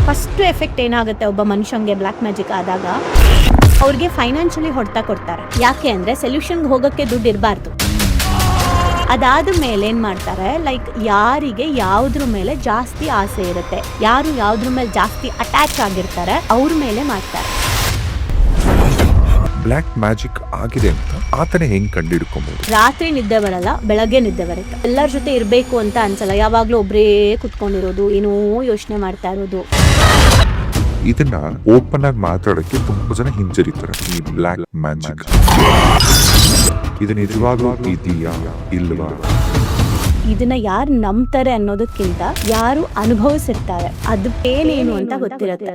First effect ಏನಾಗುತ್ತೆ ಒಬ್ಬ ಮನುಷ್ಯಂಗೆ black magic ಆದಾಗ, ಅವ್ರಿಗೆ ಫೈನಾನ್ಷಿಯಲಿ ಹೊಡೆತ ಕೊಡ್ತಾರೆ. ಯಾಕೆ ಅಂದ್ರೆ ಸೊಲ್ಯೂಷನ್ಗೆ ಹೋಗೋಕ್ಕೆ ದುಡ್ಡು ಇರಬಾರ್ದು. ಅದಾದ ಮೇಲೆ ಏನ್ ಮಾಡ್ತಾರೆ, ಲೈಕ್ ಯಾರಿಗೆ ಯಾವ್ದ್ರ ಮೇಲೆ ಜಾಸ್ತಿ ಆಸೆ ಇರುತ್ತೆ, ಯಾರು ಯಾವ್ದ್ರ ಮೇಲೆ ಜಾಸ್ತಿ ಅಟ್ಯಾಚ್ ಆಗಿರ್ತಾರೆ ಅವ್ರ ಮೇಲೆ ಮಾಡ್ತಾರೆ. ಬ್ಲ್ಯಾಕ್ ಮ್ಯಾಜಿಕ್ ಆಗಿದೆ ಅಂತ ಆತನೇ ಹೆಂಗ್ ಕಂಡಿಡ್ಕೊಬಹುದು? ರಾತ್ರಿ ನಿದ್ದೆ ಬರಲ್ಲ, ಬೆಳಗ್ಗೆ ನಿದ್ದೆ ಬರುತ್ತೆ. ಎಲ್ಲರ ಜೊತೆ ಇರ್ಬೇಕು ಅಂತ ಅನ್ಸಲ್ಲ, ಯಾವಾಗ್ಲೂ ಒಬ್ರೇ ಕುತ್ಕೊಂಡಿರೋದು, ಏನೋ ಯೋಚನೆ ಮಾಡ್ತಾ ಇರೋದು. ಇದನ್ನ ಓಪನ್ ಆಗಿ ಮಾತಾಡಕ್ಕೆ ತುಂಬಾ ಜನ ಹಿಂಜರಿತಾರೆ. ಈ ಬ್ಲ್ಯಾಕ್ ಮ್ಯಾಜಿಕ್ ಇದು ನಿಜವಾಗ್ಲೂ ಇದೆಯಾ ಇಲ್ವಾ? ಇದನ್ನ ಯಾರು ನಂಬ್ತಾರೆ ಅನ್ನೋದಕ್ಕಿಂತ ಯಾರು ಅನುಭವಿಸಿರ್ತಾರೆ ಅದು ಏನೇನು ಅಂತ ಗೊತ್ತಿರುತ್ತೆ.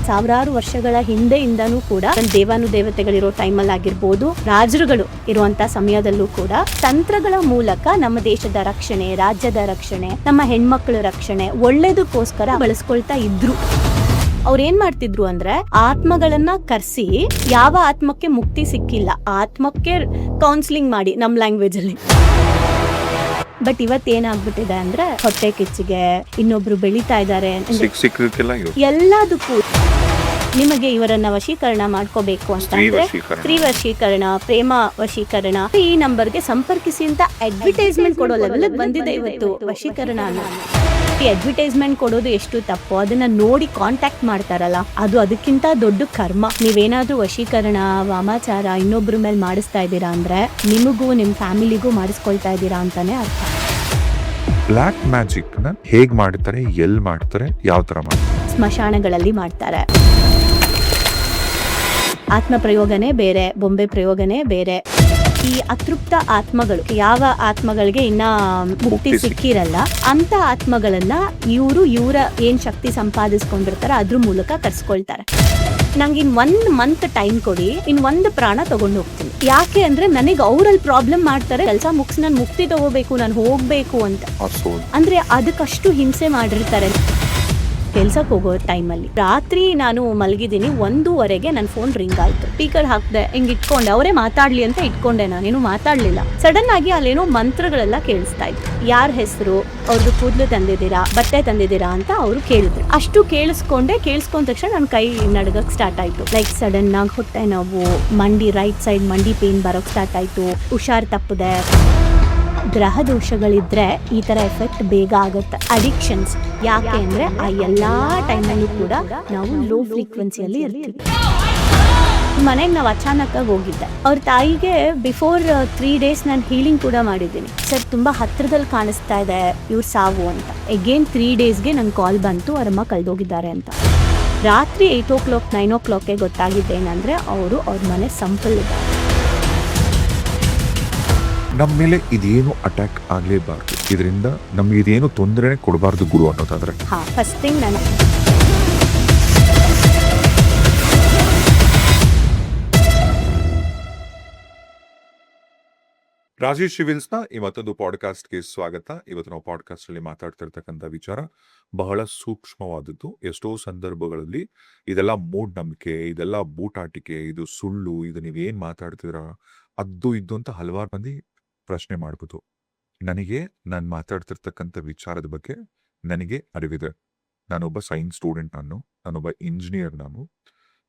ಸಾವಿರಾರು ವರ್ಷಗಳ ಹಿಂದೆಯಿಂದನೂ ಕೂಡ ದೇವಾನುದೇವತೆಗಳಿರೋ ಟೈಮಲ್ಲಿ ಆಗಿರ್ಬೋದು, ರಾಜರುಗಳು ಇರುವಂತ ಸಮಯದಲ್ಲೂ ಕೂಡ ತಂತ್ರಗಳ ಮೂಲಕ ನಮ್ಮ ದೇಶದ ರಕ್ಷಣೆ, ರಾಜ್ಯದ ರಕ್ಷಣೆ, ನಮ್ಮ ಹೆಣ್ಮಕ್ಳ ರಕ್ಷಣೆ ಒಳ್ಳೇದಕ್ಕೋಸ್ಕರ ಬಳಸ್ಕೊಳ್ತಾ ಇದ್ರು. ಅವ್ರು ಏನ್ ಮಾಡ್ತಿದ್ರು ಅಂದ್ರೆ ಆತ್ಮಗಳನ್ನ ಕರ್ಸಿ, ಯಾವ ಆತ್ಮಕ್ಕೆ ಮುಕ್ತಿ ಸಿಕ್ಕಿಲ್ಲ ಆತ್ಮಕ್ಕೆ ಕೌನ್ಸಿಲಿಂಗ್ ಮಾಡಿ ನಮ್ ಲ್ಯಾಂಗ್ವೇಜ್ ಅಲ್ಲಿ. ಬಟ್ ಇವತ್ತೇನಾಗ್ಬಿಟ್ಟಿದೆ ಅಂದ್ರೆ ಹೊಟ್ಟೆ ಕಿಚ್ಚಿಗೆ, ಇನ್ನೊಬ್ರು ಬೆಳೀತಾ ಇದ್ದಾರೆ, ಎಲ್ಲದಕ್ಕೂ ನಿಮಗೆ ಇವರನ್ನ ವಶೀಕರಣ ಮಾಡ್ಕೋಬೇಕು ಅಂತಂದ್ರೆ ಸ್ತ್ರೀ ವಶೀಕರಣ, ಪ್ರೇಮ ವಶೀಕರಣ, ಈ ನಂಬರ್ಗೆ ಸಂಪರ್ಕಿಸಿ ಅಂತ ಅಡ್ವರ್ಟೈಸ್ಮೆಂಟ್ ಕೊಡೋ ಲೆವೆಲ್ ಬಂದಿದೆ ಇವತ್ತು ವಶೀಕರಣ. ಈ ಅಡ್ವರ್ಟೈಸ್ಮೆಂಟ್ ಕೊಡೋದು ಎಷ್ಟು ತಪ್ಪು, ಅದನ್ನ ನೋಡಿ ಕಾಂಟ್ಯಾಕ್ಟ್ ಮಾಡ್ತಾರಲ್ಲ ಅದು ಅದಕ್ಕಿಂತ ದೊಡ್ಡ ಕರ್ಮ. ನೀವೇನಾದ್ರೂ ವಶೀಕರಣ, ವಾಮಾಚಾರ ಇನ್ನೊಬ್ರ ಮೇಲೆ ಮಾಡಿಸ್ತಾ ಇದ್ದೀರಾ ಅಂದ್ರೆ ನಿಮಗೂ ನಿಮ್ ಫ್ಯಾಮಿಲಿಗೂ ಮಾಡಿಸ್ಕೊಳ್ತಾ ಇದ್ದೀರಾ ಅಂತಾನೆ ಅರ್ಥ. ಬ್ಲ್ಯಾಕ್ ಮ್ಯಾಜಿಕ್ ನ ಹೇಗ್ ಮಾಡ್ತಾರೆ, ಎಲ್ ಮಾಡ್ತಾರೆ, ಯಾವ ತರ ಮಾಡ್ತಾರೆ? ಸ್ಮಶಾನಗಳಲ್ಲಿ ಮಾಡ್ತಾರೆ. ಆತ್ಮ ಪ್ರಯೋಗನೇ ಬೇರೆ, ಬೊಂಬೆ ಪ್ರಯೋಗನೇ ಬೇರೆ. ಈ ಅತೃಪ್ತ ಆತ್ಮಗಳು, ಯಾವ ಆತ್ಮಗಳಿಗೆ ಇನ್ನ ಮುಕ್ತಿ ಸಿಕ್ಕಿರಲ್ಲ ಅಂತ ಆತ್ಮಗಳನ್ನ ಇವರ ಏನ್ ಶಕ್ತಿ ಸಂಪಾದಿಸ್ಕೊಂಡಿರ್ತಾರ ಅದ್ರ ಮೂಲಕ ಕರ್ಸ್ಕೊಳ್ತಾರೆ. ನಂಗೆ ಇನ್ 1 ಮಂತ್ ಟೈಮ್ ಕೊಡಿ, ಇನ್ 1 ಪ್ರಾಣ ತಗೊಂಡು ಹೋಗ್ತೀನಿ. ಯಾಕೆ ಅಂದ್ರೆ ನನಗೆ ಅವ್ರಲ್ಲಿ ಪ್ರಾಬ್ಲಮ್ ಮಾಡ್ತಾರೆ, ಕೆಲಸ ಮುಗಿಸಿ ನಾನು ಮುಕ್ತಿ ತಗೋಬೇಕು, ನಾನು ಹೋಗ್ಬೇಕು ಅಂತ. ಅಂದ್ರೆ ಅದಕ್ಕಷ್ಟು ಹಿಂಸೆ ಮಾಡಿರ್ತಾರೆ. ಕೆಲ್ಸಕ್ಕೆ ಹೋಗೋ ಟೈಮಲ್ಲಿ ರಾತ್ರಿ ನಾನು ಮಲಗಿದ್ದೀನಿ, 1:15 ನನ್ನ ಫೋನ್ ರಿಂಗ್ ಆಯ್ತು. ಸ್ಪೀಕರ್ ಹಾಕ್ದೆ, ಹಿಂಗ್ ಇಟ್ಕೊಂಡೆ, ಅವರೇ ಮಾತಾಡ್ಲಿ ಅಂತ ಇಟ್ಕೊಂಡೆ, ನಾನೇನು ಮಾತಾಡ್ಲಿಲ್ಲ. ಸಡನ್ ಆಗಿ ಅಲ್ಲೇನೋ ಮಂತ್ರಗಳೆಲ್ಲ ಕೇಳಿಸ್ತಾ ಇತ್ತು. ಯಾರ ಹೆಸರು, ಅವ್ರದ್ದು ಕೂದಲು ತಂದಿದ್ದೀರಾ, ಬಟ್ಟೆ ತಂದಿದ್ದೀರಾ ಅಂತ ಅವರು ಕೇಳಿದ್ರು. ಅಷ್ಟು ಕೇಳಿಸ್ಕೊಂಡ ತಕ್ಷಣ ನನ್ನ ಕೈ ನಡ್ಗಕ್ ಸ್ಟಾರ್ಟ್ ಆಯ್ತು. ಲೈಕ್ ಸಡನ್ ಆಗಿ ಹೊಟ್ಟೆ ನೋವು, ಮಂಡಿ ರೈಟ್ ಸೈಡ್ ಮಂಡಿ ಪೇನ್ ಬರೋಕ್ ಸ್ಟಾರ್ಟ್ ಆಯ್ತು. ಹುಷಾರ್ ತಪ್ಪದೆ. ಗ್ರಹ ದೋಷಗಳಿದ್ರೆ ಈ ತರ ಎಫೆಕ್ಟ್ ಬೇಗ ಆಗುತ್ತೆ. ಅಡಿಕ್ಷನ್ಸ್ ಯಾಕೆ ಅಂದ್ರೆ ಆ ಎಲ್ಲಾ ಟೈಮಲ್ಲೂ ಕೂಡ ನಾವು ಲೋ ಫ್ರೀಕ್ವೆನ್ಸಿಯಲ್ಲಿ ಇರ್ತೀವಿ. ಮನೆಗೆ ನಾವು ಅಚಾನಕ್ ಆಗಿ ಹೋಗಿದ್ದೆ, ಅವ್ರ ತಾಯಿಗೆ ಬಿಫೋರ್ 3 days ನಾನು ಹೀಲಿಂಗ್ ಕೂಡ ಮಾಡಿದ್ದೀನಿ. ಸರ್ ತುಂಬಾ ಹತ್ರದಲ್ಲಿ ಕಾಣಿಸ್ತಾ ಇದೆ ಇವ್ರ ಸಾವು ಅಂತ. ಅಗೇನ್ 3 daysಗೆ ನನ್ ಕಾಲ್ ಬಂತು, ಅವರಮ್ಮ ಕಳ್ದೋಗಿದ್ದಾರೆ ಅಂತ. ರಾತ್ರಿ 8 o'clock 9 o'clockಗೆ ಗೊತ್ತಾಗಿದ್ದೇನಂದ್ರೆ ಅವರು ಅವ್ರ ಮನೆ ಸಂಪಲ್ಲಿದ್ದಾರೆ. ನಮ್ಮ ಮೇಲೆ ಇದೇನು ಅಟ್ಯಾಕ್ ಆಗ್ಲೇಬಾರ್ದು, ಇದರಿಂದ ನಮ್ಗೆ ಇದೇನು ತೊಂದರೆ ಕೊಡಬಾರ್ದು ಗುರು ಅನ್ನೋದಾದ್ರೆ ಫಸ್ಟ್ ಥಿಂಗ್ ನಾನು ರಾಜೇಶ್ ಸಿವಿಲ್ಸ್ನ ಈ ಮತ್ತೊಂದು ಪಾಡ್ಕಾಸ್ಟ್ಗೆ ಸ್ವಾಗತ. ಇವತ್ತು ನಾವು ಪಾಡ್ಕಾಸ್ಟ್ ಅಲ್ಲಿ ಮಾತಾಡ್ತಿರ್ತಕ್ಕಂಥ ವಿಚಾರ ಬಹಳ ಸೂಕ್ಷ್ಮವಾದದ್ದು. ಎಷ್ಟೋ ಸಂದರ್ಭಗಳಲ್ಲಿ ಇದೆಲ್ಲ ಮೂಢನಂಬಿಕೆ, ಇದೆಲ್ಲ ಬೂಟಾಟಿಕೆ, ಇದು ಸುಳ್ಳು, ಇದು ನೀವೇನ್ ಮಾತಾಡ್ತೀರಾ ಅದು ಇದು ಅಂತ ಹಲವಾರು ಮಂದಿ ಪ್ರಶ್ನೆ ಮಾಡ್ಬೋದು. ನನಗೆ ನಾನು ಮಾತಾಡ್ತಿರ್ತಕ್ಕಂಥ ವಿಚಾರದ ಬಗ್ಗೆ ನನಗೆ ಅರಿವಿದೆ. ನಾನೊಬ್ಬ ಸೈನ್ಸ್ ಸ್ಟೂಡೆಂಟ್, ನಾನೊಬ್ಬ ಇಂಜಿನಿಯರ್.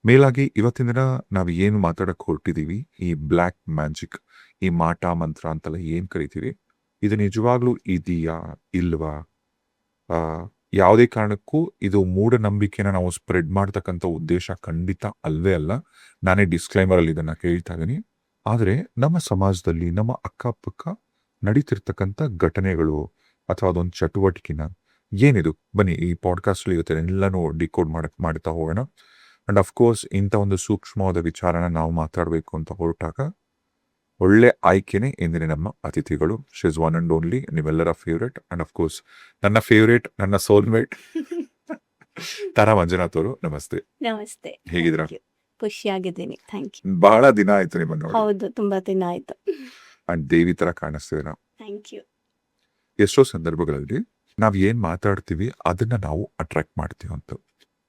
ಮೇಲಾಗಿ ಇವತ್ತಿನ ದಿನ ನಾವು ಏನು ಮಾತಾಡಕ್ ಹೊರಟಿದೀವಿ, ಈ ಬ್ಲ್ಯಾಕ್ ಮ್ಯಾಜಿಕ್, ಈ ಮಾಟ ಮಂತ್ರ ಅಂತೆಲ್ಲ ಏನ್ ಕರಿತೀವಿ, ಇದು ನಿಜವಾಗ್ಲೂ ಇದೆಯಾ ಇಲ್ವಾ? ಯಾವುದೇ ಕಾರಣಕ್ಕೂ ಇದು ಮೂಢನಂಬಿಕೆನ ನಾವು ಸ್ಪ್ರೆಡ್ ಮಾಡ್ತಕ್ಕಂಥ ಉದ್ದೇಶ ಖಂಡಿತ ಅಲ್ವೇ ಅಲ್ಲ. ನಾನೇ ಡಿಸ್ಕ್ಲೈಮರ್ ಅಲ್ಲಿ ಇದನ್ನ ಕೇಳ್ತಾ ಇದೀನಿ. ಆದ್ರೆ ನಮ್ಮ ಸಮಾಜದಲ್ಲಿ ನಮ್ಮ ಅಕ್ಕಪಕ್ಕ ನಡೀತಿರ್ತಕ್ಕಂಥ ಘಟನೆಗಳು ಅಥವಾ ಅದೊಂದು ಚಟುವಟಿಕೆನ ಏನಿದು, ಬನ್ನಿ ಈ ಪಾಡ್ಕಾಸ್ಟ್ ಅಲ್ಲಿ ಇವತ್ತು ಎಲ್ಲಾನು ಡಿಕೋಡ್ ಮಾಡ್ತಾ ಹೋಗೋಣ. ಅಂಡ್ ಅಫ್ಕೋರ್ಸ್ ಇಂಥ ಒಂದು ಸೂಕ್ಷ್ಮವಾದ ವಿಚಾರನ ನಾವು ಮಾತಾಡಬೇಕು ಅಂತ ಹೊರಟಾಗ ಒಳ್ಳೆ ಆಯ್ಕೆನೆ ಇಂದಿನ ನಮ್ಮ ಅತಿಥಿಗಳು. She is one and only, ನೀವೆಲ್ಲರ ಫೇವ್ರೇಟ್ ಅಂಡ್ ಅಫ್ಕೋರ್ಸ್ ನನ್ನ ಫೇವ್ರೇಟ್, ನನ್ನ ಸೋಲ್ಮೇಟ್ ತಾರಾ ಮಂಜುನಾಥ್ ಅವರು. ನಮಸ್ತೆ. ನಮಸ್ತೆ. ಹೇಗಿದ್ದೀರಾ? ಖುಷಿಯಾಗಿದ್ದೀನಿ, ಥ್ಯಾಂಕ್ ಯು. ಬಹಳ ದಿನ ಆಯ್ತು ನಿಮ್ಮನ್ನು ನೋಡಿ. ಹೌದು, ತುಂಬಾ ದಿನ ಆಯ್ತು. ಅಂಡ್ ದೇವಿ ತರ ಕಾಣಿಸ್ತೀವಿ ನಾವು. Thank you. ಎಷ್ಟೋ ಸಂದರ್ಭಗಳಲ್ಲಿ ನಾವ್ ಏನ್ ಮಾತಾಡ್ತೀವಿ ಅದನ್ನ ನಾವು ಅಟ್ರಾಕ್ಟ್ ಮಾಡ್ತೀವಿ ಅಂತ.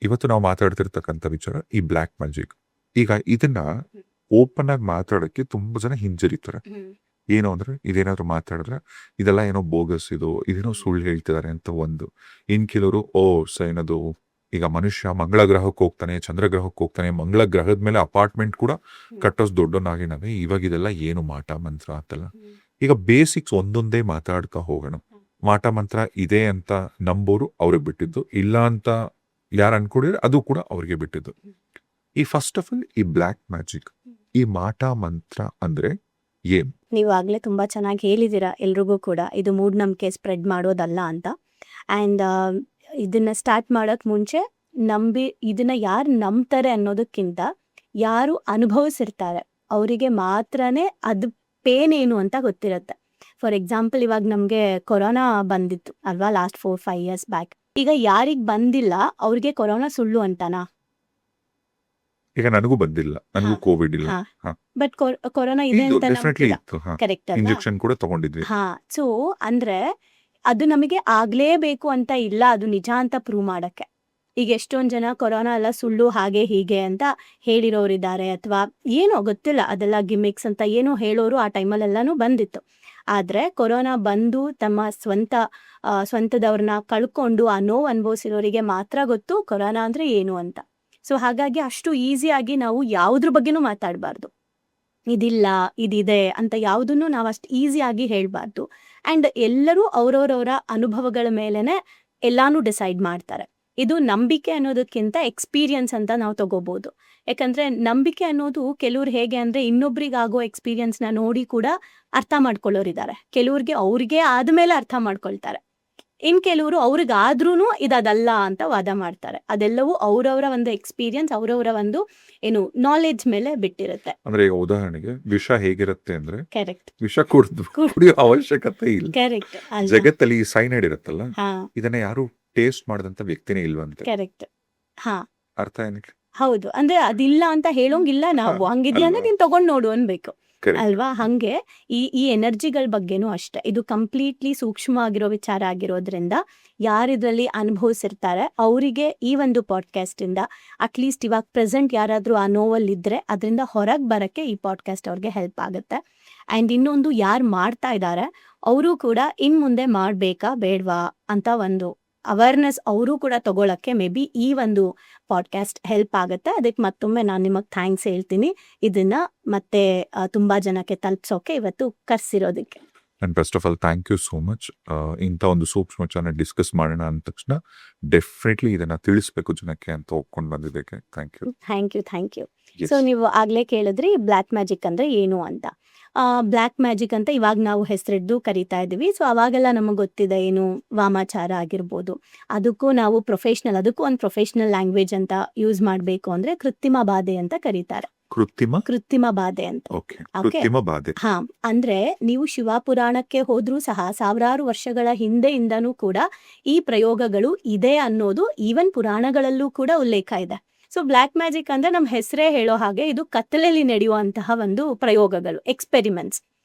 ಇವತ್ತು ನಾವು ಮಾತಾಡ್ತಿರ್ತಕ್ಕಂಥ ವಿಚಾರ ಈ ಬ್ಲ್ಯಾಕ್ ಮ್ಯಾಜಿಕ್. ಈಗ ಇದನ್ನ ಓಪನ್ ಆಗಿ ಮಾತಾಡಕ್ಕೆ ತುಂಬಾ ಜನ ಹಿಂಜರಿತಾರೆ. ಏನು ಅಂದ್ರೆ ಇದೇನಾದ್ರು ಮಾತಾಡಿದ್ರೆ ಇದೆಲ್ಲ ಏನೋ ಬೋಗಸ್, ಇದೇನೋ ಸುಳ್ಳು ಹೇಳ್ತಿದ್ದಾರೆ ಅಂತ ಒಂದು. ಇನ್ ಕೆಲವರು ಏನದು ಈಗ ಮನುಷ್ಯ ಮಂಗಳ ಗ್ರಹಕ್ಕೆ ಹೋಗ್ತಾನೆ, ಚಂದ್ರ ಗ್ರಹಕ್ಕೆ ಹೋಗ್ತಾನೆ, ಮಂಗಳ ಗ್ರಹದ ಮೇಲೆ ಅಪಾರ್ಟ್ಮೆಂಟ್ ಕೂಡ ಕಟ್ಟೋಸ್ ದೊಡ್ಡನಾಗಿನಾವೆ. ಇವಾಗ ಇದೆಲ್ಲ ಏನು ಮಾಟ ಮಂತ್ರ ಅಂತಲ್ಲ. ಈಗ ಬೇಸಿಕ್ಸ್ ಒಂದೊಂದೇ ಮಾತಾಡ್ತಾ ಹೋಗೋಣ. ಮಾಟ ಮಂತ್ರ ಇದೆ ಅಂತ ನಂಬೋರು ಅವ್ರಿಗೆ ಬಿಟ್ಟಿದ್ದು, ಇಲ್ಲ ಅಂತ ಯಾರು ಅನ್ಕೊಂಡಿದ್ರೆ ಅದು ಕೂಡ ಅವ್ರಿಗೆ ಬಿಟ್ಟಿದ್ದು. ಈ ಫಸ್ಟ್ ಆಫ್ ಆಲ್ ಈ ಬ್ಲ್ಯಾಕ್ ಮ್ಯಾಜಿಕ್, ಈ ಮಾಟ ಮಂತ್ರ ಅಂದ್ರೆ ಏನ್? ನೀವು ಆಗ್ಲೇ ತುಂಬಾ ಚೆನ್ನಾಗಿ ಹೇಳಿದೀರಾ ಎಲ್ರಿಗೂ ಕೂಡ, ಇದು ಮೂಢನಂಬಿಕೆ ಸ್ಪ್ರೆಡ್ ಮಾಡೋದಲ್ಲ ಅಂತ. ಆ್ಯಂಡ್ ಇದನ್ನ ಸ್ಟಾರ್ಟ್ ಮಾಡೋಕ್ ಮುಂಚೆ ಇದನ್ನ ಯಾರು ನಂಬ್ತಾರೆ ಅನ್ನೋದಕ್ಕಿಂತ ಯಾರು ಅನುಭವಿಸಿರ್ತಾರೆ ಅವರಿಗೆ ಮಾತ್ರನೇ ಅದು ಪೇನ್ ಏನು ಅಂತ ಗೊತ್ತಿರುತ್ತೆ. ಫಾರ್ ಎಕ್ಸಾಂಪಲ್, ಇವಾಗ ನಮಗೆ ಕೊರೋನಾ ಬಂದಿತ್ತು ಅಲ್ವಾ, ಲಾಸ್ಟ್ 4-5 years ಬ್ಯಾಕ್. ಈಗ ಯಾರಿಗೆ ಬಂದಿಲ್ಲ ಅವ್ರಿಗೆ ಕೊರೋನಾ ಸುಳ್ಳು ಅಂತಾನಾ? ಈಗ ನನಗೂ ಬಂದಿಲ್ಲ, ನನಗೂ ಕೋವಿಡ್ ಇಲ್ಲ. ಬಟ್ ಕೊರೋನಾ ಇದೆ ಅಂತ ಡೆಫಿನೆಟ್ಲಿ ಇತ್ತು. ಕರೆಕ್ಟ್ ಅಲ್ವಾ? ಇಂಜೆಕ್ಷನ್ ಕೂಡ ತಗೊಂಡಿದ್ವಿ. ಸೊ ಅಂದ್ರೆ ಅದು ನಮಗೆ ಆಗ್ಲೇಬೇಕು ಅಂತ ಇಲ್ಲ, ಅದು ನಿಜ ಅಂತ ಪ್ರೂವ್ ಮಾಡಕ್ಕೆ. ಈಗ ಎಷ್ಟೊಂದ್ ಜನ ಕೊರೋನಾ ಎಲ್ಲ ಸುಳ್ಳು ಹಾಗೆ ಹೀಗೆ ಅಂತ ಹೇಳಿರೋರಿದ್ದಾರೆ, ಅಥವಾ ಏನೋ ಗೊತ್ತಿಲ್ಲ, ಅದೆಲ್ಲ ಗಿಮಿಕ್ಸ್ ಅಂತ ಏನೋ ಹೇಳೋರು ಆ ಟೈಮಲ್ಲೆಲ್ಲಾನು ಬಂದಿತ್ತು. ಆದ್ರೆ ಕೊರೋನಾ ಬಂದು ತಮ್ಮ ಸ್ವಂತದವ್ರನ್ನ ಕಳ್ಕೊಂಡು ಆ ನೋವು ಅನುಭವಿಸಿರೋರಿಗೆ ಮಾತ್ರ ಗೊತ್ತು ಕೊರೋನಾ ಅಂದ್ರೆ ಏನು ಅಂತ. ಸೊ ಹಾಗಾಗಿ ಅಷ್ಟು ಈಸಿಯಾಗಿ ನಾವು ಯಾವುದ್ರ ಬಗ್ಗೆನೂ ಮಾತಾಡಬಾರ್ದು. ಇದಿಲ್ಲ ಇದಿದೆ ಅಂತ ಯಾವುದನ್ನು ನಾವು ಅಷ್ಟು ಈಸಿಯಾಗಿ ಹೇಳ್ಬಾರ್ದು. ಆ್ಯಂಡ್ ಎಲ್ಲರೂ ಅವ್ರವ್ರವರ ಅನುಭವಗಳ ಮೇಲೆನೆ ಎಲ್ಲಾನು ಡಿಸೈಡ್ ಮಾಡ್ತಾರೆ. ಇದು ನಂಬಿಕೆ ಅನ್ನೋದಕ್ಕಿಂತ ಎಕ್ಸ್ಪೀರಿಯನ್ಸ್ ಅಂತ ನಾವು ತಗೋಬಹುದು. ಯಾಕಂದ್ರೆ ನಂಬಿಕೆ ಅನ್ನೋದು ಕೆಲವ್ರು ಹೇಗೆ ಅಂದ್ರೆ ಇನ್ನೊಬ್ರಿಗಾಗೋ ಎಕ್ಸ್ಪೀರಿಯನ್ಸ್ನ ನೋಡಿ ಕೂಡ ಅರ್ಥ ಮಾಡ್ಕೊಳ್ಳೋರಿದ್ದಾರೆ. ಕೆಲವ್ರಿಗೆ ಅವ್ರಿಗೆ ಆದ್ಮೇಲೆ ಅರ್ಥ ಮಾಡ್ಕೊಳ್ತಾರೆ. ಇನ್ ಕೆಲವರು ಅವ್ರಿಗಾದ್ರೂ ಇದಲ್ಲ ಅಂತ ವಾದ ಮಾಡ್ತಾರೆ. ಅದೆಲ್ಲವೂ ಅವ್ರವರ ಒಂದು ಎಕ್ಸ್ಪೀರಿಯನ್ಸ್, ಅವ್ರವರ ಒಂದು ನಾಲೆಡ್ಜ್ ಮೇಲೆ ಬಿಟ್ಟಿರುತ್ತೆ. ಅಂದ್ರೆ ಈಗ ಉದಾಹರಣೆಗೆ ವಿಷ ಹೇಗಿರುತ್ತೆ ಅಂದ್ರೆ, ಕರೆಕ್ಟ್, ವಿಷ ಕುಡಿಯೋ ಅವಶ್ಯಕತೆ ಇಲ್ಲ. ಕರೆಕ್ಟ್. ಜಗತ್ತಲ್ಲಿ ಸೈನೈಡ್ ಇರುತ್ತಲ್ಲ, ಹಾ, ಇದನ್ನ ಯಾರು ಟೇಸ್ಟ್ ಮಾಡದಂತ ವ್ಯಕ್ತಿನೇ ಇಲ್ವಂತೆ. ಕರೆಕ್ಟ್. ಹಾ, ಅರ್ಥ ಏನಕ್ಕೆ? ಹೌದು. ಅಂದ್ರೆ ಅದಿಲ್ಲ ಅಂತ ಹೇಳೋಂಗಿಲ್ಲ ನಾವು. ಹಂಗಿದ್ಯಾ ಅಂದ್ರೆ ನೀನ್ ತಗೊಂಡ್ ನೋಡು ಅನ್ಬೇಕು ಅಲ್ವಾ? ಹಂಗೆ ಈ ಎನರ್ಜಿಗಳ ಬಗ್ಗೆನೂ ಅಷ್ಟೇ. ಇದು ಕಂಪ್ಲೀಟ್ಲಿ ಸೂಕ್ಷ್ಮ ಆಗಿರೋ ವಿಚಾರ ಆಗಿರೋದ್ರಿಂದ ಯಾರಿದ್ರಲ್ಲಿ ಅನುಭವಿಸಿರ್ತಾರೆ ಅವರಿಗೆ ಈ ಒಂದು ಪಾಡ್ಕಾಸ್ಟ್ ಇಂದ ಅಟ್ಲೀಸ್ಟ್ ಇವಾಗ ಪ್ರೆಸೆಂಟ್ ಯಾರಾದ್ರೂ ಆ ನೋವಲ್ಲಿದ್ರೆ ಅದರಿಂದ ಹೊರಗೆ ಬರಕ್ಕೆ ಈ ಪಾಡ್ಕಾಸ್ಟ್ ಅವ್ರಿಗೆ ಹೆಲ್ಪ್ ಆಗುತ್ತೆ. ಆ್ಯಂಡ್ ಇನ್ನೊಂದು, ಯಾರು ಮಾಡ್ತಾ ಇದ್ದಾರೆ ಅವರು ಕೂಡ ಇನ್ ಮುಂದೆ ಮಾಡ್ಬೇಕಾ ಬೇಡವಾ ಅಂತ ಒಂದು ಅವೇರ್ನೆಸ್ ಅವರು ಕೂಡ ತಗೊಳಕ್ಕೆ ಮೇ ಬಿ ಈ ಒಂದು ಪಾಡ್ಕಾಸ್ಟ್ ಹೆಲ್ಪ್ ಆಗುತ್ತೆ. ಅದಕ್ಕೆ ಮತ್ತೊಮ್ಮೆ ನಾನು ನಿಮಗೆ ಥ್ಯಾಂಕ್ಸ್ ಹೇಳ್ತೀನಿ, ಇದನ್ನ ಮತ್ತೆ ತುಂಬಾ ಜನಕ್ಕೆ ತಲುಪಿಸೋಕೆ ಇವತ್ತು ಕರ್ಸಿರೋದಕ್ಕೆ. And first of all thank you so much. ಇಂಥ ಒಂದು ಸೂಕ್ಷ್ಮ ವಿಚಾರನ ಡಿಸ್ಕಸ್ ಮಾಡೋಣ ಅಂದ ತಕ್ಷಣ ಡೆಫಿನೆಟ್ಲಿ ಇದನ್ನ ತಿಳಿಸ್ಬೇಕು ಜನಕ್ಕೆ ಅಂತ ಒಪ್ಕೊಂಡು ಬಂದಿದ್ದಕ್ಕೆ thank you. Thank you. So ನೀವು ಆಗ್ಲೇ ಕೇಳಿದ್ರಿ ಬ್ಲ್ಯಾಕ್ ಮ್ಯಾಜಿಕ್ ಅಂದ್ರೆ ಏನು ಅಂತ. ಬ್ಲ್ಯಾಕ್ ಮ್ಯಾಜಿಕ್ ಅಂತ ಇವಾಗ ನಾವು ಹೆಸರಿಡ್ದು ಕರಿತಾ ಇದೀವಿ. ಸೊ ಅವಾಗೆಲ್ಲ ನಮಗೆ ಗೊತ್ತಿದೆ, ಏನು ವಾಮಾಚಾರ ಆಗಿರ್ಬೋದು, ಅದಕ್ಕೂ ನಾವು ಅದಕ್ಕೂ ಒಂದು ಪ್ರೊಫೆಷನಲ್ ಲ್ಯಾಂಗ್ವೇಜ್ ಅಂತ ಯೂಸ್ ಮಾಡಬೇಕು ಅಂದ್ರೆ ಕೃತ್ರಿಮ ಬಾಧೆ ಅಂತ ಕರೀತಾರೆ. ಕೃತ್ರಿಮ ಬಾಧೆ ಅಂತ. ಹಾ, ಅಂದ್ರೆ ನೀವು ಶಿವಪುರಾಣಕ್ಕೆ ಹೋದ್ರೂ ಸಹ ಸಾವಿರಾರು ವರ್ಷಗಳ ಹಿಂದೆಯಿಂದನೂ ಕೂಡ ಈ ಪ್ರಯೋಗಗಳು ಇದೆ ಅನ್ನೋದು ಈವನ್ ಪುರಾಣಗಳಲ್ಲೂ ಕೂಡ ಉಲ್ಲೇಖ ಇದೆ. ಸೊ ಬ್ಲ್ಯಾಕ್ ಮ್ಯಾಜಿಕ್ ಅಂದ್ರೆ ನಮ್ಮ ಹೆಸರೇ ಹೇಳೋ ಹಾಗೆ ಇದು ಕತ್ತಲೆಯಲ್ಲಿ ನಡೆಯುವಂತಹ ಒಂದು ಪ್ರಯೋಗಗಳು, ಎಕ್ಸ್ಪೆರಿಮೆಂಟ್ಸ್.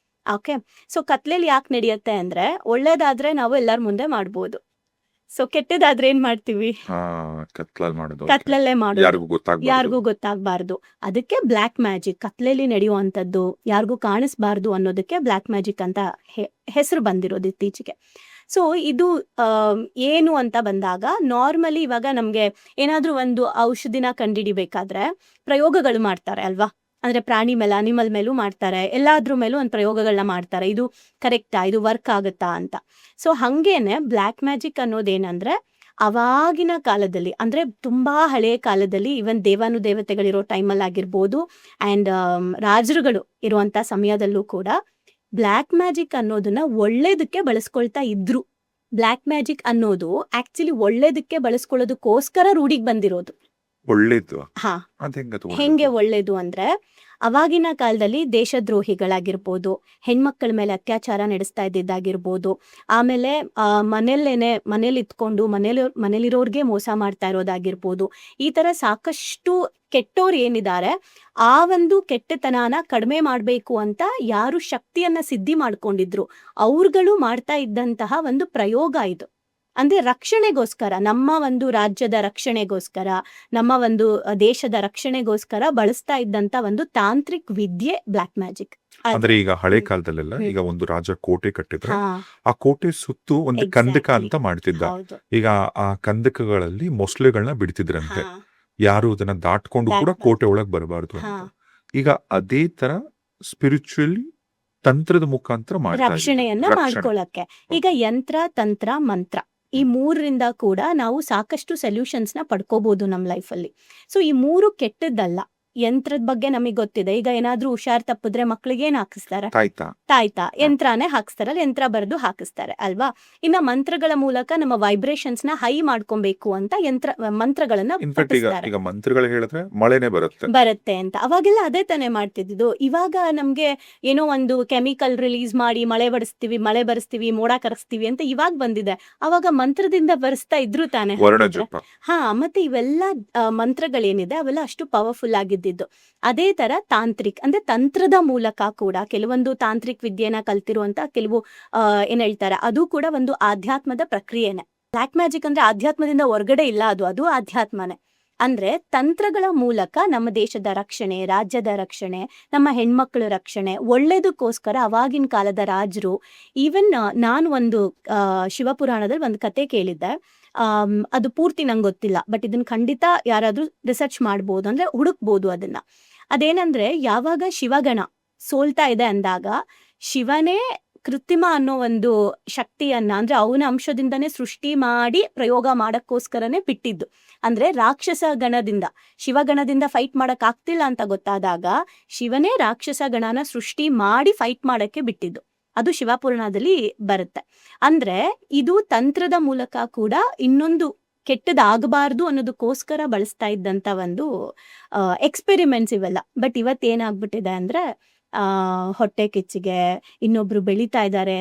ಓಕೆ, ಸೊ ಕತ್ಲೆಯಲ್ಲಿ ಯಾಕೆ ನಡೆಯುತ್ತೆ ಅಂದ್ರೆ ಒಳ್ಳೇದಾದ್ರೆ ನಾವು ಎಲ್ಲರ ಮುಂದೆ ಮಾಡ್ಬೋದು. ಸೊ ಕೆಟ್ಟದಾದ್ರೆ ಏನ್ ಮಾಡ್ತೀವಿ? ಕತ್ಲಲ್ಲೇ ಮಾಡೋದು, ಯಾರಿಗೂ ಗೊತ್ತಾಗ್ಬಾರ್ದು. ಅದಕ್ಕೆ ಬ್ಲ್ಯಾಕ್ ಮ್ಯಾಜಿಕ್, ಕತ್ಲೆಯಲ್ಲಿ ನಡೆಯುವಂಥದ್ದು, ಯಾರಿಗೂ ಕಾಣಿಸ್ಬಾರ್ದು ಅನ್ನೋದಕ್ಕೆ ಬ್ಲ್ಯಾಕ್ ಮ್ಯಾಜಿಕ್ ಅಂತ ಹೆಸರು ಬಂದಿರೋದು ಇತ್ತೀಚೆಗೆ. ಸೊ ಇದು ಏನು ಅಂತ ಬಂದಾಗ, ನಾರ್ಮಲಿ ಇವಾಗ ನಮ್ಗೆ ಏನಾದ್ರೂ ಒಂದು ಔಷಧಿನ ಕಂಡುಹಿಡಿಬೇಕಾದ್ರೆ ಪ್ರಯೋಗಗಳು ಮಾಡ್ತಾರೆ ಅಲ್ವಾ? ಅಂದ್ರೆ ಪ್ರಾಣಿ ಮೇಲೆ, ಅನಿಮಲ್ ಮೇಲೂ ಮಾಡ್ತಾರೆ, ಎಲ್ಲಾದ್ರ ಮೇಲೂ ಒಂದು ಪ್ರಯೋಗಗಳನ್ನ ಮಾಡ್ತಾರೆ. ಇದು ಕರೆಕ್ಟಾ, ಇದು ವರ್ಕ್ ಆಗುತ್ತಾ ಅಂತ. ಸೊ ಹಂಗೇನೆ ಬ್ಲ್ಯಾಕ್ ಮ್ಯಾಜಿಕ್ ಅನ್ನೋದೇನಂದ್ರೆ ಅವಾಗಿನ ಕಾಲದಲ್ಲಿ, ಅಂದ್ರೆ ತುಂಬಾ ಹಳೆಯ ಕಾಲದಲ್ಲಿ, ಇವನ್ ದೇವಾನುದೇವತೆಗಳಿರೋ ಟೈಮಲ್ಲಿ ಆಗಿರ್ಬೋದು ಆ್ಯಂಡ್ ರಾಜರುಗಳು ಇರುವಂತ ಸಮಯದಲ್ಲೂ ಕೂಡ ಬ್ಲ್ಯಾಕ್ ಮ್ಯಾಜಿಕ್ ಅನ್ನೋದನ್ನ ಒಳ್ಳೇದಕ್ಕೆ ಬಳಸ್ಕೊಳ್ತಾ ಇದ್ರು. ಬ್ಲ್ಯಾಕ್ ಮ್ಯಾಜಿಕ್ ಅನ್ನೋದು ಆಕ್ಚುಲಿ ಒಳ್ಳೇದಕ್ಕೆ ಬಳಸ್ಕೊಳ್ಳೋದಕ್ಕೋಸ್ಕರ ರೂಢಿಗೆ ಬಂದಿರೋದು. ಒಳ್ಳೇದು. ಹಾ, ಹೆಂಗೆ ಒಳ್ಳೇದು ಅಂದ್ರೆ, ಅವಾಗಿನ ಕಾಲದಲ್ಲಿ ದೇಶದ್ರೋಹಿಗಳಾಗಿರ್ಬೋದು, ಹೆಣ್ಮಕ್ಳ ಮೇಲೆ ಅತ್ಯಾಚಾರ ನಡೆಸ್ತಾ ಇದ್ದಿದ್ದಾಗಿರ್ಬೋದು, ಆಮೇಲೆ ಮನೇಲಿ ಇತ್ಕೊಂಡು ಮನೇಲಿರೋರ್ಗೆ ಮೋಸ ಮಾಡ್ತಾ ಇರೋದಾಗಿರ್ಬೋದು, ಈ ತರ ಸಾಕಷ್ಟು ಕೆಟ್ಟೋರು ಏನಿದ್ದಾರೆ ಆ ಒಂದು ಕೆಟ್ಟತನನ ಕಡಿಮೆ ಮಾಡಬೇಕು ಅಂತ ಯಾರು ಶಕ್ತಿಯನ್ನ ಸಿದ್ಧಿ ಮಾಡ್ಕೊಂಡಿದ್ರು ಅವ್ರುಗಳು ಮಾಡ್ತಾ ಇದ್ದಂತಹ ಒಂದು ಪ್ರಯೋಗ ಇದು. ಅಂದ್ರೆ ರಕ್ಷಣೆಗೋಸ್ಕರ, ನಮ್ಮ ಒಂದು ರಾಜ್ಯದ ರಕ್ಷಣೆಗೋಸ್ಕರ, ನಮ್ಮ ಒಂದು ದೇಶದ ರಕ್ಷಣೆಗೋಸ್ಕರ ಬಳಸ್ತಾ ಇದ್ದಂತ ಒಂದು ತಾಂತ್ರಿಕ್ ವಿದ್ಯೆ ಬ್ಲಾಕ್ ಮ್ಯಾಜಿಕ್. ಅಂದ್ರೆ ಈಗ ಹಳೆ ಕಾಲದಲ್ಲೆಲ್ಲ ಈಗ ಒಂದು ರಾಜ ಕೋಟೆ ಕಟ್ಟಿದ್ರೆ ಹಾ ಆ ಕೋಟೆ ಸುತ್ತು ಒಂದು ಕಂದಕ Exactly. ಅಂತ ಮಾಡ್ತಿದ್ದ. ಹೌದು. ಈಗ ಆ ಕಂದಕಗಳಲ್ಲಿ ಮೊಸಳೆಗಳನ್ನ ಬಿಡ್ತಿದ್ರಂತೆ, ಹಾ ಯಾರು ಅದನ್ನ ದಾಟ್ಕೊಂಡು ಕೂಡ ದಾಟ್ಬಾರ್ದು. ಕೋಟೆ ಒಳಗ್ ಬರಬಾರ್ದು ಹಾ ಅಂತ. ಈಗ ಅದೇ ತರ ಸ್ಪಿರಿಚುವಲಿ ತಂತ್ರದ ಮುಖಾಂತರ ಮಾಡ್ತಾ ಇದ್ದಾರೆ. ರಕ್ಷಣೆಯನ್ನ ರಕ್ಷಣೆ. ಮಾಡ್ಕೊಳಕ್ಕೆ ಈಗ ಯಂತ್ರ, ತಂತ್ರ, ಮಂತ್ರ ಈ ಮೂರರಿಂದ ಕೂಡ ನಾವು ಸಾಕಷ್ಟು ಸೊಲ್ಯೂಷನ್ಸ್ ನ ಪಡ್ಕೋಬಹುದು ನಮ್ಮ ಲೈಫಲ್ಲಿ. ಸೊ ಈ ಮೂರು ಕೆಟ್ಟದ್ದಲ್ಲ. ಯಂತ್ರದ ಬಗ್ಗೆ ನಮಗೆ ಗೊತ್ತಿದೆ. ಈಗ ಏನಾದ್ರೂ ಹುಷಾರ್ ತಪ್ಪಿದ್ರೆ ಮಕ್ಳಿಗೆ ಏನ್ ಹಾಕಿಸ್ತಾರೆ? ತಾಯ್ತಾ ತಾಯ್ತಾ ಯಂತ್ರನೇ ಹಾಕಿಸ್ತಾರಲ್ಲ, ಯಂತ್ರ ಬರೆದು ಹಾಕಿಸ್ತಾರೆ ಅಲ್ವಾ. ಇನ್ನ ಮಂತ್ರಗಳ ಮೂಲಕ ನಮ್ಮ ವೈಬ್ರೇಷನ್ಸ್ ನ ಹೈ ಮಾಡ್ಕೊಬೇಕು ಅಂತ ಮಂತ್ರಗಳನ್ನ ಇನ್ಫ್ಯಾಕ್ಟ್ ಈಗ ಪಠಿಸ್ತಾರೆ. ಈಗ ಮಂತ್ರಗಳು ಹೇಳಿದ್ರೆ ಮಳೆನೆ ಬರುತ್ತೆ ಅಂತ. ಅವಾಗೆಲ್ಲ ಅದೇ ತಾನೇ ಮಾಡ್ತಿದ್ದು. ಇವಾಗ ನಮ್ಗೆ ಏನೋ ಒಂದು ಕೆಮಿಕಲ್ ರಿಲೀಸ್ ಮಾಡಿ ಮಳೆ ಬರೆಸ್ತೀವಿ, ಮೋಡ ಕರೆಸ್ತೀವಿ ಅಂತ ಇವಾಗ ಬಂದಿದೆ. ಅವಾಗ ಮಂತ್ರದಿಂದ ಬರೆಸ್ತಾ ಇದ್ರು ತಾನೆ. ವರ್ಣ ಜಪ. ಹಾ ಮತ್ತೆ ಇವೆಲ್ಲ ಮಂತ್ರಗಳೇನಿದೆ ಅವೆಲ್ಲ ಅಷ್ಟು ಪವರ್ಫುಲ್ ಆಗಿದ್ದಿದ್ದು. ಅದೇ ತರ ತಾಂತ್ರಿಕ್ ಅಂದ್ರೆ ತಂತ್ರದ ಮೂಲಕ ಕೂಡ ಕೆಲವೊಂದು ತಾಂತ್ರಿಕ್ ವಿದ್ಯೆನ ಕಲ್ತಿರುವಂತ ಕೆಲವು ಏನ್ ಹೇಳ್ತಾರೆ, ಅದು ಕೂಡ ಒಂದು ಆಧ್ಯಾತ್ಮದ ಪ್ರಕ್ರಿಯೆನೆ. ಬ್ಲಾಕ್ ಮ್ಯಾಜಿಕ್ ಅಂದ್ರೆ ಆಧ್ಯಾತ್ಮದಿಂದ ಹೊರಗಡೆ ಇಲ್ಲ, ಅದು ಆಧ್ಯಾತ್ಮನೇ. ಅಂದ್ರೆ ತಂತ್ರಗಳ ಮೂಲಕ ನಮ್ಮ ದೇಶದ ರಕ್ಷಣೆ, ರಾಜ್ಯದ ರಕ್ಷಣೆ, ನಮ್ಮ ಹೆಣ್ಮಕ್ಳ ರಕ್ಷಣೆ, ಒಳ್ಳೇದಕ್ಕೋಸ್ಕರ ಅವಾಗಿನ ಕಾಲದ ರಾಜರು ಈವನ್ ನಾನು ಒಂದು ಶಿವಪುರಾಣದಲ್ಲಿ ಒಂದು ಕತೆ ಕೇಳಿದ್ದೆ. ಅದು ಪೂರ್ತಿ ನಂಗೆ ಗೊತ್ತಿಲ್ಲ, ಬಟ್ ಇದನ್ನ ಖಂಡಿತ ಯಾರಾದ್ರೂ ರಿಸರ್ಚ್ ಮಾಡ್ಬೋದು, ಅಂದ್ರೆ ಹುಡುಕ್ಬೋದು ಅದನ್ನ. ಅದೇನಂದ್ರೆ ಯಾವಾಗ ಶಿವಗಣ ಸೋಲ್ತಾ ಇದೆ ಅಂದಾಗ ಶಿವನೇ ಕೃತ್ರಿಮ ಅನ್ನೋ ಒಂದು ಶಕ್ತಿಯನ್ನ ಅಂದ್ರೆ ಅವನ ಅಂಶದಿಂದನೇ ಸೃಷ್ಟಿ ಮಾಡಿ ಪ್ರಯೋಗ ಮಾಡಕ್ಕೋಸ್ಕರನೇ ಬಿಟ್ಟಿದ್ದು. ಅಂದ್ರೆ ರಾಕ್ಷಸ ಗಣದಿಂದ ಶಿವಗಣದಿಂದ ಫೈಟ್ ಮಾಡಕ್ ಆಗ್ತಿಲ್ಲ ಅಂತ ಗೊತ್ತಾದಾಗ ಶಿವನೇ ರಾಕ್ಷಸ ಗಣನ ಸೃಷ್ಟಿ ಮಾಡಿ ಫೈಟ್ ಮಾಡಕ್ಕೆ ಬಿಟ್ಟಿದ್ದು. ಅದು ಶಿವಪುರಾಣದಲ್ಲಿ ಬರುತ್ತೆ. ಅಂದ್ರೆ ಇದು ತಂತ್ರದ ಮೂಲಕ ಕೂಡ ಇನ್ನೊಂದು ಕೆಟ್ಟದಾಗಬಾರ್ದು ಅನ್ನೋದಕ್ಕೋಸ್ಕರ ಬಳಸ್ತಾ ಇದ್ದಂತ ಒಂದು ಎಕ್ಸ್ಪೆರಿಮೆಂಟ್ಸ್ ಇವೆಲ್ಲ. ಬಟ್ ಇವತ್ತೇನಾಗ್ಬಿಟ್ಟಿದೆ ಅಂದ್ರೆ ಹೊಟ್ಟೆ ಕಿಚ್ಚಿಗೆ ಇನ್ನೊಬ್ರು ಬೆಳಿತಾ ಇದ್ದಾರೆ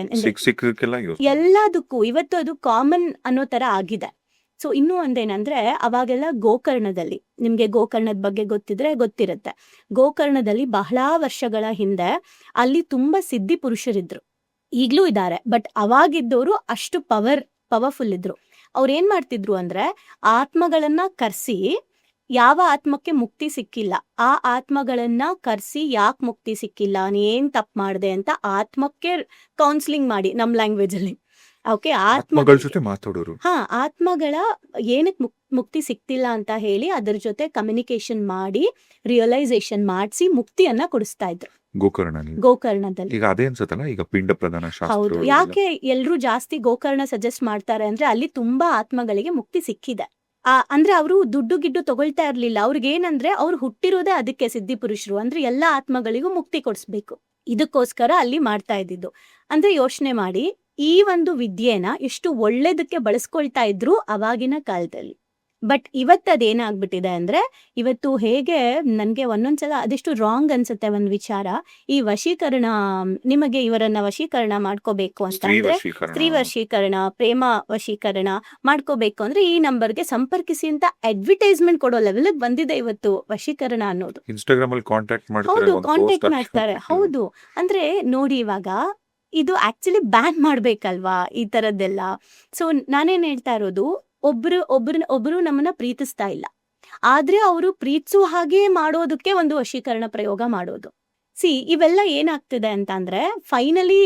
ಸಿಕ್ಕೆಲ್ಲ ಯೂಸ್ ಎಲ್ಲದಕ್ಕೂ ಇವತ್ತು ಅದು ಕಾಮನ್ ಅನ್ನೋ ತರ ಆಗಿದೆ. ಸೊ ಇನ್ನೂ ಒಂದೇನಂದ್ರೆ ಅವಾಗೆಲ್ಲ ಗೋಕರ್ಣದಲ್ಲಿ, ನಿಮ್ಗೆ ಗೋಕರ್ಣದ ಬಗ್ಗೆ ಗೊತ್ತಿರುತ್ತೆ. ಗೋಕರ್ಣದಲ್ಲಿ ಬಹಳ ವರ್ಷಗಳ ಹಿಂದೆ ಅಲ್ಲಿ ತುಂಬಾ ಸಿದ್ಧಿ ಪುರುಷರಿದ್ರು, ಈಗ್ಲೂ ಇದ್ದಾರೆ. ಬಟ್ ಅವಾಗಿದ್ದವರು ಅಷ್ಟು ಪವರ್ಫುಲ್ ಇದ್ರು. ಅವ್ರು ಏನ್ ಮಾಡ್ತಿದ್ರು ಅಂದ್ರೆ ಆತ್ಮಗಳನ್ನ ಕರ್ಸಿ, ಯಾವ ಆತ್ಮಕ್ಕೆ ಮುಕ್ತಿ ಸಿಕ್ಕಿಲ್ಲ ಆ ಆತ್ಮಗಳನ್ನ ಕರ್ಸಿ, ಯಾಕೆ ಮುಕ್ತಿ ಸಿಕ್ಕಿಲ್ಲ, ನೀ ಏನ್ ತಪ್ಪು ಮಾಡಿದೆ ಅಂತ ಆತ್ಮಕ್ಕೆ ಕೌನ್ಸಿಲಿಂಗ್ ಮಾಡಿ, ನಮ್ ಲ್ಯಾಂಗ್ವೇಜ್ ಅಲ್ಲಿ. ಓಕೆ, ಆತ್ಮಗಳ ಜೊತೆ ಮಾತಾಡೋರು. ಆತ್ಮಗಳ ಏನಕ್ಕೆ ಮುಕ್ತಿ ಸಿಕ್ತಿಲ್ಲ ಅಂತ ಹೇಳಿ ಅದ್ರ ಜೊತೆ ಕಮ್ಯುನಿಕೇಶನ್ ಮಾಡಿ ರಿಯಲೈಸೇಷನ್ ಮಾಡಿಸಿ ಮುಕ್ತಿಯನ್ನ ಕೊಡಿಸ್ತಾ ಇದ್ರು ಗೋಕರ್ಣದಲ್ಲಿ. ಈಗ ಅದೇ ಅನ್ಸತ್ತಲ್ಲ, ಈಗ ಪಿಂಡ ಪ್ರದಾನ ಶಾಸ್ತ್ರ. ಹೌದು. ಯಾಕೆ ಎಲ್ರು ಜಾಸ್ತಿ ಗೋಕರ್ಣ ಸಜೆಸ್ಟ್ ಮಾಡ್ತಾರೆ ಅಂದ್ರೆ ಅಲ್ಲಿ ತುಂಬಾ ಆತ್ಮಗಳಿಗೆ ಮುಕ್ತಿ ಸಿಕ್ಕಿದೆ. ಅಂದ್ರೆ ಅವರು ದುಡ್ಡು ಗಿಡ್ಡು ತಗೊಳ್ತಾ ಇರ್ಲಿಲ್ಲ. ಅವ್ರಿಗೆ ಏನಂದ್ರೆ ಅವ್ರು ಹುಟ್ಟಿರೋದೇ ಅದಕ್ಕೆ, ಸಿದ್ಧಿ ಪುರುಷರು ಅಂದ್ರೆ ಎಲ್ಲಾ ಆತ್ಮಗಳಿಗೂ ಮುಕ್ತಿ ಕೊಡಿಸ್ಬೇಕು, ಇದಕ್ಕೋಸ್ಕರ ಅಲ್ಲಿ ಮಾಡ್ತಾ ಇದ್ದಿದ್ದು. ಅಂದ್ರೆ ಯೋಚನೆ ಮಾಡಿ, ಈ ಒಂದು ವಿದ್ಯೆನ ಎಷ್ಟು ಒಳ್ಳೇದಕ್ಕೆ ಬಳಸ್ಕೊಳ್ತಾ ಇದ್ರು ಅವಾಗಿನ ಕಾಲದಲ್ಲಿ. ಬಟ್ ಇವತ್ತದೇನಾಗ್ಬಿಟ್ಟಿದೆ ಅಂದ್ರೆ, ಇವತ್ತು ಹೇಗೆ ನನ್ಗೆ ಒಂದೊಂದ್ಸಲ ಅದೆಷ್ಟು ರಾಂಗ್ ಅನ್ಸುತ್ತೆ ಒಂದ್ ವಿಚಾರ. ಈ ವಶೀಕರಣ, ನಿಮಗೆ ಇವರನ್ನ ವಶೀಕರಣ ಮಾಡ್ಕೋಬೇಕು ಅಂತ ಅಂದ್ರೆ, ಸ್ತ್ರೀ ವಶೀಕರಣ, ಪ್ರೇಮ ವಶೀಕರಣ ಮಾಡ್ಕೋಬೇಕು ಅಂದ್ರೆ ಈ ನಂಬರ್ಗೆ ಸಂಪರ್ಕಿಸಿ ಅಂತ ಅಡ್ವರ್ಟೈಸ್ಮೆಂಟ್ ಕೊಡೋ ಲೆವೆಲ್ ಬಂದಿದೆ ಇವತ್ತು ವಶೀಕರಣ ಅನ್ನೋದು. ಇನ್ಸ್ಟಾಗ್ರಾಮ್ ಅಲ್ಲಿ ಕಾಂಟ್ಯಾಕ್ಟ್ ಮಾಡ್ತಾರೆ. ಹೌದು. ಅಂದ್ರೆ ನೋಡಿ, ಇವಾಗ ಇದು ಆಕ್ಚುಲಿ ಬ್ಯಾನ್ ಮಾಡ್ಬೇಕಲ್ವಾ ಈ ತರದ್ದೆಲ್ಲ. ಸೊ ನಾನೇನ್ ಹೇಳ್ತಾ ಇರೋದು, ಒಬ್ರು ನಮ್ಮನ್ನ ಪ್ರೀತಿಸ್ತಾ ಇಲ್ಲ, ಆದ್ರೆ ಅವರು ಪ್ರೀತಿಸೋ ಹಾಗೆ ಮಾಡೋದಕ್ಕೆ ಒಂದು ವಶೀಕರಣ ಪ್ರಯೋಗ ಮಾಡೋದು. ಇವೆಲ್ಲ ಏನಾಗ್ತಿದೆ ಅಂತ ಅಂದ್ರೆ ಫೈನಲಿ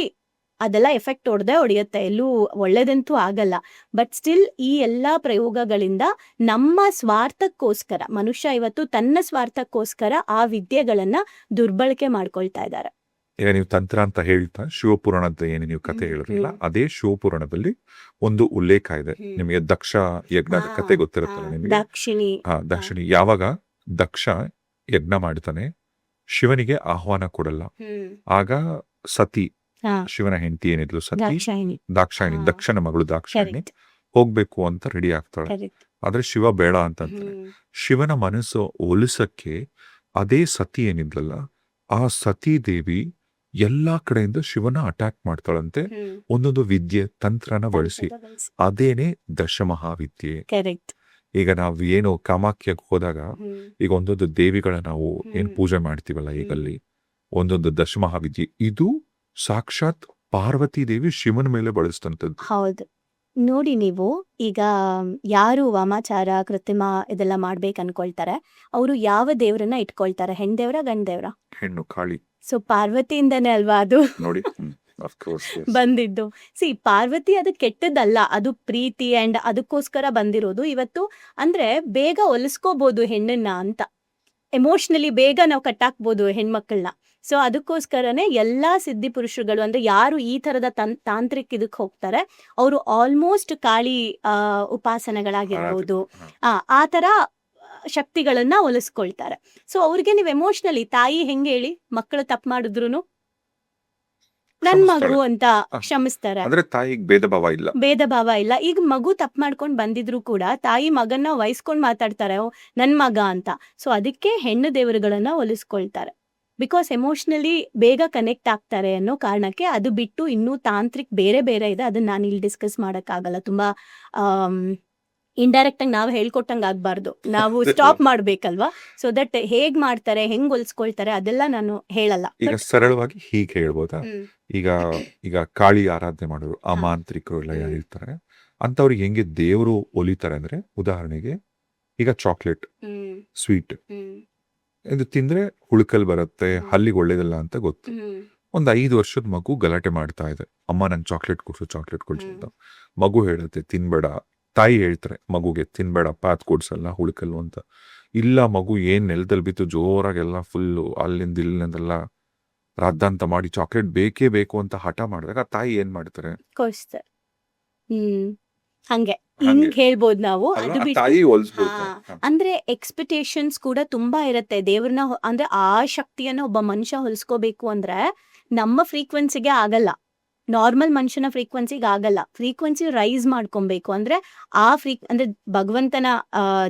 ಅದೆಲ್ಲ ಎಫೆಕ್ಟ್ ಹೊಡೆಯುತ್ತೆ, ಎಲ್ಲೂ ಒಳ್ಳೇದಂತೂ ಆಗಲ್ಲ. ಬಟ್ ಸ್ಟಿಲ್ ಈ ಎಲ್ಲಾ ಪ್ರಯೋಗಗಳಿಂದ ನಮ್ಮ ಸ್ವಾರ್ಥಕ್ಕೋಸ್ಕರ ಮನುಷ್ಯ ಇವತ್ತು ತನ್ನ ಸ್ವಾರ್ಥಕ್ಕೋಸ್ಕರ ಆ ವಿದ್ಯೆಗಳನ್ನ ದುರ್ಬಳಕೆ ಮಾಡ್ಕೊಳ್ತಾ ಇದ್ದಾರೆ. ಈಗ ನೀವು ತಂತ್ರ ಅಂತ ಹೇಳ್ತಾ ಶಿವಪುರಾಣದ ಏನು ನೀವು ಕತೆ ಹೇಳಿರಲಿಲ್ಲ, ಅದೇ ಶಿವಪುರಾಣದಲ್ಲಿ ಒಂದು ಉಲ್ಲೇಖ ಇದೆ. ನಿಮಗೆ ದಕ್ಷ ಯಜ್ಞದ ಕತೆ ಗೊತ್ತಿರುತ್ತಲ್ಲ ನಿಮಗೆ. ದಕ್ಷಿಣಿ ಯಾವಾಗ ದಕ್ಷ ಯಜ್ಞ ಮಾಡ್ತಾನೆ, ಶಿವನಿಗೆ ಆಹ್ವಾನ ಕೊಡಲ್ಲ. ಆಗ ಸತಿ, ಶಿವನ ಹೆಂಡತಿ ಏನಿದ್ಲು ಸತಿ, ದಾಕ್ಷಾಯಿಣಿ, ದಕ್ಷನ ಮಗಳು ದಾಕ್ಷಾಯಿಣಿ ಹೋಗ್ಬೇಕು ಅಂತ ರೆಡಿ ಆಗ್ತಾಳೆ. ಆದ್ರೆ ಶಿವ ಬೇಡ ಅಂತ ಶಿವನ ಮನಸ್ಸು ಒಲಿಸಕ್ಕೆ ಅದೇ ಸತಿ ಏನಿದ್ಲಲ್ಲ, ಆ ಸತಿ ದೇವಿ ಎಲ್ಲಾ ಕಡೆಯಿಂದ ಶಿವನ ಅಟ್ಯಾಕ್ ಮಾಡ್ತಾಳಂತೆ, ಒಂದೊಂದು ವಿದ್ಯೆ ತಂತ್ರನ ಬಳಸಿ. ಅದೇನೆ ದಶಮಹಾವಿದ್ಯೆ. ಈಗ ನಾವು ಏನು ಕಾಮಾಖ್ಯಕ್ಕೆ ಹೋದಾಗ ಈಗ ಒಂದೊಂದು ದೇವಿಗಳ ನಾವು ಏನ್ ಪೂಜೆ ಮಾಡ್ತೀವಲ್ಲ, ಈಗಲ್ಲಿ ಒಂದೊಂದು ದಶಮಹಾವಿದ್ಯೆ, ಇದು ಸಾಕ್ಷಾತ್ ಪಾರ್ವತಿ ದೇವಿ ಶಿವನ ಮೇಲೆ ಬಳಸ್ತಂತದ್ದು. ನೋಡಿ ನೀವು ಈಗ ಯಾರು ವಾಮಾಚಾರ ಕೃತ್ರಿಮ ಇದೆಲ್ಲ ಮಾಡ್ಬೇಕು ಅನ್ಕೊಳ್ತಾರೆ ಅವರು ಯಾವ ದೇವ್ರನ್ನ ಇಟ್ಕೊಳ್ತಾರೆ, ಹೆಣ್ ದೇವ್ರ ಗಂಡ್ ದೇವ್ರ? ಹೆಣ್ಣು ಕಾಳಿ ಸೊ ಪಾರ್ವತಿಯಿಂದನೇ ಅಲ್ವಾ ಅದು ನೋಡಿ. ಆಫ್ ಕೋರ್ಸ್ ಬಂದಿದ್ದು. ಪಾರ್ವತಿ ಅದು ಕೆಟ್ಟದ್ದಲ್ಲ, ಅದು ಪ್ರೀತಿ ಅಂಡ್ ಅದಕ್ಕೋಸ್ಕರ ಬಂದಿರೋದು. ಇವತ್ತು ಅಂದ್ರೆ ಬೇಗ ಒಲಿಸ್ಕೋಬಹುದು ಹೆಣ್ಣನ್ನ ಅಂತ, ಎಮೋಷನಲಿ ಬೇಗ ನಾವು ಕಟ್ಟಾಕ್ಬೋದು ಹೆಣ್ಮಕ್ಳನ್ನ. ಸೊ ಅದಕ್ಕೋಸ್ಕರನೇ ಎಲ್ಲಾ ಸಿದ್ಧಿ ಪುರುಷರುಗಳು ಅಂದ್ರೆ ಯಾರು ಈ ತರದ ತಾಂತ್ರಿಕ ಇದಕ್ಕೆ ಹೋಗ್ತಾರೆ ಅವರು ಆಲ್ಮೋಸ್ಟ್ ಕಾಳಿ ಉಪಾಸನೆಗಳಾಗಿರ್ಬೋದು ಆ ತರ ಶಕ್ತಿಗಳನ್ನ ಒಲಿಸ್ಕೊಳ್ತಾರೆ. ಸೊ ಅವ್ರಿಗೆ ನೀವು ಎಮೋಷನಲಿ ತಾಯಿ ಹೆಂಗೆ ಹೇಳಿ, ಮಕ್ಕಳು ತಪ್ಪು ಮಾಡಿದ್ರು ನನ್ ಮಗು ಅಂತ ಕ್ಷಮಿಸ್ತಾರೆ. ಅಂದ್ರೆ ತಾಯಿಗೆ ಭೇದ ಭಾವ ಇಲ್ಲ, ಭೇದ ಭಾವ ಇಲ್ಲ. ಈಗ ಮಗು ತಪ್ಪು ಮಾಡ್ಕೊಂಡ್ ಬಂದಿದ್ರು ಕೂಡ ತಾಯಿ ಮಗನ್ನ ವಹಿಸ್ಕೊಂಡ್ ಮಾತಾಡ್ತಾರೆ, "ಓ, ನನ್ ಮಗ" ಅಂತ. ಸೊ ಅದಕ್ಕೆ ಹೆಣ್ಣು ದೇವರುಗಳನ್ನ ಒಲಿಸ್ಕೊಳ್ತಾರೆ, ಬಿಕಾಸ್ ಎಮೋಷನಲಿ ಬೇಗ ಕನೆಕ್ಟ್ ಆಗ್ತಾರೆ ಅನ್ನೋ ಕಾರಣಕ್ಕೆ. ಅದು ಬಿಟ್ಟು ಇನ್ನೂ ತಾಂತ್ರಿಕ್ ಬೇರೆ ಬೇರೆ ಇದೆ, ಅದನ್ನ ನಾನು ಇಲ್ಲಿ ಡಿಸ್ಕಸ್ ಮಾಡಕ್ಕಾಗಲ್ಲ. ತುಂಬಾ ಇಂಡೈರೆಕ್ಟ್ ಆಗಿ ನಾವು ಹೇಳ್ಕೊಟ್ಟಂಗೆ ಆಗ್ಬಾರ್ದು, ನಾವು ಸ್ಟಾಪ್ ಮಾಡ್ಬೇಕಲ್ವಾ. ಸೊ ದಟ್ ಹೇಗ್ ಮಾಡ್ತಾರೆ, ಹೆಂಗ್ ಹೊಲ್ಸ್ಕೊಳ್ತಾರೆ ಅದೆಲ್ಲ ನಾನು ಹೇಳಲ್ಲ. ಈಗ ಸರಳವಾಗಿ ಹೀಗೆ ಹೇಳ್ಬೋದಾ, ಈಗ ಈಗ ಕಾಳಿ ಆರಾಧನೆ ಮಾಡೋರು ಅಮಾಂತ್ರಿಕರು ಎಲ್ಲ ಯಾರು ಇರ್ತಾರೆ ಅಂತವ್ರಿಗೆ ಹೆಂಗೆ ದೇವರು ಒಲಿತಾರೆ ಅಂದ್ರೆ, ಉದಾಹರಣೆಗೆ ಈಗ ಚಾಕ್ಲೇಟ್ ಸ್ವೀಟ್ ಇದು ತಿಂದ್ರೆ ಹುಳುಕಲ್ ಬರುತ್ತೆ, ಹಲ್ಲಿಗೆ ಒಳ್ಳೇದಲ್ಲ ಅಂತ ಗೊತ್ತು. ಒಂದ್ 5 ವರ್ಷದ ಮಗು ಗಲಾಟೆ ಮಾಡ್ತಾ ಇದೆ, ಅಮ್ಮ ನಂಗೆ ಚಾಕ್ಲೇಟ್ ಕೊಡ್ಸು ಅಂತ. ಮಗು ಹೇಳುತ್ತೆ ತಿನ್ಬೇಡ, ತಾಯಿ ಹೇಳ್ತಾರೆ ಮಗುಗೆ ತಿನ್ಬೇಡಪ್ಪ ಅದ್ ಕೊಡ್ಸಲ್ಲ ಹುಳುಕಲ್ಲು ಅಂತ. ಇಲ್ಲ, ಮಗು ಏನ್ ನೆಲದಲ್ಲಿ ಬಿತ್ತು ಜೋರಾಗೆಲ್ಲ ಫುಲ್ಲು ಅಲ್ಲಿಂದ ಇಲ್ಲಿಂದೆಲ್ಲ ರಾದ್ದಾಂತ ಮಾಡಿ ಚಾಕ್ಲೇಟ್ ಬೇಕೇ ಬೇಕು ಅಂತ ಹಠ ಮಾಡಿದಾಗ ತಾಯಿ ಏನ್ ಮಾಡ್ತಾರೆ, ಕೊಡ್ಸ್ತಾರೆ. ಹಂಗೆ ಹಿಂಗ್ ಹೇಳ್ಬೋದು ನಾವು. ಅದು ಬಿಟ್ಟು ತಾಯಿ ಹೊಲ್ಸ್ಬಿಡ್ತಾರೆ. ಅಂದ್ರೆ ಎಕ್ಸ್ಪೆಕ್ಟೇಷನ್ಸ್ ಕೂಡ ತುಂಬಾ ಇರತ್ತೆ ದೇವ್ರನ್ನ. ಅಂದ್ರೆ ಆ ಶಕ್ತಿಯನ್ನ ಒಬ್ಬ ಮನುಷ್ಯ ಹೊಲ್ಸ್ಕೋಬೇಕು ಅಂದ್ರೆ ನಮ್ಮ ಫ್ರೀಕ್ವೆನ್ಸಿಗೆ ಆಗಲ್ಲ, ನಾರ್ಮಲ್ ಮನುಷ್ಯನ ಫ್ರೀಕ್ವೆನ್ಸಿಗೆ ಆಗಲ್ಲ. ಫ್ರೀಕ್ವೆನ್ಸಿ ರೈಸ್ ಮಾಡ್ಕೊಬೇಕು ಅಂದ್ರೆ ಅಂದ್ರೆ ಭಗವಂತನ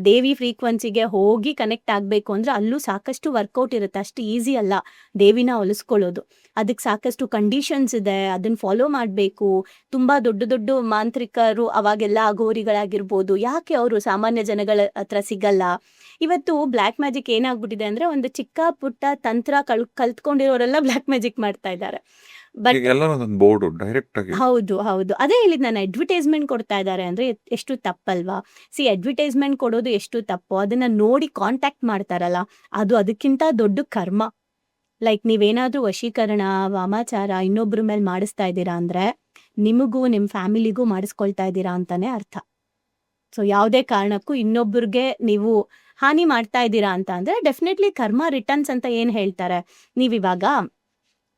ದೇವಿ ಫ್ರೀಕ್ವೆನ್ಸಿಗೆ ಹೋಗಿ ಕನೆಕ್ಟ್ ಆಗ್ಬೇಕು ಅಂದ್ರೆ ಅಲ್ಲೂ ಸಾಕಷ್ಟು ವರ್ಕೌಟ್ ಇರುತ್ತೆ, ಅಷ್ಟು ಈಸಿ ಅಲ್ಲ ದೇವಿನ ಹೊಲಿಸ್ಕೊಳ್ಳೋದು. ಅದಕ್ಕೆ ಸಾಕಷ್ಟು ಕಂಡೀಷನ್ಸ್ ಇದೆ, ಅದನ್ನ ಫಾಲೋ ಮಾಡ್ಬೇಕು. ತುಂಬಾ ದೊಡ್ಡ ದೊಡ್ಡ ಮಾಂತ್ರಿಕರು ಅವಾಗೆಲ್ಲ ಅಘೋರಿಗಳಾಗಿರ್ಬೋದು, ಯಾಕೆ ಅವರು ಸಾಮಾನ್ಯ ಜನಗಳ ಹತ್ರ ಸಿಗಲ್ಲ? ಇವತ್ತು ಬ್ಲ್ಯಾಕ್ ಮ್ಯಾಜಿಕ್ ಏನಾಗ್ಬಿಟ್ಟಿದೆ ಅಂದ್ರೆ ಒಂದು ಚಿಕ್ಕ ಪುಟ್ಟ ತಂತ್ರ ಕಲ್ತ್ಕೊಂಡಿರೋರೆಲ್ಲ ಬ್ಲ್ಯಾಕ್ ಮ್ಯಾಜಿಕ್ ಮಾಡ್ತಾ ಇದ್ದಾರೆ. ಬಟ್ ಬೋರ್ಡ್ ಡೈರೆಕ್ಟ್ ಆಗಿ ಹೌದು ಅದೇ ಹೇಳಿದ್ ನಾನು, ಅಡ್ವರ್ಟೈಸ್ಮೆಂಟ್ ಕೊಡ್ತಾ ಇದ್ದಾರೆ ಅಂದ್ರೆ ಎಷ್ಟು ತಪ್ಪಲ್ವಾ? ಅಡ್ವರ್ಟೈಸ್ಮೆಂಟ್ ಕೊಡೋದು ಎಷ್ಟು ತಪ್ಪು, ಅದನ್ನ ನೋಡಿ ಕಾಂಟ್ಯಾಕ್ಟ್ ಮಾಡ್ತಾರಲ್ಲ ಅದು ಅದಕ್ಕಿಂತ ದೊಡ್ಡ ಕರ್ಮ. ಲೈಕ್ ನೀವೇನಾದ್ರೂ ವಶೀಕರಣ, ವಾಮಾಚಾರ ಇನ್ನೊಬ್ರ ಮೇಲೆ ಮಾಡಿಸ್ತಾ ಇದ್ದೀರಾ ಅಂದ್ರೆ ನಿಮಗೂ ನಿಮ್ ಫ್ಯಾಮಿಲಿಗೂ ಮಾಡಿಸ್ಕೊಳ್ತಾ ಇದ್ದೀರಾ ಅಂತಾನೆ ಅರ್ಥ. ಸೊ ಯಾವುದೇ ಕಾರಣಕ್ಕೂ ಇನ್ನೊಬ್ರಿಗೆ ನೀವು ಹಾನಿ ಮಾಡ್ತಾ ಇದ್ದೀರಾ ಅಂತ ಅಂದ್ರೆ ಡೆಫಿನೆಟ್ಲಿ ಕರ್ಮ ರಿಟರ್ನ್ಸ್ ಅಂತ ಏನ್ ಹೇಳ್ತಾರೆ. ನೀವಿವಾಗ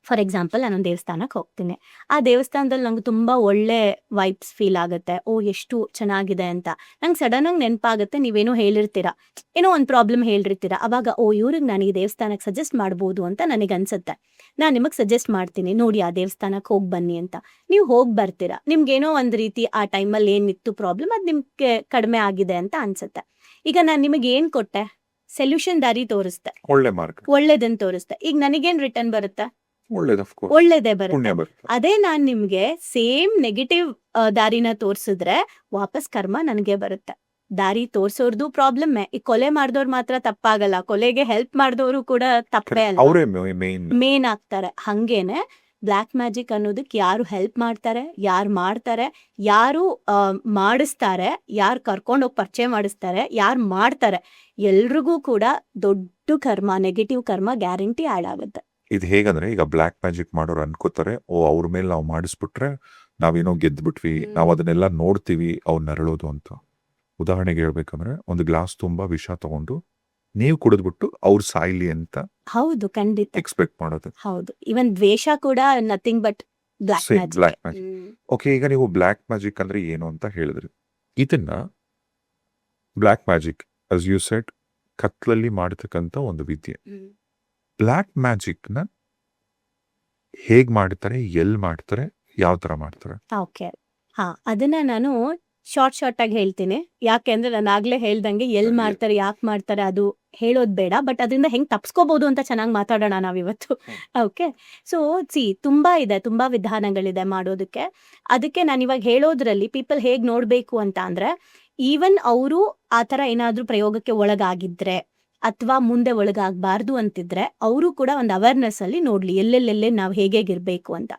ಫಾರ್ ಎಕ್ಸಾಂಪಲ್ ನಾನೊಂದು ದೇವಸ್ಥಾನಕ್ಕೆ ಹೋಗ್ತೀನಿ, ಆ ದೇವಸ್ಥಾನದಲ್ಲಿ ನಂಗೆ ತುಂಬಾ ಒಳ್ಳೆ ವೈಬ್ಸ್ ಫೀಲ್ ಆಗುತ್ತೆ, ಓ ಎಷ್ಟು ಚೆನ್ನಾಗಿದೆ ಅಂತ. ನಂಗೆ ಸಡನ್ ಆಗಿ ನೆನಪಾಗುತ್ತೆ, ನೀವೇನೋ ಹೇಳಿರ್ತೀರಾ, ಏನೋ ಒಂದು ಪ್ರಾಬ್ಲಮ್ ಹೇಳಿರ್ತೀರಾ, ಅವಾಗ ಓ ಇವ್ರಿಗೆ ನಾನು ಈ ದೇವಸ್ಥಾನಕ್ಕೆ ಸಜೆಸ್ಟ್ ಮಾಡ್ಬೋದು ಅಂತ ನನಗೆ ಅನ್ಸುತ್ತೆ. ನಾನು ನಿಮಗೆ ಸಜೆಸ್ಟ್ ಮಾಡ್ತೀನಿ, ನೋಡಿ ಆ ದೇವಸ್ಥಾನಕ್ಕೆ ಹೋಗಿ ಬನ್ನಿ ಅಂತ. ನೀವು ಹೋಗಿ ಬರ್ತೀರಾ, ನಿಮ್ಗೇನೋ ಒಂದು ರೀತಿ ಆ ಟೈಮಲ್ಲಿ ಏನಿತ್ತು ಪ್ರಾಬ್ಲಮ್ ಅದು ನಿಮ್ಗೆ ಕಡಿಮೆ ಆಗಿದೆ ಅಂತ ಅನ್ಸುತ್ತೆ. ಈಗ ನಾನು ನಿಮಗೆ ಏನ್ ಕೊಟ್ಟೆ, ಸೊಲ್ಯೂಷನ್ ದಾರಿ ತೋರಿಸ್ತೆ, ಒಳ್ಳೆ ಮಾರ್ಕ್ ಒಳ್ಳೇದನ್ನ ತೋರಿಸ್ತೆ. ಈಗ ನನಗೇನ್ ರಿಟರ್ನ್ ಬರುತ್ತೆ? ಒಳ್ಳೇದೇ ಪುಣ್ಯ ಬರುತ್ತೆ. ಬರುತ್ತೆ. ಅದೇ ನಾನ್ ನಿಮ್ಗೆ ಸೇಮ್ ನೆಗೆಟಿವ್ ದಾರಿನ ತೋರ್ಸಿದ್ರೆ ವಾಪಸ್ ಕರ್ಮ ನನಗೆ ಬರುತ್ತೆ. ದಾರಿ ತೋರ್ಸೋರ್ದು ಪ್ರಾಬ್ಲಮ್. ಈ ಕೊಲೆ ಮಾಡ್ದವ್ರು ಮಾತ್ರ ತಪ್ಪಾಗಲ್ಲ, ಕೊಲೆಗೆ ಹೆಲ್ಪ್ ಮಾಡಿದವರು ಕೂಡ ತಪ್ಪೇ ಅಲ್ಲ, ಅವರೇ ಮೇನ್ ಆಗ್ತಾರೆ. ಹಂಗೇನೆ ಬ್ಲ್ಯಾಕ್ ಮ್ಯಾಜಿಕ್ ಅನ್ನೋದಕ್ಕೆ ಯಾರು ಹೆಲ್ಪ್ ಮಾಡ್ತಾರೆ, ಯಾರು ಮಾಡ್ತಾರೆ, ಯಾರು ಮಾಡಿಸ್ತಾರೆ, ಯಾರು ಕರ್ಕೊಂಡೋಗಿ ಪರಿಚಯ ಮಾಡಿಸ್ತಾರೆ, ಯಾರು ಮಾಡ್ತಾರೆ, ಎಲ್ರಿಗೂ ಕೂಡ ದೊಡ್ಡ ಕರ್ಮ, ನೆಗೆಟಿವ್ ಕರ್ಮ ಗ್ಯಾರಂಟಿ ಆಡ್ ಆಗುತ್ತೆ. ಇದು ಹೇಗಂದ್ರೆ, ಈಗ ಬ್ಲ್ಯಾಕ್ ಮ್ಯಾಜಿಕ್ ಮಾಡೋರು ಅನ್ಕೋತಾರೆ, ಓ ಅವ್ರ ಮೇಲೆ ನಾವು ಮಾಡಿಸ್ಬಿಟ್ರೆ ನಾವೇನೋ ಗೆದ್ಬಿಟ್ವಿ, ನಾವು ಅದನ್ನೆಲ್ಲ ನೋಡ್ತೀವಿ ಅವ್ರು ನರಳೋದು ಅಂತ. ಉದಾಹರಣೆಗೆ ಹೇಳ್ಬೇಕಂದ್ರೆ, ಒಂದು ಗ್ಲಾಸ್ ತುಂಬಾ ವಿಷ ತಗೊಂಡು ನೀವು ಕುಡಿದ್ಬಿಟ್ಟು ಅವ್ರು ಸಾಯ್ಲಿ ಅಂತ ಹೌದು, ಖಂಡಿತ ಎಕ್ಸ್ಪೆಕ್ಟ್ ಮಾಡೋದು. ಹೌದು. ಇವನ್ ದ್ವೇಷ ಕೂಡ nothing but black Same, magic. black magic. Okay, ಈಗ ನೀವು ಬ್ಲ್ಯಾಕ್ ಮ್ಯಾಜಿಕ್ ಅಂದ್ರೆ ಏನು ಅಂತ ಹೇಳಿದ್ರಿ. ಇದನ್ನ black magic as you said ಕತ್ಲಲ್ಲಿ ಮಾಡತಕ್ಕಂತ ಒಂದು ವಿದ್ಯೆ. ಬ್ಲ್ಯಾಕ್ ಮ್ಯಾಜಿಕ್ ನ ಹೇಗ್ ಮಾಡ್ತಾರೆ, ಎಲ್ ಮಾಡ್ತಾರೆ, ಯಾವ ತರ ಮಾಡ್ತಾರೆ? ಓಕೆ, ಅದನ್ನ ನಾನು ಶಾರ್ಟ್ ಆಗಿ ಹೇಳ್ತೀನಿ. ಯಾಕೆಂದ್ರೆ ನಾನು ಆಗ್ಲೇ ಹೇಳ್ದಂಗೆ ಎಲ್ ಮಾಡ್ತಾರೆ, ಯಾಕೆ ಮಾಡ್ತಾರೆ ಅದು ಹೇಳೋದ್ ಬೇಡ, ಬಟ್ ಅದರಿಂದ ಹೆಂಗ್ ತಪ್ಸ್ಕೋಬಹುದು ಅಂತ ಚೆನ್ನಾಗಿ ಮಾತಾಡೋಣ ನಾವಿವತ್ತು. ಓಕೆ, ಸೊ ತುಂಬಾ ಇದೆ, ತುಂಬಾ ವಿಧಾನಗಳಿದೆ ಮಾಡೋದಕ್ಕೆ. ಅದಕ್ಕೆ ನಾನು ಇವಾಗ ಹೇಳೋದ್ರಲ್ಲಿ ಪೀಪಲ್ ಹೇಗ್ ನೋಡ್ಬೇಕು ಅಂತ ಅಂದ್ರೆ, ಈವನ್ ಅವರು ಆತರ ಏನಾದ್ರೂ ಪ್ರಯೋಗಕ್ಕೆ ಒಳಗಾಗಿದ್ರೆ ಅಥವಾ ಮುಂದೆ ಒಳಗಾಗಬಾರ್ದು ಅಂತಿದ್ರೆ ಅವರು ಕೂಡ ಒಂದು ಅವೇರ್ನೆಸ್ ಅಲ್ಲಿ ನೋಡ್ಲಿ, ಎಲ್ಲೆಲ್ಲೆಲ್ಲೇ ನಾವು ಹೇಗಿರ್ಬೇಕು ಅಂತ.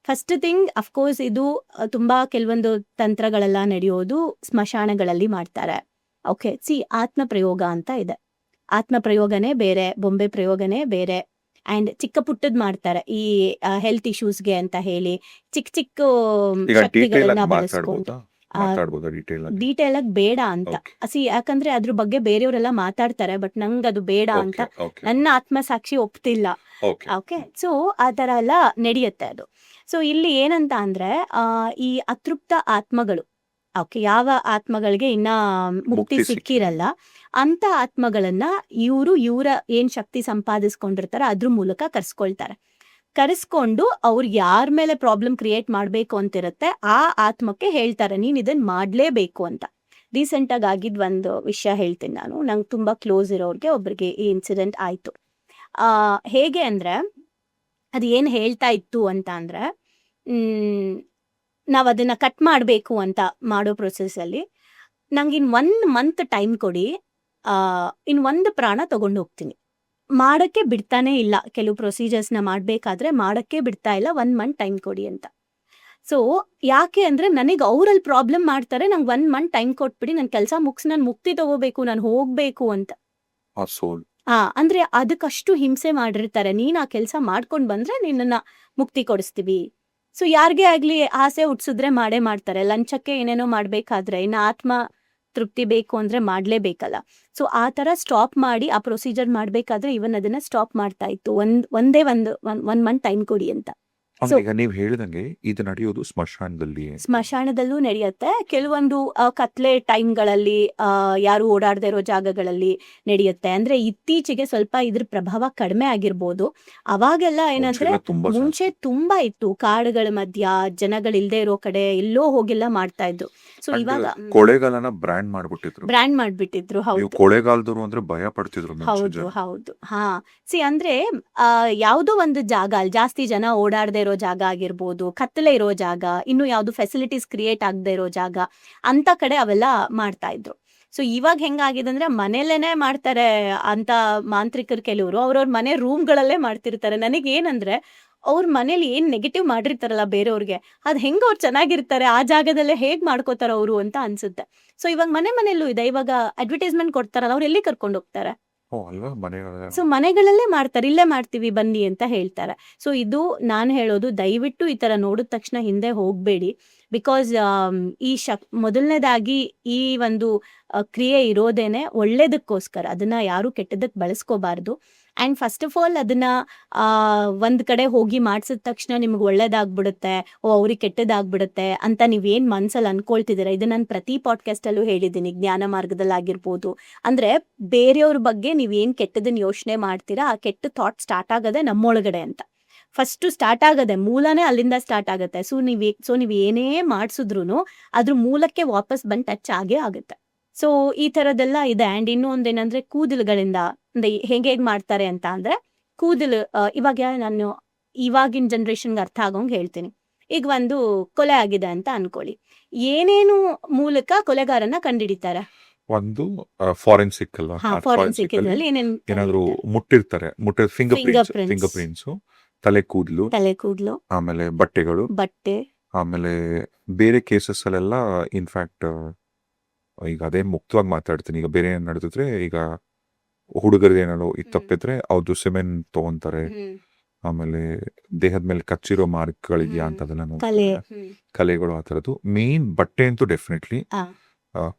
ಫಸ್ಟ್ ಥಿಂಗ್ ಅಫ್ಕೋರ್ಸ್ ಇದು ತುಂಬಾ ಕೆಲವೊಂದು ತಂತ್ರಗಳೆಲ್ಲ ನಡೆಯೋದು ಸ್ಮಶಾನಗಳಲ್ಲಿ ಮಾಡ್ತಾರೆ. ಓಕೆ, ಆತ್ಮ ಪ್ರಯೋಗ ಅಂತ ಇದೆ. ಆತ್ಮ ಪ್ರಯೋಗನೇ ಬೇರೆ, ಬೊಂಬೆ ಪ್ರಯೋಗನೇ ಬೇರೆ. ಅಂಡ್ ಚಿಕ್ಕ ಪುಟ್ಟದ್ ಮಾಡ್ತಾರೆ ಈ ಹೆಲ್ತ್ ಇಶ್ಯೂಸ್ಗೆ ಅಂತ ಹೇಳಿ ಚಿಕ್ಕ ಚಿಕ್ಕ ಈಗ ಡೀಟೇಲ್ ಶಕ್ತಿಗಳನ್ನ ಆಗಿ ಬಳಸ್ಕೊಂಡು ಮಾತಾಡ್ಬೋದಾ ಡೀಟೇಲ್ ಆಗಿ? ಡೀಟೇಲ್ ಆಗಿ ಬೇಡ ಅಂತ. ಓಕೆ ಯಾಕಂದ್ರೆ ಅದ್ರ ಬಗ್ಗೆ ಬೇರೆಯವರೆಲ್ಲ ಮಾತಾಡ್ತಾರೆ, ಬಟ್ ನಂಗೆ ಅದು ಬೇಡ ಅಂತ ಓಕೆ ಓಕೆ ನನ್ನ ಆತ್ಮಸಾಕ್ಷಿ ಒಪ್ತಿಲ್ಲ. ಓಕೆ ಓಕೆ, ಆ ತರ ಎಲ್ಲ ನಡೆಯುತ್ತೆ ಅದು. ಇಲ್ಲಿ ಏನಂತ ಅಂದ್ರೆ ಈ ಅತೃಪ್ತ ಆತ್ಮಗಳು, ಓಕೆ, ಯಾವ ಆತ್ಮಗಳಿಗೆ ಇನ್ನ ಮುಕ್ತಿ ಮುಕ್ತಿ ಸಿಕ್ಕಿರಲ್ಲ ಅಂತ ಆತ್ಮಗಳನ್ನ ಇವರ ಏನ್ ಶಕ್ತಿ ಸಂಪಾದಿಸ್ಕೊಂಡಿರ್ತಾರೆ ಅದ್ರ ಮೂಲಕ ಕರೆಸ್ಕೊಂಡು ಅವ್ರು ಯಾರ ಮೇಲೆ ಪ್ರಾಬ್ಲಮ್ ಕ್ರಿಯೇಟ್ ಮಾಡ್ಬೇಕು ಅಂತಿರುತ್ತೆ ಆ ಆತ್ಮಕ್ಕೆ ಹೇಳ್ತಾರೆ ನೀನ್ ಇದನ್ ಮಾಡ್ಲೇಬೇಕು ಅಂತ. ರೀಸೆಂಟ್ ಆಗಿ ಆಗಿದ್ ಒಂದು ವಿಷಯ ಹೇಳ್ತೀನಿ ನಾನು. ನಂಗೆ ತುಂಬಾ ಕ್ಲೋಸ್ ಇರೋರ್ಗೆ ಒಬ್ರಿಗೆ ಈ ಇನ್ಸಿಡೆಂಟ್ ಆಯ್ತು. ಹೇಗೆ ಅಂದ್ರೆ ಅದು ಏನ್ ಹೇಳ್ತಾ ಇತ್ತು ಅಂತ ಅಂದ್ರೆ ನಾವ್ ಅದನ್ನ ಕಟ್ ಮಾಡ್ಬೇಕು ಅಂತ ಮಾಡೋ ಪ್ರೊಸೆಸ್ ಅಲ್ಲಿ ನಂಗೆ ಇನ್ 1 ಮಂತ್ ಟೈಮ್ ಕೊಡಿ, ಇನ್ 1 ಪ್ರಾಣ ತಗೊಂಡು ಹೋಗ್ತೀನಿ. ಮಾಡಕ್ಕೆ ಬಿಡ್ತಾನೆ ಇಲ್ಲ, ಕೆಲವು ಪ್ರೊಸೀಜರ್ಸ್ನ ಮಾಡ್ಬೇಕಾದ್ರೆ ಮಾಡಕ್ಕೆ ಬಿಡ್ತಾ ಇಲ್ಲ, 1 ಮಂತ್ ಟೈಮ್ ಕೊಡಿ ಅಂತ. ಯಾಕೆ ಅಂದ್ರೆ ನನಗೆ ಅವ್ರಲ್ಲಿ ಪ್ರಾಬ್ಲಮ್ ಮಾಡ್ತಾರೆ, ನಂಗೆ 1 ಮಂತ್ ಟೈಮ್ ಕೊಟ್ಬಿಡಿ, ನನ್ ಕೆಲಸ ಮುಗಿಸಿ ನಾನು ಮುಕ್ತಿ ತಗೋಬೇಕು, ನಾನು ಹೋಗ್ಬೇಕು ಅಂತ. ಆ ಸೋಲ್ ಅಂದ್ರೆ ಅದಕ್ಕಷ್ಟು ಹಿಂಸೆ ಮಾಡಿರ್ತಾರೆ. ನೀನ್ ಆ ಕೆಲಸ ಮಾಡ್ಕೊಂಡ್ ಬಂದ್ರೆ ನಿನ್ನನ್ನ ಮುಕ್ತಿ ಕೊಡಿಸ್ತೀವಿ. ಯಾರಿಗೇ ಆಗ್ಲಿ ಆಸೆ ಹುಟ್ಸಿದ್ರೆ ಮಾಡೇ ಮಾಡ್ತಾರೆ. ಲಂಚಕ್ಕೆ ಏನೇನೋ ಮಾಡ್ಬೇಕಾದ್ರೆ ಇನ್ನು ಆತ್ಮ ತೃಪ್ತಿ ಬೇಕು ಅಂದ್ರೆ ಮಾಡ್ಲೇಬೇಕಲ್ಲ. ಆ ತರ ಸ್ಟಾಪ್ ಮಾಡಿ ಆ ಪ್ರೊಸೀಜರ್ ಮಾಡ್ಬೇಕಾದ್ರೆ ಇವನ್ ಅದನ್ನ ಸ್ಟಾಪ್ ಮಾಡ್ತಾ ಇತ್ತು. ಒಂದೇ ಒನ್ ಮಂತ್ ಟೈಮ್ ಕೊಡಿ ಅಂತ. ಅಂದ್ರೆ ಈಗ ನೀವ್ ಹೇಳಿದಂಗೆ ಇದು ನಡೆಯೋದು ಸ್ಮಶಾನದಲ್ಲೂ ನಡೆಯುತ್ತೆ. ಕೆಲವೊಂದು ಕತ್ಲೆ ಟೈಮ್ಗಳಲ್ಲಿ ಯಾರು ಓಡಾಡದೇ ಇರೋ ಜಾಗಗಳಲ್ಲಿ ನಡೆಯುತ್ತೆ. ಅಂದ್ರೆ ಇತ್ತೀಚೆಗೆ ಸ್ವಲ್ಪ ಇದ್ರ ಪ್ರಭಾವ ಕಡಿಮೆ ಆಗಿರ್ಬೋದು. ಅವಾಗೆಲ್ಲ ಏನಂದ್ರೆ ಮುಂಚೆ ತುಂಬಾ ಇತ್ತು, ಕಾಡುಗಳ ಮಧ್ಯ ಜನಗಳಿಲ್ದೇ ಇರೋ ಕಡೆ ಎಲ್ಲೋ ಹೋಗೆಲ್ಲ ಮಾಡ್ತಾ ಇದ್ರು. ಇವಾಗ ಕೊಳೆಗಾಲನ ಬ್ರ್ಯಾಂಡ್ ಮಾಡ್ಬಿಟ್ಟಿದ್ರು. ಹೌದು ಕೊಳೆಗಾಲದವರು ಅಂದ್ರೆ ಭಯ ಪಡ್ತಿದ್ರು. ಹೌದು. ಅಂದ್ರೆ ಯಾವ್ದೋ ಒಂದು ಜಾಗ ಅಲ್ಲಿ ಜಾಸ್ತಿ ಜನ ಓಡಾಡದೇ ಇರೋ ಜಾಗ ಆಗಿರ್ಬೋದು, ಕತ್ತಲೆ ಇರೋ ಜಾಗ, ಇನ್ನು ಯಾವ್ದು ಫೆಸಿಲಿಟೀಸ್ ಕ್ರಿಯೇಟ್ ಆಗದೆ ಇರೋ ಜಾಗ ಅಂತ ಕಡೆ ಅವೆಲ್ಲ ಮಾಡ್ತಾ ಇದ್ರು. ಇವಾಗ ಹೆಂಗಾಗಿದೆ ಅಂದ್ರೆ ಮನೇಲೇನೆ ಮಾಡ್ತಾರೆ ಅಂತ ಮಾಂತ್ರಿಕರು. ಕೆಲವರು ಅವ್ರವ್ರ ಮನೆ ರೂಮ್ಗಳಲ್ಲೇ ಮಾಡ್ತಿರ್ತಾರೆ. ನನಗೆ ಏನಂದ್ರೆ ಅವ್ರ ಮನೇಲಿ ಏನ್ ನೆಗೆಟಿವ್ ಮಾಡಿರ್ತಾರಲ್ಲ ಬೇರೆಯವ್ರಿಗೆ, ಅದ್ ಹೆಂಗ್ ಅವ್ರು ಚೆನ್ನಾಗಿರ್ತಾರೆ ಆ ಜಾಗದಲ್ಲೇ ಹೇಗ್ ಮಾಡ್ಕೋತಾರ ಅವರು ಅಂತ ಅನ್ಸುತ್ತೆ. ಇವಾಗ ಮನೆಯಲ್ಲೂ ಇದೆ. ಇವಾಗ ಅಡ್ವರ್ಟೈಸ್ಮೆಂಟ್ ಕೊಡ್ತಾರಲ್ಲ, ಅವ್ರು ಎಲ್ಲಿ ಕರ್ಕೊಂಡು ಹೋಗ್ತಾರೆ? ಮನೆಗಳಲ್ಲೇ ಮಾಡ್ತಾರೆ, ಇಲ್ಲೇ ಮಾಡ್ತೀವಿ ಬನ್ನಿ ಅಂತ ಹೇಳ್ತಾರೆ. ಇದು ನಾನು ಹೇಳೋದು, ದಯವಿಟ್ಟು ಈ ತರ ನೋಡಿದ ತಕ್ಷಣ ಹಿಂದೆ ಹೋಗ್ಬೇಡಿ. ಬಿಕಾಸ್ ಈ ಮೊದಲನೇದಾಗಿ ಈ ಒಂದು ಕ್ರಿಯೆ ಇರೋದೇನೆ ಒಳ್ಳೇದಕ್ಕೋಸ್ಕರ, ಅದನ್ನ ಯಾರು ಕೆಟ್ಟದಕ್ಕೆ ಬಳಸ್ಕೋಬಾರ್ದು. ಅಂಡ್ ಫಸ್ಟ್ ಆಫ್ ಆಲ್ ಅದನ್ನ ಒಂದ್ ಕಡೆ ಹೋಗಿ ಮಾಡ್ಸಿದ ತಕ್ಷಣ ನಿಮ್ಗೆ ಒಳ್ಳೇದಾಗ್ಬಿಡುತ್ತೆ, ಅವ್ರಿಗೆ ಕೆಟ್ಟದಾಗ್ಬಿಡುತ್ತೆ ಅಂತ ನೀವೇನ್ ಮನ್ಸಲ್ಲಿ ಅನ್ಕೊಳ್ತಿದ್ದೀರಾ. ಇದು ನಾನು ಪ್ರತಿ ಪಾಡ್ಕಾಸ್ಟ್ ಅಲ್ಲೂ ಹೇಳಿದ್ದೀನಿ, ಜ್ಞಾನ ಮಾರ್ಗದಲ್ಲಿ ಆಗಿರ್ಬೋದು. ಅಂದ್ರೆ ಬೇರೆಯವ್ರ ಬಗ್ಗೆ ನೀವೇನ್ ಕೆಟ್ಟದನ್ನ ಯೋಚನೆ ಮಾಡ್ತೀರಾ, ಆ ಕೆಟ್ಟ ಥಾಟ್ ಸ್ಟಾರ್ಟ್ ಆಗದೆ ನಮ್ಮೊಳಗಡೆ ಅಂತ. ಫಸ್ಟ್ ಸ್ಟಾರ್ಟ್ ಆಗದೆ, ಮೂಲನೇ ಅಲ್ಲಿಂದ ಸ್ಟಾರ್ಟ್ ಆಗುತ್ತೆ. ನೀವ್ ಏನೇ ಮಾಡ್ಸಿದ್ರು ಅದ್ರ ಮೂಲಕ್ಕೆ ವಾಪಸ್ ಬಂದ್ ಟಚ್ ಆಗೇ ಆಗುತ್ತೆ. ಈ ತರದೆಲ್ಲ ಇದೆ. ಅಂಡ್ ಇನ್ನೂ ಒಂದೇನಂದ್ರೆ ಕೂದಲುಗಳಿಂದ ಹೇಗೆ ಮಾಡ್ತಾರೆ ಅಂತ ಅಂದ್ರೆ, ಕೂದಲು ಇವಾಗ ನಾನು ಇವಾಗಿನ ಜನರೇಷನ್ಗೆ ಅರ್ಥ ಆಗೋಂಗ್ ಹೇಳ್ತೀನಿ. ಈಗ ಒಂದು ಕೊಲೆ ಆಗಿದೆ ಅಂತ ಅನ್ಕೊಳ್ಳಿ, ಏನೇನು ಮೂಲಕ ಕೊಲೆಗಾರನ ಕಂಡಿಡಿತಾರೆ? ಒಂದು ಫಾರೆನ್ಸಿಕ್ ಅಲ್ವಾ, ಫಾರೆನ್ಸಿಕ್ ಇದ್ರಲ್ಲಿ ಏನಾದ್ರು ಮುಟ್ಟಿರ್ತಾರೆ, ಫಿಂಗರ್ ಪ್ರಿಂಟ್ಸ್, ತಲೆ ಕೂದಲು, ಆಮೇಲೆ ಬಟ್ಟೆ, ಆಮೇಲೆ ಬೇರೆ ಕೇಸಸ್ ಅಲ್ಲೆಲ್ಲ ಇನ್ಫ್ಯಾಕ್ಟ್ ಈಗ ಅದೇ ಮುಕ್ತವಾಗಿ ಮಾತಾಡ್ತೀನಿ. ಈಗ ಬೇರೆ ಏನ್ ನಡೆದಿದ್ರೆ, ಈಗ ಹುಡುಗರದ್ದು ಏನಾದ್ರು ತಪ್ಪಿದ್ರೆ ಅವ್ರದ್ದು ಸಿಮೆಂಟ್ ತಗೊಂತಾರೆ. ಆಮೇಲೆ ದೇಹದ ಮೇಲೆ ಕಚ್ಚಿರೋ ಮಾರ್ಕ್ಗಳಿದ್ಯಾ ಅಂತ ಅದನ್ನ ನೋಡ್ತಾರೆ, ಕಲೆಗಳು ಆ ತರದ್ದು. ಮೇನ್ ಬಟ್ಟೆ ಅಂತೂ ಡೆಫಿನೆಟ್ಲಿ.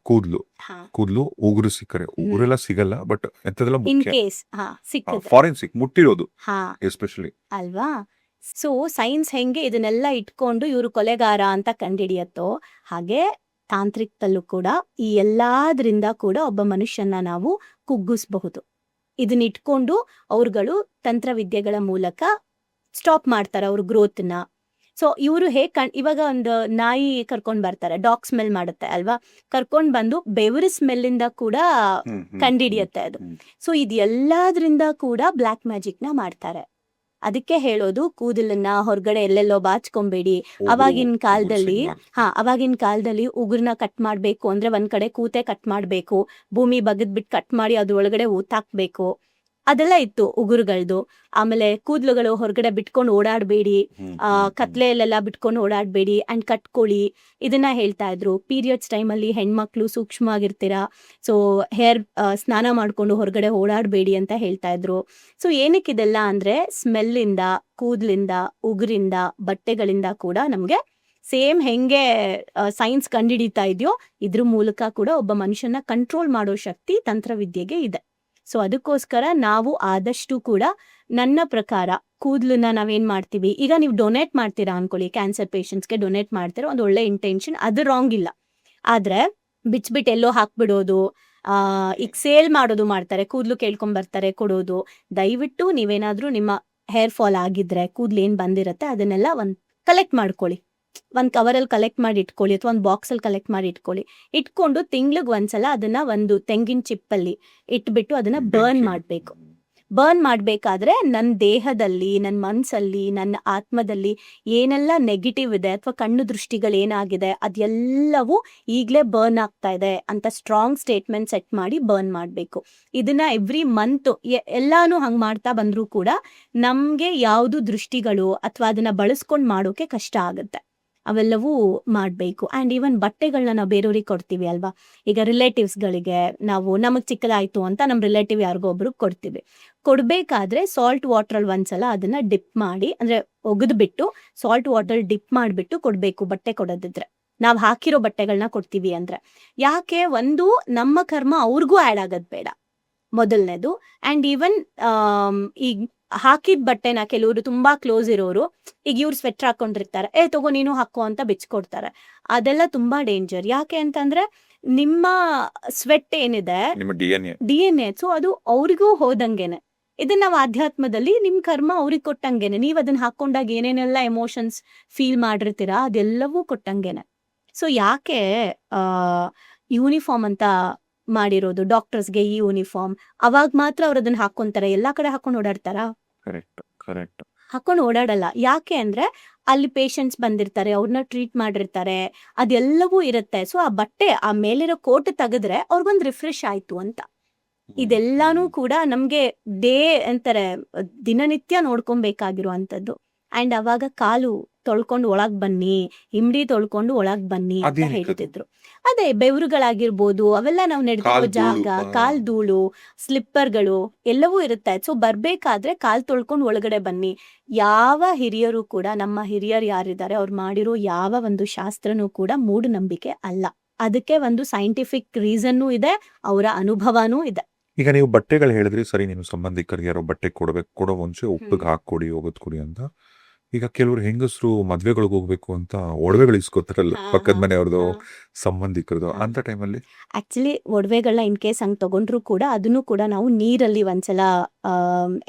ಕೂದ್ಲು ಉಗುರು ಸಿಕ್ಕರೆ, ಉಗುರೆಲ್ಲ ಸಿಗಲ್ಲ, ಬಟ್ ಎಂತದೆಲ್ಲ ಫಾರೆನ್ಸಿಕ್ ಮುಟ್ಟಿರೋದು ಎಸ್ಪೆಷಲಿ ಅಲ್ವಾ. ಸೈನ್ಸ್ ಹೆಂಗೆ ಇದನ್ನೆಲ್ಲ ಇಟ್ಕೊಂಡು ಇವರು ಕೊಲೆಗಾರ ಅಂತ ಕಂಡಿಡಿಯತ್ತೋ, ಹಾಗೆ ತಾಂತ್ರಿಕದಲ್ಲೂ ಕೂಡ ಈ ಎಲ್ಲಾದ್ರಿಂದ ಕೂಡ ಒಬ್ಬ ಮನುಷ್ಯನ ನಾವು ಕುಗ್ಗಿಸಬಹುದು. ಇದನ್ನ ಇಟ್ಕೊಂಡು ಅವ್ರುಗಳು ತಂತ್ರವಿದ್ಯೆಗಳ ಮೂಲಕ ಸ್ಟಾಪ್ ಮಾಡ್ತಾರೆ ಅವ್ರ ಗ್ರೋತ್ನ. ಇವರು ಇವಾಗ ಒಂದು ನಾಯಿ ಕರ್ಕೊಂಡ್ ಬರ್ತಾರೆ, ಡಾಗ್ ಸ್ಮೆಲ್ ಮಾಡುತ್ತೆ ಅಲ್ವಾ, ಕರ್ಕೊಂಡ್ ಬಂದು ಬೆವರು ಸ್ಮೆಲ್ಲಿಂದ ಕೂಡ ಕಂಡಿಡಿಯತ್ತೆ ಅದು. ಇದೆಲ್ಲಾದ್ರಿಂದ ಕೂಡ ಬ್ಲ್ಯಾಕ್ ಮ್ಯಾಜಿಕ್ ನ ಮಾಡ್ತಾರೆ. ಅದಕ್ಕೆ ಹೇಳೋದು, ಕೂದಲನ್ನ ಹೊರಗಡೆ ಎಲ್ಲೆಲ್ಲೋ ಬಾಚ್ಕೊಂಬೇಡಿ. ಅವಾಗಿನ ಕಾಲದಲ್ಲಿ ಉಗುರ್ನ ಕಟ್ ಮಾಡ್ಬೇಕು ಅಂದ್ರೆ ಒಂದ್ ಕಡೆ ಕೂತೆ ಕಟ್ ಮಾಡ್ಬೇಕು, ಭೂಮಿ ಬಗದ್ಬಿಟ್ಟು ಕಟ್ ಮಾಡಿ ಅದ್ರ ಒಳಗಡೆ ಊತಾಕ್ಬೇಕು. ಅದೆಲ್ಲ ಇತ್ತು ಉಗುರುಗಳ್ದು. ಆಮೇಲೆ ಕೂದಲುಗಳು ಹೊರಗಡೆ ಬಿಟ್ಕೊಂಡು ಓಡಾಡಬೇಡಿ, ಕತ್ಲೆಯಲ್ಲೆಲ್ಲ ಬಿಟ್ಕೊಂಡು ಓಡಾಡಬೇಡಿ ಅಂಡ್ ಕಟ್ಕೊಳ್ಳಿ, ಇದನ್ನ ಹೇಳ್ತಾ ಇದ್ರು. ಪೀರಿಯಡ್ಸ್ ಟೈಮಲ್ಲಿ ಹೆಣ್ಮಕ್ಳು ಸೂಕ್ಷ್ಮವಾಗಿರ್ತೀರಾ, ಸೊ ಹೇರ್ ಸ್ನಾನ ಮಾಡ್ಕೊಂಡು ಹೊರಗಡೆ ಓಡಾಡಬೇಡಿ ಅಂತ ಹೇಳ್ತಾ ಇದ್ರು. ಸೊ ಏನಕ್ಕೆ ಇದೆಲ್ಲ ಅಂದ್ರೆ ಸ್ಮೆಲ್ಲಿಂದ, ಕೂದಲಿಂದ, ಉಗುರಿಂದ, ಬಟ್ಟೆಗಳಿಂದ ಕೂಡ ನಮ್ಗೆ ಸೇಮ್ ಹೆಂಗೆ ಸೈನ್ಸ್ ಕಂಡುಹಿಡಿತಾ ಇದೆಯೋ ಇದ್ರ ಮೂಲಕ ಕೂಡ ಒಬ್ಬ ಮನುಷ್ಯನ ಕಂಟ್ರೋಲ್ ಮಾಡೋ ಶಕ್ತಿ ತಂತ್ರವಿದ್ಯೆಗೆ ಇದೆ. ಸೊ ಅದಕ್ಕೋಸ್ಕರ ನಾವು ಆದಷ್ಟು ಕೂಡ ನನ್ನ ಪ್ರಕಾರ ಕೂದಲನ್ನ ನಾವೇನ್ ಮಾಡ್ತೀವಿ, ಈಗ ನೀವು ಡೊನೇಟ್ ಮಾಡ್ತೀರಾ ಅನ್ಕೊಳ್ಳಿ, ಕ್ಯಾನ್ಸರ್ ಪೇಷಂಟ್ಸ್ಗೆ ಡೊನೇಟ್ ಮಾಡ್ತೀರಾ, ಒಂದು ಒಳ್ಳೆ ಇಂಟೆನ್ಷನ್, ಅದು ರಾಂಗ್ ಇಲ್ಲ. ಆದ್ರೆ ಬಿಚ್ಬಿಟ್ಟು ಎಲ್ಲೋ ಹಾಕ್ಬಿಡೋದು, ಈಗ ಸೇಲ್ ಮಾಡೋದು ಮಾಡ್ತಾರೆ, ಕೂದಲು ಕೇಳ್ಕೊಂಡ್ ಬರ್ತಾರೆ ಕೊಡೋದು. ದಯವಿಟ್ಟು ನೀವೇನಾದ್ರೂ ನಿಮ್ಮ ಹೇರ್ ಫಾಲ್ ಆಗಿದ್ರೆ, ಕೂದಲು ಏನ್ ಬಂದಿರತ್ತೆ ಅದನ್ನೆಲ್ಲ ಕಲೆಕ್ಟ್ ಮಾಡ್ಕೊಳ್ಳಿ, ಒಂದ್ ಕವರಲ್ಲಿ ಕಲೆಕ್ಟ್ ಮಾಡಿ ಇಟ್ಕೊಳ್ಳಿ, ಅಥವಾ ಒಂದು ಬಾಕ್ಸಲ್ಲಿ ಕಲೆಕ್ಟ್ ಮಾಡಿ ಇಟ್ಕೊಂಡು ತಿಂಗ್ಳಿಗೆ ಒಂದ್ಸಲ ಅದನ್ನ ಒಂದು ತೆಂಗಿನ ಚಿಪ್ಪಲ್ಲಿ ಇಟ್ಬಿಟ್ಟು ಅದನ್ನ ಬರ್ನ್ ಮಾಡ್ಬೇಕು. ಬರ್ನ್ ಮಾಡ್ಬೇಕಾದ್ರೆ ನನ್ನ ದೇಹದಲ್ಲಿ, ನನ್ನ ಮನ್ಸಲ್ಲಿ, ನನ್ನ ಆತ್ಮದಲ್ಲಿ ಏನೆಲ್ಲ ನೆಗೆಟಿವ್ ಇದೆ ಅಥವಾ ಕಣ್ಣು ದೃಷ್ಟಿಗಳು ಏನಾಗಿದೆ ಅದೆಲ್ಲವೂ ಈಗಲೇ ಬರ್ನ್ ಆಗ್ತಾ ಇದೆ ಅಂತ ಸ್ಟ್ರಾಂಗ್ ಸ್ಟೇಟ್ಮೆಂಟ್ ಸೆಟ್ ಮಾಡಿ ಬರ್ನ್ ಮಾಡಬೇಕು. ಇದನ್ನ ಎವ್ರಿ ಮಂತ್ ಎಲ್ಲಾನು ಹಂಗ್ ಮಾಡ್ತಾ ಬಂದ್ರೂ ಕೂಡ ನಮ್ಗೆ ಯಾವುದು ದೃಷ್ಟಿಗಳು ಅಥವಾ ಅದನ್ನ ಬಳಸ್ಕೊಂಡು ಮಾಡೋಕೆ ಕಷ್ಟ ಆಗುತ್ತೆ, ಅವೆಲ್ಲವೂ ಮಾಡಬೇಕು. ಆ್ಯಂಡ್ ಈವನ್ ಬಟ್ಟೆಗಳನ್ನ ನಾವು ಬೇರೆಯವ್ರಿಗೆ ಕೊಡ್ತೀವಿ ಅಲ್ವಾ, ಈಗ ರಿಲೇಟಿವ್ಸ್ಗಳಿಗೆ ನಾವು ನಮಗೆ ಚಿಕ್ಕದಾಯಿತು ಅಂತ ನಮ್ಮ ರಿಲೇಟಿವ್ ಯಾರಿಗೋ ಒಬ್ರಿಗೆ ಕೊಡ್ತೀವಿ. ಕೊಡಬೇಕಾದ್ರೆ ಸಾಲ್ಟ್ ವಾಟ್ರಲ್ಲಿ ಒಂದ್ಸಲ ಅದನ್ನ ಡಿಪ್ ಮಾಡಿ, ಅಂದರೆ ಒಗೆದ್ಬಿಟ್ಟು ಸಾಲ್ಟ್ ವಾಟರ್ ಡಿಪ್ ಮಾಡಿಬಿಟ್ಟು ಕೊಡಬೇಕು ಬಟ್ಟೆ ಕೊಡೋದಿದ್ರೆ, ನಾವು ಹಾಕಿರೋ ಬಟ್ಟೆಗಳನ್ನ ಕೊಡ್ತೀವಿ ಅಂದರೆ. ಯಾಕೆ, ಒಂದು ನಮ್ಮ ಕರ್ಮ ಅವ್ರಿಗೂ ಆ್ಯಡ್ ಆಗೋದು ಬೇಡ ಮೊದಲನೇದು. ಆ್ಯಂಡ್ ಈವನ್ ಈಗ ಹಾಕಿದ ಬಟ್ಟೆನ ಕೆಲವರು ತುಂಬಾ ಕ್ಲೋಸ್ ಇರೋರು, ಈಗ ಇವ್ರು ಸ್ವೆಟರ್ ಹಾಕೊಂಡಿರ್ತಾರೆ, ತಗೋ ನೀನು ಹಾಕೋ ಅಂತ ಬಿಚ್ಕೊಡ್ತಾರೆ. ಅದೆಲ್ಲ ತುಂಬಾ ಡೇಂಜರ್. ಯಾಕೆ ಅಂತಂದ್ರೆ ನಿಮ್ಮ ಸ್ವೆಟ್ ಏನಿದೆ ನಿಮ್ಮ DNA, ಸೊ ಅದು ಅವ್ರಿಗೂ ಹೋದಂಗೆನೆ. ಇದನ್ನ ನಾವು ಆಧ್ಯಾತ್ಮದಲ್ಲಿ ನಿಮ್ ಕರ್ಮ ಅವ್ರಿಗೆ ಕೊಟ್ಟಂಗೆನೆ, ನೀವ್ ಅದನ್ನ ಹಾಕೊಂಡಾಗ ಏನೇನೆಲ್ಲ ಎಮೋಷನ್ಸ್ ಫೀಲ್ ಮಾಡಿರ್ತೀರಾ ಅದೆಲ್ಲವೂ ಕೊಟ್ಟಂಗೆನೆ. ಸೊ ಯಾಕೆ ಯೂನಿಫಾರ್ಮ್ ಅಂತ ಮಾಡಿರೋದು, ಡಾಕ್ಟರ್ಸ್ಗೆ ಈ ಯೂನಿಫಾರ್ಮ್, ಅವಾಗ ಮಾತ್ರ ಅವ್ರು ಅದನ್ನ ಹಾಕೊಂತಾರೆ, ಎಲ್ಲಾ ಕಡೆ ಹಾಕೊಂಡು ಓಡಾಡ್ತಾರ? ಕರೆಕ್ಟ್. ಹಾಕೊಂಡು ಓಡಾಡಲ್ಲ. ಯಾಕೆ ಅಂದ್ರೆ ಅಲ್ಲಿ ಪೇಷಂಟ್ಸ್ ಬಂದಿರ್ತಾರೆ, ಅವ್ರನ್ನ ಟ್ರೀಟ್ ಮಾಡಿರ್ತಾರೆ, ಅದೆಲ್ಲವೂ ಇರುತ್ತೆ. ಸೊ ಆ ಬಟ್ಟೆ, ಆ ಮೇಲಿರೋ ಕೋಟ್ ತೆಗೆದ್ರೆ ಅವ್ರಿಗೊಂದು ರಿಫ್ರೆಶ್ ಆಯ್ತು ಅಂತ. ಇದೆಲ್ಲಾನು ಕೂಡ ನಮ್ಗೆ ಅಂತಾರೆ ದಿನನಿತ್ಯ ನೋಡ್ಕೊಬೇಕಾಗಿರುವಂತದ್ದು. ಅಂಡ್ ಅವಾಗ ಕಾಲು ತೊಳ್ಕೊಂಡು ಒಳಗ್ ಬನ್ನಿ, ಹಿಂಡಿ ತೊಳ್ಕೊಂಡು ಒಳಗ್ ಬನ್ನಿ ಅಂತ ಹೇಳ್ತಿದ್ರು. ಅದೇ ಬೆವರುಗಳಾಗಿರ್ಬೋದು, ಅವೆಲ್ಲ ನಾವು ನಡೆದಿರೋ ಜಾಗ, ಕಾಲ್ ಧೂಳು, ಸ್ಲಿಪ್ಪರ್ಗಳು ಎಲ್ಲವೂ ಇರುತ್ತೆ. ಸೊ ಬರ್ಬೇಕಾದ್ರೆ ಕಾಲ್ ತೊಳ್ಕೊಂಡು ಒಳಗಡೆ ಬನ್ನಿ. ಯಾವ ಹಿರಿಯರು ಕೂಡ, ನಮ್ಮ ಹಿರಿಯರು ಯಾರಿದ್ದಾರೆ ಅವ್ರು ಮಾಡಿರೋ ಯಾವ ಒಂದು ಶಾಸ್ತ್ರನೂ ಕೂಡ ಮೂಢನಂಬಿಕೆ ಅಲ್ಲ. ಅದಕ್ಕೆ ಒಂದು ಸೈಂಟಿಫಿಕ್ ರೀಸನ್ನೂ ಇದೆ, ಅವರ ಅನುಭವನೂ ಇದೆ. ಈಗ ನೀವು ಬಟ್ಟೆಗಳು ಹೇಳಿದ್ರಿ, ಸರಿ, ನಿಮ್ಮ ಸಂಬಂಧಿಕರಿಗೆ ಯಾರೋ ಬಟ್ಟೆ ಕೊಡೋ ಮುಂಚೆ ಉಪ್ಪಿಗೆ ಹಾಕೊಡಿ, ಹೋಗೋದ್ ಕೊಡಿ ಅಂತ. ಈಗ ಕೆಲವರು ಹೆಂಗಸರು ಮದ್ವೆಗಳಿಗೆ ಹೋಗ್ಬೇಕು ಅಂತ ಒಡವೆಗಳು ಇಸ್ಕೊತಾರಲ್ಲ, ಪಕ್ಕದ ಮನೆಯವ್ರದ್ದು, ಸಂಬಂಧಿಕರದು, ಅಂತ ಟೈಮಲ್ಲಿ ಆಕ್ಚುಲಿ ಒಡವೆಗಳನ್ನ ಇನ್ ಕೇಸ್ ಹಂಗ್ ತಗೊಂಡ್ರು ಕೂಡ ಅದನ್ನು ಕೂಡ ನಾವು ನೀರಲ್ಲಿ ಒಂದ್ಸಲ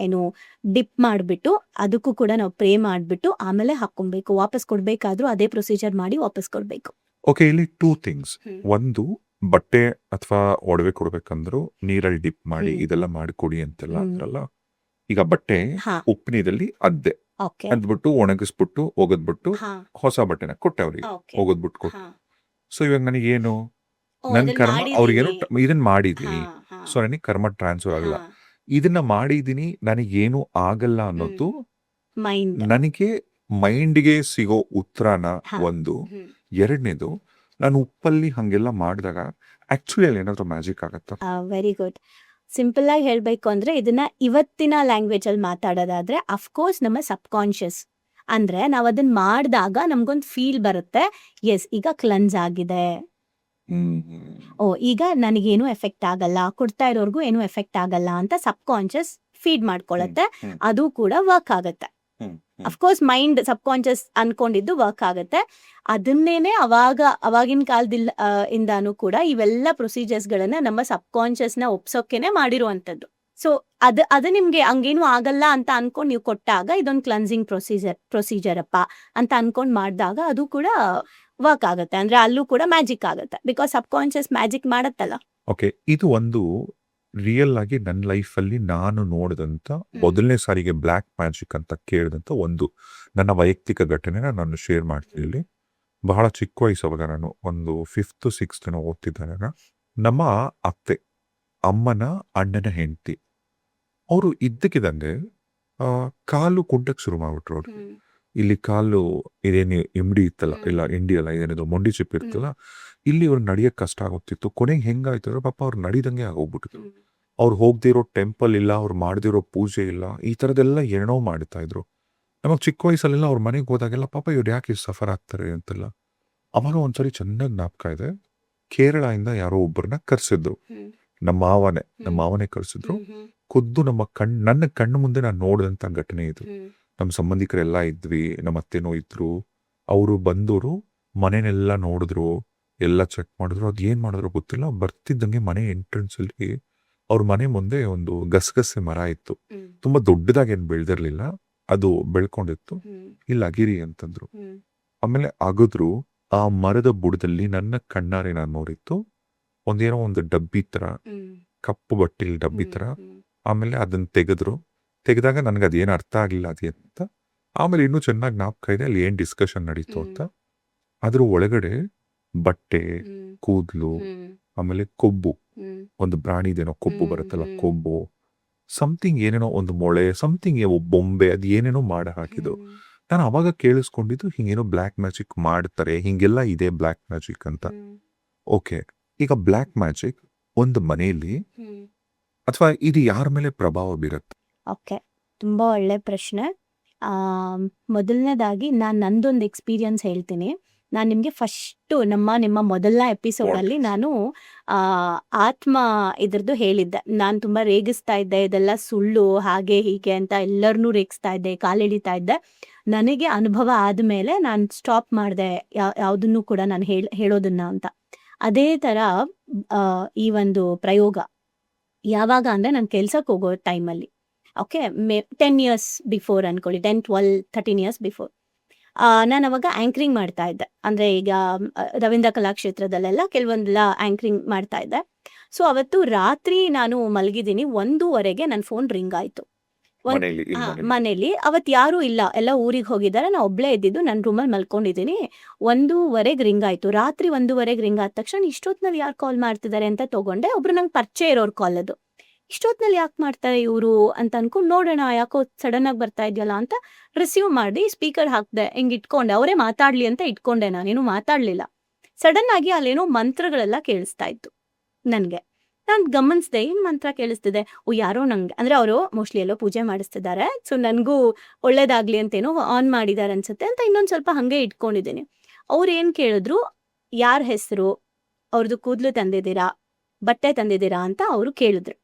ಏನು ಡಿಪ್ ಮಾಡ್ಬಿಟ್ಟು ಅದಕ್ಕೂ ಕೂಡ ನಾವು ಪ್ರೇ ಮಾಡ್ಬಿಟ್ಟು ಆಮೇಲೆ ಹಾಕೊಬೇಕು. ವಾಪಸ್ ಕೊಡ್ಬೇಕಾದ್ರೂ ಅದೇ ಪ್ರೊಸೀಜರ್ ಮಾಡಿ ವಾಪಸ್ ಕೊಡ್ಬೇಕು. ಓಕೆ, ಇಲ್ಲಿ 2 ಥಿಂಗ್ಸ್. ಒಂದು, ಬಟ್ಟೆ ಅಥವಾ ಒಡವೆ ಕೊಡ್ಬೇಕಂದ್ರು ನೀರಲ್ಲಿ ಡಿಪ್ ಮಾಡಿ ಇದೆಲ್ಲ ಮಾಡಿ ಕೊಡಿ ಅಂತೆಲ್ಲ ಅಂದ್ರಲ್ಲ. ಈಗ ಬಟ್ಟೆ ಉಪ್ಪು ನೀರಲ್ಲಿ ಅದ್ಬಿಟ್ಟು ಒಣಗಿಸ್ಬಿಟ್ಟು ಒಗದ್ಬಿಟ್ಟು ಹೊಸ ಬಟ್ಟೆನ ಕೊಟ್ಟೆ ಅವ್ರಿಗೆ, ಒಗದ್ಬಿಟ್ಟು ಕೊಟ್ಟು. ಸೊ ಇವಾಗ ನನಗೇನು, ನನ್ ಕರ್ಮ ಅವ್ರಿಗೇನು, ಇದನ್ನ ಮಾಡಿದೀನಿ, ಸೊ ನನಗೆ ಕರ್ಮ ಟ್ರಾನ್ಸ್ಫರ್ ಆಗಲ್ಲ. ಇದನ್ನ ಮಾಡಿದೀನಿ, ನನಗೇನು ಆಗಲ್ಲ ಅನ್ನೋದು ನನಗೆ ಮೈಂಡ್ಗೆ ಸಿಗೋ ಉತ್ತರನ ಒಂದು. ಎರಡನೇದು, ನಾನು ಉಪ್ಪಲ್ಲಿ ಹಂಗೆಲ್ಲ ಮಾಡಿದಾಗ ಆಕ್ಚುಲಿ ಅಲ್ಲಿ ಏನಾದ್ರು ಮ್ಯಾಜಿಕ್ ಆಗತ್ತಾ? Very good. ಸಿಂಪಲ್ ಆಗಿ ಹೇಳ್ಬೇಕು ಅಂದ್ರೆ ಇದನ್ನ ಇವತ್ತಿನ ಲ್ಯಾಂಗ್ವೇಜ್ ಅಲ್ಲಿ ಮಾತಾಡೋದಾದ್ರೆ ಅಫ್ಕೋರ್ಸ್ ನಮ್ಮ ಸಬ್ ಕಾನ್ಶಿಯಸ್ ಅಂದ್ರೆ ನಾವ್ ಅದನ್ನ ಮಾಡಿದಾಗ ನಮ್ಗೊಂದು ಫೀಲ್ ಬರುತ್ತೆ, ಎಸ್ ಈಗ ಕ್ಲನ್ಸ್ ಆಗಿದೆ, ಈಗ ನನಗೇನು ಎಫೆಕ್ಟ್ ಆಗಲ್ಲ, ಕೊಡ್ತಾ ಇರೋರ್ಗು ಏನು ಎಫೆಕ್ಟ್ ಆಗಲ್ಲ ಅಂತ ಸಬ್ ಕಾನ್ಶಿಯಸ್ ಫೀಡ್ ಮಾಡ್ಕೊಳತ್ತೆ. ಅದು ಕೂಡ ವರ್ಕ್ ಆಗತ್ತೆ. ಅಫ್ಕೋರ್ಸ್ ಮೈಂಡ್ ಸಬ್ ಕಾನ್ಶಿಯಸ್ ಅನ್ಕೊಂಡಿದ್ದು ವರ್ಕ್ ಆಗುತ್ತೆ. ಅದನ್ನೇನೆ ಅವಾಗಿನ ಕಾಲದಿಂದ ಇಂದಾನು ಕೂಡ ಇವೆಲ್ಲ ಪ್ರೊಸೀಜರ್ಸ್ ಗಳನ್ನ ನಮ್ಮ ಸಬ್ ಕಾನ್ಶಿಯಸ್ ನ ಒಪ್ಸೋಕೆನೆ ಮಾಡಿರುವಂತದ್ದು. ಸೊ ಅದು ನಿಮ್ಗೆ ಹಂಗೇನು ಆಗಲ್ಲ ಅಂತ ಅನ್ಕೊಂಡ್ ನೀವು ಕೊಟ್ಟಾಗ ಇದೊಂದು ಕ್ಲನ್ಸಿಂಗ್ ಪ್ರೊಸೀಜರ್ ಅಪ್ಪ ಅಂತ ಅನ್ಕೊಂಡ್ ಮಾಡಿದಾಗ ಅದು ಕೂಡ ವರ್ಕ್ ಆಗುತ್ತೆ. ಅಂದ್ರೆ ಅಲ್ಲೂ ಕೂಡ ಮ್ಯಾಜಿಕ್ ಆಗುತ್ತೆ, ಬಿಕಾಸ್ ಸಬ್ ಕಾನ್ಶಿಯಸ್ ಮ್ಯಾಜಿಕ್ ಮಾಡತ್ತಲ್ಲ. ಓಕೆ, ಇದು ಒಂದು ರಿಯಲ್ ಆಗಿ ನನ್ನ ಲೈಫಲ್ಲಿ ನಾನು ನೋಡಿದಂತ ಮೊದಲನೇ ಸಾರಿಗೆ ಬ್ಲ್ಯಾಕ್ ಮ್ಯಾಜಿಕ್ ಅಂತ ಕೇಳಿದಂತ ಒಂದು ನನ್ನ ವೈಯಕ್ತಿಕ ಘಟನೆನ ನಾನು ಶೇರ್ ಮಾಡ್ತೀನಿ. ಬಹಳ ಚಿಕ್ಕ ವಯಸ್ಸವಾಗ, ನಾನು ಒಂದು 5th 6th ಏನೋ ಓದ್ತಿದ್ದಾಗ, ನಮ್ಮ ಅತ್ತೆ, ಅಮ್ಮನ ಅಣ್ಣನ ಹೆಂಡತಿ, ಅವರು ಇದ್ದಕ್ಕಿದ್ದಂಗೆ ಕಾಲು ಕುಂಟಕ್ಕೆ ಶುರು ಮಾಡ್ಬಿಟ್ರು ಅವ್ರು. ಇಲ್ಲಿ ಕಾಲು ಇದೇನು ಇಮ್ಡಿ ಇತ್ತಲ್ಲ, ಇಲ್ಲ ಇಂಡಿ ಅಲ್ಲ, ಇದೇನಿದು ಮೊಂಡಿ ಚಿಪ್ ಇರ್ತಲ್ಲ, ಇಲ್ಲಿ ಅವ್ರು ನಡಿಯಕ್ಕೆ ಕಷ್ಟ ಆಗುತ್ತಿತ್ತು. ಕೊನೆಗೆ ಹೆಂಗಾಯ್ತು ಅಂದ್ರೆ ಪಾಪ ಅವ್ರು ನಡಿದಂಗೆ ಆಗೋಗ್ಬಿಟ್ಟಿದ್ರು. ಅವ್ರು ಹೋಗ್ದಿರೋ ಟೆಂಪಲ್ ಇಲ್ಲ, ಅವ್ರು ಮಾಡ್ದಿರೋ ಪೂಜೆ ಇಲ್ಲ, ಈ ಥರದ್ದೆಲ್ಲ ಏನೋ ಮಾಡ್ತಾ ಇದ್ರು. ನಮಗೆ ಚಿಕ್ಕ ವಯಸ್ಸಲ್ಲೆಲ್ಲ ಅವ್ರ ಮನೆಗೆ ಹೋದಾಗೆಲ್ಲ ಪಾಪ ಇವ್ರು ಯಾಕೆ ಇಷ್ಟು ಸಫರ್ ಆಗ್ತಾರೆ ಅಂತೆಲ್ಲ. ಅವಾಗ ಒಂದ್ಸರಿ ಚೆನ್ನಾಗಿ ಜ್ಞಾಪಕ ಇದೆ, ಕೇರಳದಿಂದ ಯಾರೋ ಒಬ್ಬರನ್ನ ಕರ್ಸಿದ್ರು. ನಮ್ಮ ಮಾವನೇ ಕರ್ಸಿದ್ರು. ಖುದ್ದು ನನ್ನ ಕಣ್ಣು ಮುಂದೆ ನಾನು ನೋಡಿದಂಥ ಘಟನೆ ಇದು. ನಮ್ಮ ಸಂಬಂಧಿಕರೆಲ್ಲ ಇದ್ವಿ, ನಮ್ಮ ಅತ್ತೆನೂ ಇದ್ರು. ಅವರು ಬಂದವರು ಮನೆನೆಲ್ಲ ನೋಡಿದ್ರು, ಎಲ್ಲ ಚೆಕ್ ಮಾಡಿದ್ರು. ಅದು ಏನು ಮಾಡಿದ್ರು ಗೊತ್ತಿಲ್ಲ. ಬರ್ತಿದ್ದಂಗೆ ಮನೆ ಎಂಟ್ರೆನ್ಸಲ್ಲಿ ಅವ್ರ ಮನೆ ಮುಂದೆ ಒಂದು ಗಸಗಸೆ ಮರ ಇತ್ತು. ತುಂಬಾ ದೊಡ್ಡದಾಗಿ ಏನು ಬೆಳೆದಿರ್ಲಿಲ್ಲ, ಅದು ಬೆಳ್ಕೊಂಡಿತ್ತು. ಇಲ್ಲ ಅಗಿರಿ ಅಂತಂದ್ರು. ಆಮೇಲೆ ಅಗದ್ರು. ಆ ಮರದ ಬುಡದಲ್ಲಿ ನನ್ನ ಕಣ್ಣಾರೆ ನಾನು ನೋಡಿತ್ತು ಒಂದೇನೋ ಒಂದು ಡಬ್ಬಿ ತರ, ಕಪ್ಪು ಬಟ್ಟೆಲಿ ಡಬ್ಬಿ ತರ. ಆಮೇಲೆ ಅದನ್ನ ತೆಗೆದಾಗ ನನಗೆ ಅದೇನು ಅರ್ಥ ಆಗಿಲ್ಲ ಅಂತ. ಆಮೇಲೆ ಇನ್ನೂ ಚೆನ್ನಾಗಿ ಜ್ಞಾಪಕ ಇದೆ ಅಲ್ಲಿ ಏನ್ ಡಿಸ್ಕಷನ್ ನಡೀತು ಅಂತ. ಅದ್ರ ಒಳಗಡೆ ಬಟ್ಟೆ, ಕೂದ್ಲು, ಆಮೇಲೆ ಕೊಬ್ಬು, ಒಂದು ಪ್ರಾಣಿದೇನೋ ಕೊಬ್ಬು ಬರುತ್ತಲ್ಲ, ಕೊಬ್ಬು, ಸಮಥಿಂಗ್ ಏನೇನೋ ಒಂದು ಮೊಳೆ, ಸಮಥಿಂಗ್ ಬೊಂಬೆ, ಅದು ಏನೇನೋ ಮಾಡಿ ಹಾಕಿದ್ದು. ನಾನು ಅವಾಗ ಕೇಳಿಸ್ಕೊಂಡಿದ್ದು ಹಿಂಗೇನೋ ಬ್ಲ್ಯಾಕ್ ಮ್ಯಾಜಿಕ್ ಮಾಡ್ತಾರೆ, ಹಿಂಗೆಲ್ಲ ಇದೆ ಬ್ಲ್ಯಾಕ್ ಮ್ಯಾಜಿಕ್ ಅಂತ. ಓಕೆ, ಈಗ ಬ್ಲ್ಯಾಕ್ ಮ್ಯಾಜಿಕ್ ಒಂದು ಮನೆಯಲ್ಲಿ ಅಥವಾ ಇದು ಯಾರ ಮೇಲೆ ಪ್ರಭಾವ ಬೀರುತ್ತೆ? ಓಕೆ, ತುಂಬ ಒಳ್ಳೆ ಪ್ರಶ್ನೆ. ಮೊದಲನೇದಾಗಿ ನಾನು ನಂದೊಂದು ಎಕ್ಸ್ಪೀರಿಯನ್ಸ್ ಹೇಳ್ತೀನಿ. ನಾನು ನಿಮಗೆ ಫಸ್ಟು ನಿಮ್ಮ ಮೊದಲನೇ ಎಪಿಸೋಡಲ್ಲಿ ನಾನು ಆತ್ಮ ಇದ್ರದ್ದು ಹೇಳಿದ್ದೆ. ನಾನು ತುಂಬ ರೇಗಿಸ್ತಾ ಇದ್ದೆ, ಇದೆಲ್ಲ ಸುಳ್ಳು, ಹಾಗೆ ಹೀಗೆ ಅಂತ ಎಲ್ಲರನ್ನೂ ರೇಗಿಸ್ತಾ ಇದ್ದೆ, ಕಾಲೆಳಿತಾ ಇದ್ದೆ. ನನಗೆ ಅನುಭವ ಆದಮೇಲೆ ನಾನು ಸ್ಟಾಪ್ ಮಾಡಿದೆ ಯಾವುದನ್ನು ಕೂಡ ನಾನು ಹೇಳೋದನ್ನ ಅಂತ. ಅದೇ ಥರ ಈ ಒಂದು ಪ್ರಯೋಗ ಯಾವಾಗ ಅಂದರೆ ನಾನು ಕೆಲ್ಸಕ್ಕೆ ಹೋಗೋ ಟೈಮಲ್ಲಿ, ಓಕೆ, 10 ಇಯರ್ಸ್ ಬಿಫೋರ್ ಅನ್ಕೊಳ್ಳಿ, 10, 12, 13 ಇಯರ್ಸ್ ಬಿಫೋರ್. ನಾನು ಅವಾಗ ಆ್ಯಂಕ್ರಿಂಗ್ ಮಾಡ್ತಾ ಇದ್ದೆ. ಅಂದರೆ ಈಗ ರವೀಂದ್ರ ಕಲಾಕ್ಷೇತ್ರದಲ್ಲೆಲ್ಲ ಕೆಲವೊಂದೆಲ್ಲ ಆ್ಯಂಕ್ರಿಂಗ್ ಮಾಡ್ತಾ ಇದ್ದೆ. ಸೊ ಅವತ್ತು ರಾತ್ರಿ ನಾನು ಮಲಗಿದ್ದೀನಿ, 1:00 ನನ್ನ ಫೋನ್ ರಿಂಗ್ ಆಯಿತು ಮನೇಲಿ. ಅವತ್ತು ಯಾರೂ ಇಲ್ಲ, ಎಲ್ಲ ಊರಿಗೆ ಹೋಗಿದ್ದಾರೆ, ನಾನು ಒಬ್ಬಳೇ ಇದ್ದಿದ್ದು, ನನ್ನ ರೂಮಲ್ಲಿ ಮಲ್ಕೊಂಡಿದ್ದೀನಿ. 1:00 ರಿಂಗ್ ಆಯಿತು. ರಾತ್ರಿ 1:00 ರಿಂಗ್ ಆದ ತಕ್ಷಣ ಇಷ್ಟೊತ್ತಿನಲ್ಲಿ ಯಾರು ಕಾಲ್ ಮಾಡ್ತಿದ್ದಾರೆ ಅಂತ ತೊಗೊಂಡೆ. ಒಬ್ರು ನಂಗೆ ಪರಿಚಯ ಇರೋರು ಕಾಲ್ ಅದು. ಇಷ್ಟೊತ್ತಿನಲ್ಲಿ ಯಾಕೆ ಮಾಡ್ತಾರೆ ಇವರು ಅಂತ ಅನ್ಕೊಂಡು ನೋಡೋಣ, ಯಾಕೋ ಸಡನ್ ಆಗಿ ಬರ್ತಾ ಇದೆಯಲ್ಲ ಅಂತ ರಿಸೀವ್ ಮಾಡಿ ಸ್ಪೀಕರ್ ಹಾಕ್ದೆ, ಹಿಂಗೆ ಇಟ್ಕೊಂಡೆ. ಅವರೇ ಮಾತಾಡ್ಲಿ ಅಂತ ಇಟ್ಕೊಂಡೆ, ನಾನೇನು ಮಾತಾಡಲಿಲ್ಲ. ಸಡನ್ ಆಗಿ ಅಲ್ಲೇನೋ ಮಂತ್ರಗಳೆಲ್ಲ ಕೇಳಿಸ್ತಾ ಇತ್ತು ನನಗೆ. ನಾನು ಗಮನಿಸಿದೆ, ಏನು ಮಂತ್ರ ಕೇಳಿಸ್ತಿದೆ, ಯಾರೋ ನಂಗೆ, ಅಂದರೆ ಅವರು ಮೋಸ್ಟ್ಲಿ ಎಲ್ಲೋ ಪೂಜೆ ಮಾಡಿಸ್ತಿದ್ದಾರೆ, ಸೊ ನನಗೂ ಒಳ್ಳೇದಾಗ್ಲಿ ಅಂತೇನೋ ಆನ್ ಮಾಡಿದ್ದಾರೆ ಅನ್ಸುತ್ತೆ ಅಂತ ಇನ್ನೊಂದು ಸ್ವಲ್ಪ ಹಾಗೆ ಇಟ್ಕೊಂಡಿದ್ದೀನಿ. ಅವ್ರು ಏನು ಕೇಳಿದ್ರು, ಯಾರ ಹೆಸರು, ಅವ್ರದ್ದು ಕೂದಲು ತಂದಿದ್ದೀರಾ, ಬಟ್ಟೆ ತಂದಿದ್ದೀರಾ ಅಂತ ಅವರು ಕೇಳಿದ್ರು.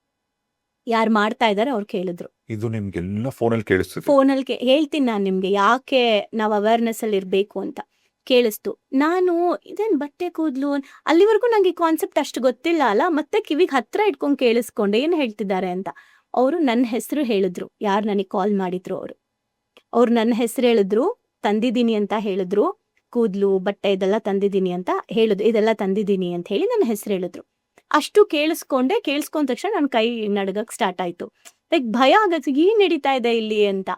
ಯಾರು ಮಾಡ್ತಾ ಇದ್ದಾರೆ ಅವ್ರು ಕೇಳಿದ್ರು. ಇದು ನಿಮ್ಗೆಲ್ಲ ಫೋನಲ್ಲಿ ಕೇಳಿಸ್ತಿದೆ? ಫೋನಲ್ಲಿ ಹೇಳ್ತೀನಿ ನಾನು ನಿಮಗೆ, ಯಾಕೆ ನಾವು ಅವೇರ್ನೆಸ್ಸಲ್ಲಿ ಇರಬೇಕು ಅಂತ. ಕೇಳಿಸ್ತು. ನಾನು ಇದೇನು ಬಟ್ಟೆ ಕೂದಲು, ಅಲ್ಲಿವರೆಗೂ ನನಗೆ ಈ ಕಾನ್ಸೆಪ್ಟ್ ಅಷ್ಟು ಗೊತ್ತಿಲ್ಲ ಅಲ್ಲ, ಮತ್ತೆ ಕಿವಿಗೆ ಹತ್ರ ಇಟ್ಕೊಂಡು ಕೇಳಿಸ್ಕೊಂಡೆ ಏನು ಹೇಳ್ತಿದ್ದಾರೆ ಅಂತ. ಅವರು ನನ್ನ ಹೆಸರು ಹೇಳಿದ್ರು, ಯಾರು ನನಗೆ ಕಾಲ್ ಮಾಡಿದ್ರು ಅವ್ರು ನನ್ನ ಹೆಸರು ಹೇಳಿದ್ರು, ತಂದಿದ್ದೀನಿ ಅಂತ ಹೇಳಿದ್ರು, ಕೂದಲು ಬಟ್ಟೆ ಇದೆಲ್ಲ ತಂದಿದ್ದೀನಿ ಅಂತ ಹೇಳಿದ್ರು, ಇದೆಲ್ಲ ತಂದಿದ್ದೀನಿ ಅಂತ ಹೇಳಿ ನನ್ನ ಹೆಸರು ಹೇಳಿದ್ರು. ಅಷ್ಟು ಕೇಳಿಸ್ಕೊಂಡ ತಕ್ಷಣ ನನ್ನ ಕೈ ನಡ್ಗಕ್ಕೆ ಸ್ಟಾರ್ಟ್ ಆಯಿತು. ಲೈಕ್ ಭಯ ಆಗತ್ತೆ, ಏನು ನಡೀತಾ ಇದೆ ಇಲ್ಲಿ ಅಂತ.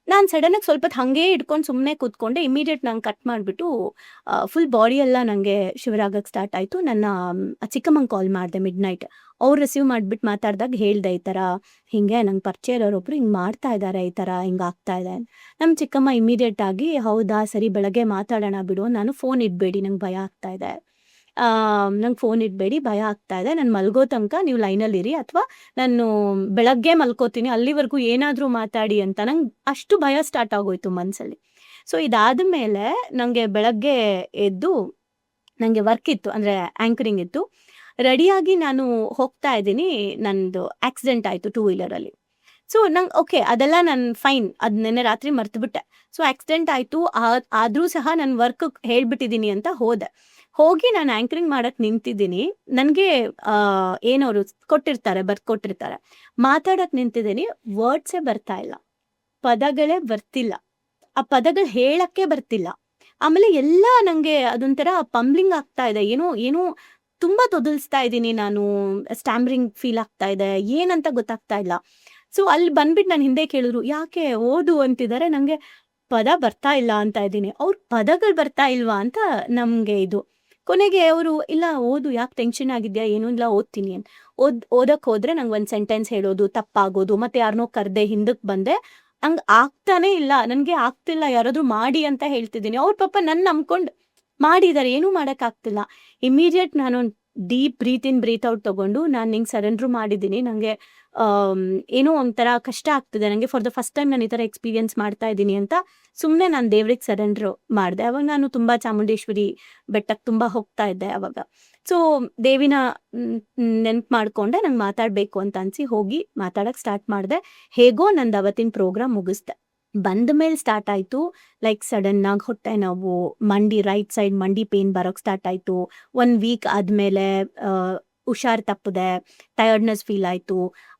ನಾನು ಸಡನ್ನಾಗಿ ಸ್ವಲ್ಪ ಹಾಗೇ ಇಟ್ಕೊಂಡು ಸುಮ್ಮನೆ ಕೂತ್ಕೊಂಡೆ. ಇಮಿಡಿಯೇಟ್ ನಂಗೆ ಕಟ್ ಮಾಡಿಬಿಟ್ಟು ಫುಲ್ ಬಾಡಿ ಎಲ್ಲ ನನಗೆ ಶಿವರಾಗಕ್ಕೆ ಸ್ಟಾರ್ಟ್ ಆಯಿತು. ನನ್ನ ಚಿಕ್ಕಮ್ಮಂಗೆ ಕಾಲ್ ಮಾಡಿದೆ ಮಿಡ್ನೈಟ್. ಅವ್ರು ರಿಸೀವ್ ಮಾಡಿಬಿಟ್ಟು ಮಾತಾಡಿದಾಗ ಹೇಳಿದೆ, ಈ ಥರ ಹಿಂಗೆ ನಂಗೆ ಪರಿಚಯ ಇರೋರೊಬ್ರು ಹಿಂಗೆ ಮಾಡ್ತಾ ಇದ್ದಾರೆ, ಈ ಥರ ಹಿಂಗೆ ಆಗ್ತಾ ಇದೆ. ನಮ್ಮ ಚಿಕ್ಕಮ್ಮ ಇಮಿಡಿಯೇಟ್ ಆಗಿ, ಹೌದಾ ಸರಿ ಬೆಳಗ್ಗೆ ಮಾತಾಡೋಣ ಬಿಡು, ನಾನು ಫೋನ್ ಇಡಬೇಡಿ, ನಂಗೆ ಭಯ ಆಗ್ತಾ ಇದೆ, ನಂಗೆ ಫೋನ್ ಇಡಬೇಡಿ, ಭಯ ಆಗ್ತಾ ಇದೆ, ನಾನು ಮಲ್ಗೋ ತನಕ ನೀವು ಲೈನಲ್ಲಿರಿ, ಅಥವಾ ನಾನು ಬೆಳಗ್ಗೆ ಮಲ್ಕೋತೀನಿ, ಅಲ್ಲಿವರೆಗೂ ಏನಾದರೂ ಮಾತಾಡಿ ಅಂತ. ನಂಗೆ ಅಷ್ಟು ಭಯ ಸ್ಟಾರ್ಟ್ ಆಗೋಯ್ತು ಮನಸ್ಸಲ್ಲಿ. ಸೊ ಇದಾದ ಮೇಲೆ ನನಗೆ ಬೆಳಗ್ಗೆ ಎದ್ದು ನನಗೆ ವರ್ಕ್ ಇತ್ತು, ಅಂದರೆ ಆ್ಯಂಕರಿಂಗ್ ಇತ್ತು. ರೆಡಿಯಾಗಿ ನಾನು ಹೋಗ್ತಾ ಇದ್ದೀನಿ, ನನ್ನದು ಆಕ್ಸಿಡೆಂಟ್ ಆಯಿತು 2 ವೀಲರಲ್ಲಿ. ಸೊ ನಂಗೆ ಓಕೆ, ಅದೆಲ್ಲ ನಾನು ಫೈನ್, ಅದು ನೆನ್ನೆ ರಾತ್ರಿ ಮರ್ತುಬಿಟ್ಟೆ. ಸೊ ಆಕ್ಸಿಡೆಂಟ್ ಆಯಿತು, ಆದರೂ ಸಹ ನಾನು ವರ್ಕ್ ಹೇಳ್ಬಿಟ್ಟಿದ್ದೀನಿ ಅಂತ ಹೋಗಿ ನಾನು ಆ್ಯಂಕರಿಂಗ್ ಮಾಡೋಕ್ಕೆ ನಿಂತಿದ್ದೀನಿ. ನನಗೆ ಏನವರು ಕೊಟ್ಟಿರ್ತಾರೆ, ಮಾತಾಡೋಕ್ಕೆ ನಿಂತಿದ್ದೀನಿ. ವರ್ಡ್ಸೇ ಬರ್ತಾ ಇಲ್ಲ, ಪದಗಳೇ ಬರ್ತಿಲ್ಲ, ಆ ಪದಗಳು ಹೇಳಕ್ಕೆ ಬರ್ತಿಲ್ಲ. ಆಮೇಲೆ ಎಲ್ಲ ನನಗೆ ಅದೊಂಥರ ಪಂಬ್ಲಿಂಗ್ ಆಗ್ತಾ ಇದೆ, ಏನೋ ತುಂಬ ತೊದಲಿಸ್ತಾ ಇದ್ದೀನಿ ನಾನು, ಸ್ಟ್ಯಾಮ್ರಿಂಗ್ ಫೀಲ್ ಆಗ್ತಾ ಇದೆ, ಏನಂತ ಗೊತ್ತಾಗ್ತಾ ಇಲ್ಲ. ಸೊ ಅಲ್ಲಿ ಬಂದ್ಬಿಟ್ಟು ನಾನು ಹಿಂದೆ ಕೇಳಿದ್ರು, ಯಾಕೆ ಓದು ಅಂತಿದ್ದಾರೆ, ನನಗೆ ಪದ ಬರ್ತಾ ಇಲ್ಲ ಅಂತ ಇದ್ದೀನಿ. ಅವ್ರ ಪದಗಳು ಬರ್ತಾ ಇಲ್ವಾ ಅಂತ ನಮಗೆ ಇದು. ಕೊನೆಗೆ ಅವರು ಇಲ್ಲ ಓದು, ಯಾಕೆ ಟೆನ್ಷನ್ ಆಗಿದ್ಯಾ, ಏನೂ ಇಲ್ಲ ಓದ್ತೀನಿ ಅಂತ ಓದಕ್ ಹೋದ್ರೆ ನಂಗೆ ಒಂದು ಸೆಂಟೆನ್ಸ್ ಹೇಳೋದು ತಪ್ಪಾಗೋದು, ಮತ್ತೆ ಯಾರನ್ನೋ ಕರ್ದೆ ಹಿಂದಕ್ಕೆ ಬಂದೆ, ನಂಗೆ ಆಗ್ತಾನೆ ಇಲ್ಲ, ನನಗೆ ಆಗ್ತಿಲ್ಲ, ಯಾರಾದ್ರೂ ಮಾಡಿ ಅಂತ ಹೇಳ್ತಿದ್ದೀನಿ. ಅವ್ರ ಪಾಪ ನನ್ನ ನಂಬ್ಕೊಂಡು ಮಾಡಿದ್ದಾರೆ, ಏನೂ ಮಾಡೋಕ್ಕಾಗ್ತಿಲ್ಲ. ಇಮಿಡಿಯೇಟ್ ನಾನು ಡೀಪ್ ಬ್ರೀತ್ ಇನ್ ಬ್ರೀತ್ ಔಟ್ ತಗೊಂಡು ನಾನು ನಿಂಗೆ ಸರೆಂಡ್ರು ಮಾಡಿದ್ದೀನಿ, ನನಗೆ ಏನೋ ಒಂಥರ ಕಷ್ಟ ಆಗ್ತಿದೆ ನನಗೆ, ಫಾರ್ ದ ಫಸ್ಟ್ ಟೈಮ್ ನಾನು ಈ ಥರ ಎಕ್ಸ್ಪೀರಿಯನ್ಸ್ ಮಾಡ್ತಾ ಇದ್ದೀನಿ ಅಂತ ಸುಮ್ಮನೆ ನಾನು ದೇವ್ರಿಗೆ ಸರೆಂಡ್ರು ಮಾಡಿದೆ. ಅವಾಗ ನಾನು ತುಂಬ ಚಾಮುಂಡೇಶ್ವರಿ ಬೆಟ್ಟಕ್ಕೆ ತುಂಬ ಹೋಗ್ತಾ ಇದ್ದೆ ಅವಾಗ. ಸೊ ದೇವಿನ ನೆನ್ಪು ಮಾಡ್ಕೊಂಡೆ, ನಂಗೆ ಮಾತಾಡಬೇಕು ಅಂತ ಅನಿಸಿ ಹೋಗಿ ಮಾತಾಡೋಕ್ಕೆ ಸ್ಟಾರ್ಟ್ ಮಾಡಿದೆ. ಹೇಗೋ ನಂದು ಅವತ್ತಿನ ಪ್ರೋಗ್ರಾಮ್ ಮುಗಿಸ್ದೆ. ಬಂದ ಮೇಲೆ ಸ್ಟಾರ್ಟ್ ಆಯಿತು, ಲೈಕ್ ಸಡನ್ನಾಗಿ ಹೊಟ್ಟೆ ನೋವು, ರೈಟ್ ಸೈಡ್ ಮಂಡಿ ಪೇನ್ ಬರೋಕ್ಕೆ ಸ್ಟಾರ್ಟ್ ಆಯಿತು. 1 ವೀಕ್ ಆದಮೇಲೆ ಹುಷಾರು ತಪ್ಪದೆ, ಟಯರ್ಡ್ನೆಸ್ ಫೀಲ್ ಆಯಿತು.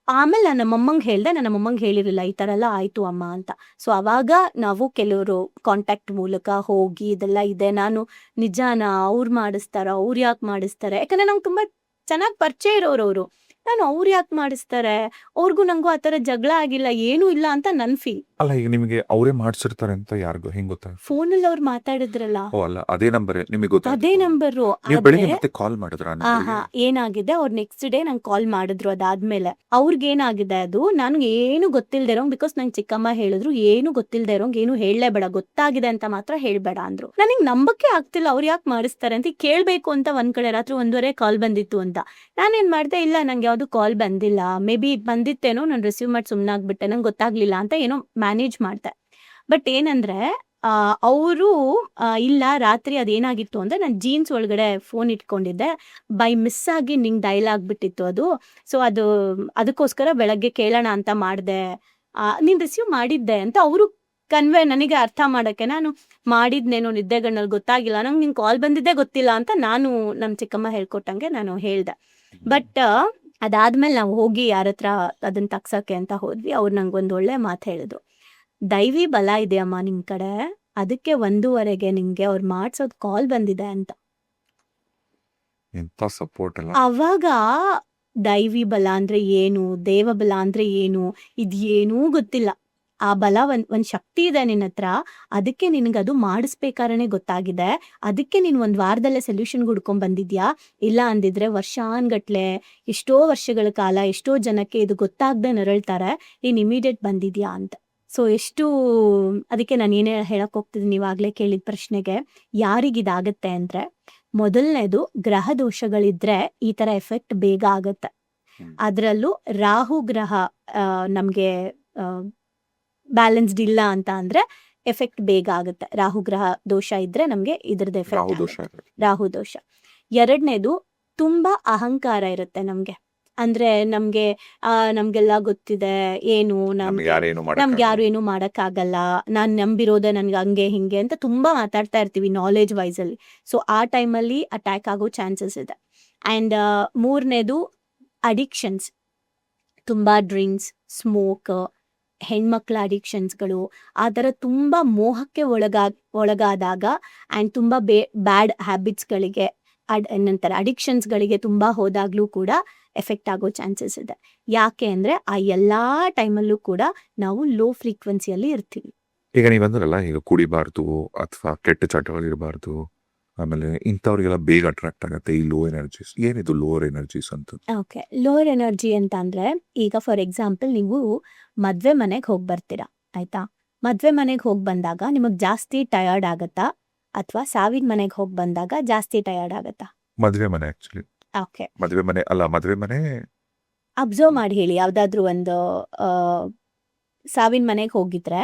ಆಮೇಲೆ ನನ್ನ ನಮ್ಮಮ್ಮಂಗೆ ಹೇಳಿದೆ, ನನ್ನ ನಮ್ಮಮ್ಮಂಗೆ ಹೇಳಿರಲಿಲ್ಲ ಈ ಥರ ಎಲ್ಲ ಆಯಿತು ಅಮ್ಮ ಅಂತ. ಸೊ ಅವಾಗ ನಾವು ಕೆಲವರು ಕಾಂಟ್ಯಾಕ್ಟ್ ಮೂಲಕ ಹೋಗಿ ಇದೆಲ್ಲ ಇದೆ, ನಾನು ನಿಜಾನ ಅವ್ರು ಮಾಡಿಸ್ತಾರ, ಅವ್ರು ಯಾಕೆ ಮಾಡಿಸ್ತಾರೆ, ಯಾಕಂದರೆ ನಂಗೆ ತುಂಬ ಚೆನ್ನಾಗಿ ಪರಿಚಯ ಇರೋರು, ನಾನು ಅವ್ರು ಯಾಕೆ ಮಾಡಿಸ್ತಾರೆ, ಅವ್ರಿಗೂ ನಂಗೂ ಆ ಥರ ಜಗಳ ಆಗಿಲ್ಲ, ಏನೂ ಇಲ್ಲ ಅಂತ ನನ್ನ ಫೀಲ್. ಅಲ್ಲ, ಈಗ ನಿಮಗೆ ಅವರೇ ಮಾಡ್ಸಿರ್ತಾರೆ ಅಂತ ಯಾರಿಗೂ ಹೆಂಗ್ ಗೊತ್ತಾಗ? ಫೋನಲ್ಲಿ ಅವ್ರು ಮಾತಾಡಿದ್ರಲ್ಲ, ಓ ಅಲ್ಲ, ಅದೇ ನಂಬರ್ ನಿಮಗೆ ಗೊತ್ತಾಯ್ತು? ಅದೇ ನಂಬರು. ನೀವು ಬೆಳಿಗ್ಗೆ ಮತ್ತೆ ಕಾಲ್ ಮಾಡಿದ್ರ? ಏನಾಗಿದೆ, ಅವ್ರು ನೆಕ್ಸ್ಟ್ ಡೇ ನಂಗೆ ಕಾಲ್ ಮಾಡಿದ್ರು. ಅದಾದ್ಮೇಲೆ ಅವ್ರಿಗೆ ಏನಾಗಿದೆ, ಅದು ನನಗೆ ಏನು ಗೊತ್ತಿಲ್ಲದೆ ಇರೋಂಗ್, ಬಿಕಾಸ್ ನಂಗೆ ಚಿಕ್ಕಮ್ಮ ಹೇಳಿದ್ರು ಏನು ಗೊತ್ತಿಲ್ಲದೆ ಇರೋಂಗ್ ಏನು ಹೇಳಲೇಬೇಡ, ಗೊತ್ತಾಗಿದೆ ಅಂತ ಮಾತ್ರ ಹೇಳ್ಬೇಡ ಅಂದ್ರು. ನನಗೆ ನಂಬಕ್ಕೆ ಆಗ್ತಿಲ್ಲ ಅವ್ರು ಯಾಕೆ ಮಾಡಿಸ್ತಾರೆ ಅಂತ. ಕೇಳಬೇಕು ಅಂತ ಒಂದ್ ಕಡೆ ರಾತ್ರಿ 1:30 ಕಾಲ್ ಬಂದಿತ್ತು ಅಂತ ನಾನೇನ್ ಮಾಡಿದೆ, ಇಲ್ಲ ನಂಗೆ ಯಾವುದು ಕಾಲ್ ಬಂದಿಲ್ಲ, ಮೇ ಬಿ ಬಂದಿತ್ತೇನೋ, ನಾನು ರಿಸೀವ್ ಮಾಡಿ ಸುಮ್ಮನಾಗ್ಬಿಟ್ಟೆ, ನಂಗೆ ಗೊತ್ತಾಗ್ಲಿಲ್ಲ ಅಂತ ಏನೋ ಮ್ಯಾನೇಜ್ ಮಾಡ್ದೆ. ಬಟ್ ಏನಂದ್ರೆ ಅವರು ಇಲ್ಲ, ರಾತ್ರಿ ಅದೇನಾಗಿತ್ತು ಅಂದ್ರೆ ನಾನು ಜೀನ್ಸ್ ಒಳಗಡೆ ಫೋನ್ ಇಟ್ಕೊಂಡಿದ್ದೆ, ಬೈ ಮಿಸ್ ಆಗಿ ನಿಂಗೆ ಡೈಲ್ ಆಗ್ಬಿಟ್ಟಿತ್ತು ಅದು. ಸೊ ಅದಕ್ಕೋಸ್ಕರ ಬೆಳಗ್ಗೆ ಕೇಳೋಣ ಅಂತ ಮಾಡಿದೆ, ನೀನು ರಿಸೀವ್ ಮಾಡಿದ್ದೆ ಅಂತ ಅವರು ನನಗೆ ಅರ್ಥ ಮಾಡೋಕ್ಕೆ. ನಾನು ಮಾಡಿದ್ನೇನೋ ನಿದ್ದೆಗಣ್ಣಲ್ಲಿ ಗೊತ್ತಾಗಿಲ್ಲ, ನಂಗೆ ನಿಂಗೆ ಕಾಲ್ ಬಂದಿದ್ದೇ ಗೊತ್ತಿಲ್ಲ ಅಂತ ನಾನು ನಮ್ಮ ಚಿಕ್ಕಮ್ಮ ಹೇಳ್ಕೊಟ್ಟಂಗೆ ನಾನು ಹೇಳ್ದೆ. ಬಟ್ ಅದಾದ್ಮೇಲೆ ನಾವು ಹೋಗಿ ಯಾರ ಹತ್ರ ಅದನ್ನ ತಗ್ಸಕ್ಕೆ ಅಂತ ಹೋದ್ವಿ. ಅವ್ರು ನಂಗೆ ಒಂದು ಒಳ್ಳೆ ಮಾತು ಹೇಳಿದ್ರು, ದೈವಿ ಬಲ ಇದೆಯಮ್ಮ ನಿಮ್ ಕಡೆ, ಅದಕ್ಕೆ 1:30ಗೆ ನಿಂಗೆ ಅವ್ರು ಮಾಡ್ಸೋದ್ ಕಾಲ್ ಬಂದಿದೆ ಅಂತ. ಎಂತ ಸಪೋರ್ಟ್ ಅಲ್ಲ. ಅವಾಗ ದೈವಿ ಬಲ ಅಂದ್ರೆ ಏನು, ದೇವ ಬಲ ಅಂದ್ರೆ ಏನು, ಇದೇನೂ ಗೊತ್ತಿಲ್ಲ. ಆ ಬಲ ಒಂದ್ ಶಕ್ತಿ ಇದೆ ನಿನ್ನ ಹತ್ರ, ಅದಕ್ಕೆ ನಿನಗದು ಮಾಡಿಸ್ಬೇಕಾರನೆ ಗೊತ್ತಾಗಿದೆ, ಅದಕ್ಕೆ ನೀನು 1 ವಾರದಲ್ಲೇ ಸೊಲ್ಯೂಷನ್ ಹುಡ್ಕೊಂಡ್ ಬಂದಿದ್ಯಾ. ಇಲ್ಲ ಅಂದಿದ್ರೆ ವರ್ಷಾನ್ಗಟ್ಲೆ, ಎಷ್ಟೋ ವರ್ಷಗಳ ಕಾಲ ಎಷ್ಟೋ ಜನಕ್ಕೆ ಇದು ಗೊತ್ತಾಗದೆ ನರಳ್ತಾರೆ, ನೀನ್ ಇಮಿಡಿಯೇಟ್ ಬಂದಿದ್ಯಾ ಅಂತ. ಸೊ ಅದಕ್ಕೆ ನಾನು ಏನೇ ಹೇಳಕ್ ಹೋಗ್ತಿದ್ದೀನಿ, ಇವಾಗಲೇ ಕೇಳಿದ ಪ್ರಶ್ನೆಗೆ, ಯಾರಿಗಿದಾಗತ್ತೆ ಅಂದ್ರೆ, ಮೊದಲನೇದು ಗ್ರಹ ದೋಷಗಳಿದ್ರೆ ಈ ತರ ಎಫೆಕ್ಟ್ ಬೇಗ ಆಗತ್ತೆ. ಅದರಲ್ಲೂ ರಾಹು ಗ್ರಹ ನಮ್ಗೆ ಬ್ಯಾಲೆನ್ಸ್ಡ್ ಇಲ್ಲ ಅಂತ ಅಂದ್ರೆ ಎಫೆಕ್ಟ್ ಬೇಗ ಆಗುತ್ತೆ. ರಾಹು ಗ್ರಹ ದೋಷ ಇದ್ರೆ ನಮ್ಗೆ ಇದ್ರದ್ದು ಎಫೆಕ್ಟ್ ರಾಹು ದೋಷ. ಎರಡನೇದು ತುಂಬಾ ಅಹಂಕಾರ ಇರುತ್ತೆ ನಮ್ಗೆ, ಅಂದ್ರೆ ನಮ್ಗೆಲ್ಲ ಗೊತ್ತಿದೆ, ಏನು ನಮ್ಗೆ ಯಾರು ಏನು ಮಾಡಕ್ಕಾಗಲ್ಲ, ನಾನ್ ನಂಬಿರೋದೆ ನನ್ಗೆ ಹಂಗೆ ಹಿಂಗೆ ಅಂತ ತುಂಬಾ ಮಾತಾಡ್ತಾ ಇರ್ತೀವಿ ನಾಲೆಜ್ ವೈಸ್ ಅಲ್ಲಿ. ಸೊ ಆ ಟೈಮಲ್ಲಿ ಅಟ್ಯಾಕ್ ಆಗೋ ಚಾನ್ಸಸ್ ಇದೆ. ಅಂಡ್ ಮೂರನೇದು ಅಡಿಕ್ಷನ್ಸ್, ತುಂಬಾ ಡ್ರಿಂಕ್ಸ್, ಸ್ಮೋಕ್, ಹೆಣ್ಮಕ್ಳ ಅಡಿಕ್ಷನ್ಸ್ಗಳು, ಆ ಥರ ತುಂಬ ಮೋಹಕ್ಕೆ ಒಳಗಾದಾಗ ಆ್ಯಂಡ್ ತುಂಬ ಬ್ಯಾಡ್ ಹ್ಯಾಬಿಟ್ಸ್ಗಳಿಗೆ ಏನಂತಾರೆ ಅಡಿಕ್ಷನ್ಸ್ಗಳಿಗೆ ತುಂಬ ಹೋದಾಗಲೂ ಕೂಡ ಎಫೆಕ್ಟ್ ಆಗೋ ಚಾನ್ಸಸ್ ಇದೆ. ಯಾಕೆ ಅಂದರೆ ಆ ಎಲ್ಲ ಟೈಮಲ್ಲೂ ಕೂಡ ನಾವು ಲೋ ಫ್ರೀಕ್ವೆನ್ಸಿಯಲ್ಲಿ ಇರ್ತೀವಿ. ಈಗ ನೀವಂದ್ರಲ್ಲ, ಈಗ ಕುಡಿಬಾರ್ದು ಅಥವಾ ಕೆಟ್ಟ ಚಟಗಳು ಇರಬಾರ್ದು, ಆಮೇಲೆ ಇಂಥವ್ರಿಗೆಲ್ಲ ಬೇಗ ಅಟ್ರಾಕ್ಟ್ ಆಗುತ್ತೆ ಈ ಲೋ ಎನರ್ಜೀಸ್. ಏನಿದು ಲೋವರ್ ಎನರ್ಜೀಸ್ ಅಂತ? ಓಕೆ, ಲೋವರ್ ಎನರ್ಜಿ ಅಂತ ಅಂದರೆ, ಈಗ ಫಾರ್ ಎಕ್ಸಾಂಪಲ್ ನೀವು ಮದುವೆ ಮನೆಗೆ ಹೋಗಿ ಬರ್ತೀರಾ, ಆಯ್ತಾ? ಮದುವೆ ಮನೆಗೆ ಹೋಗಿ ಬಂದಾಗ ನಿಮಗೆ ಜಾಸ್ತಿ ಟಯರ್ಡ್ ಆಗತ್ತಾ, ಅಥವಾ ಸಾವಿನ ಮನೆಗೆ ಹೋಗಿ ಬಂದಾಗ ಜಾಸ್ತಿ ಟಯರ್ಡ್ ಆಗತ್ತಾ? ಮದುವೆ ಮನೆ ಆಕ್ಚುಲಿ. ಓಕೆ, ಮದುವೆ ಮನೆ ಅಬ್ಸರ್ವ್ ಮಾಡಿ ಹೇಳಿ. ಯಾವುದಾದ್ರೂ ಒಂದು ಸಾವಿನ ಮನೆಗೆ ಹೋಗಿದ್ರೆ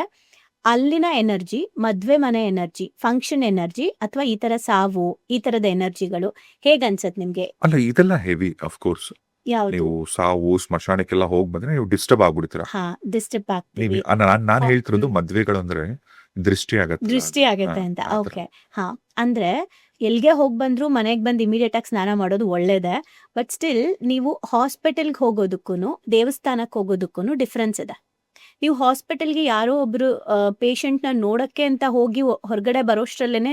ಅಲ್ಲಿನ ಎನರ್ಜಿ, ಮದ್ವೆ ಮನೆ ಎನರ್ಜಿ, ಫಂಕ್ಷನ್ ಎನರ್ಜಿ, ಅಥವಾ ಈ ತರ ಸಾವು, ಈ ತರದ ಎನರ್ಜಿಗಳು ಹೇಗನ್ಸತ್ ನಿಮ್ಗೆ? ಅಲ್ಲ, ಇದೆಲ್ಲ ಹೆವಿ ಆಫ್ ಕೋರ್ಸ್. ಯಾವ್ದು? ನೀವು ಸಾವು ಸ್ಮಶಾನಕ್ಕೆಲ್ಲ ಹೋಗಿ ಬಂದ್ರೆ ನೀವು ಡಿಸ್ಟರ್ಬ್ ಆಗ್ಬಿಡ್ತೀರಾ. ಡಿಸ್ಟರ್ಬ್ ಆಗ್ತೀವಿ. ನಾನು ಹೇಳ್ತಿರೋದು ಮದ್ವೆಗಳು ಅಂದ್ರೆ ದೃಷ್ಟಿ ಆಗತ್ತೆ ಅಂತ. ಓಕೆ, ಅಂದ್ರೆ ಎಲ್ಗೆ ಹೋಗಿ ಬಂದ್ರು ಮನೆಗೆ ಬಂದು ಇಮಿಡಿಯೇಟ್ ಆಗಿ ಸ್ನಾನ ಮಾಡೋದು ಒಳ್ಳೇದೇ. ಬಟ್ ಸ್ಟಿಲ್ ನೀವು ಹಾಸ್ಪಿಟಲ್ಗೆ ಹೋಗೋದಕ್ಕೂ ದೇವಸ್ಥಾನಕ್ಕೆ ಹೋಗೋದಕ್ಕೂ ಡಿಫ್ರೆನ್ಸ್ ಇದೆ. ನೀವು ಹಾಸ್ಪಿಟಲ್ಗೆ ಯಾರೋ ಒಬ್ರು ಪೇಷಂಟ್ನ ನೋಡಕ್ಕೆ ಅಂತ ಹೋಗಿ ಹೊರಗಡೆ ಬರೋಷ್ಟ್ರಲ್ಲೇನೆ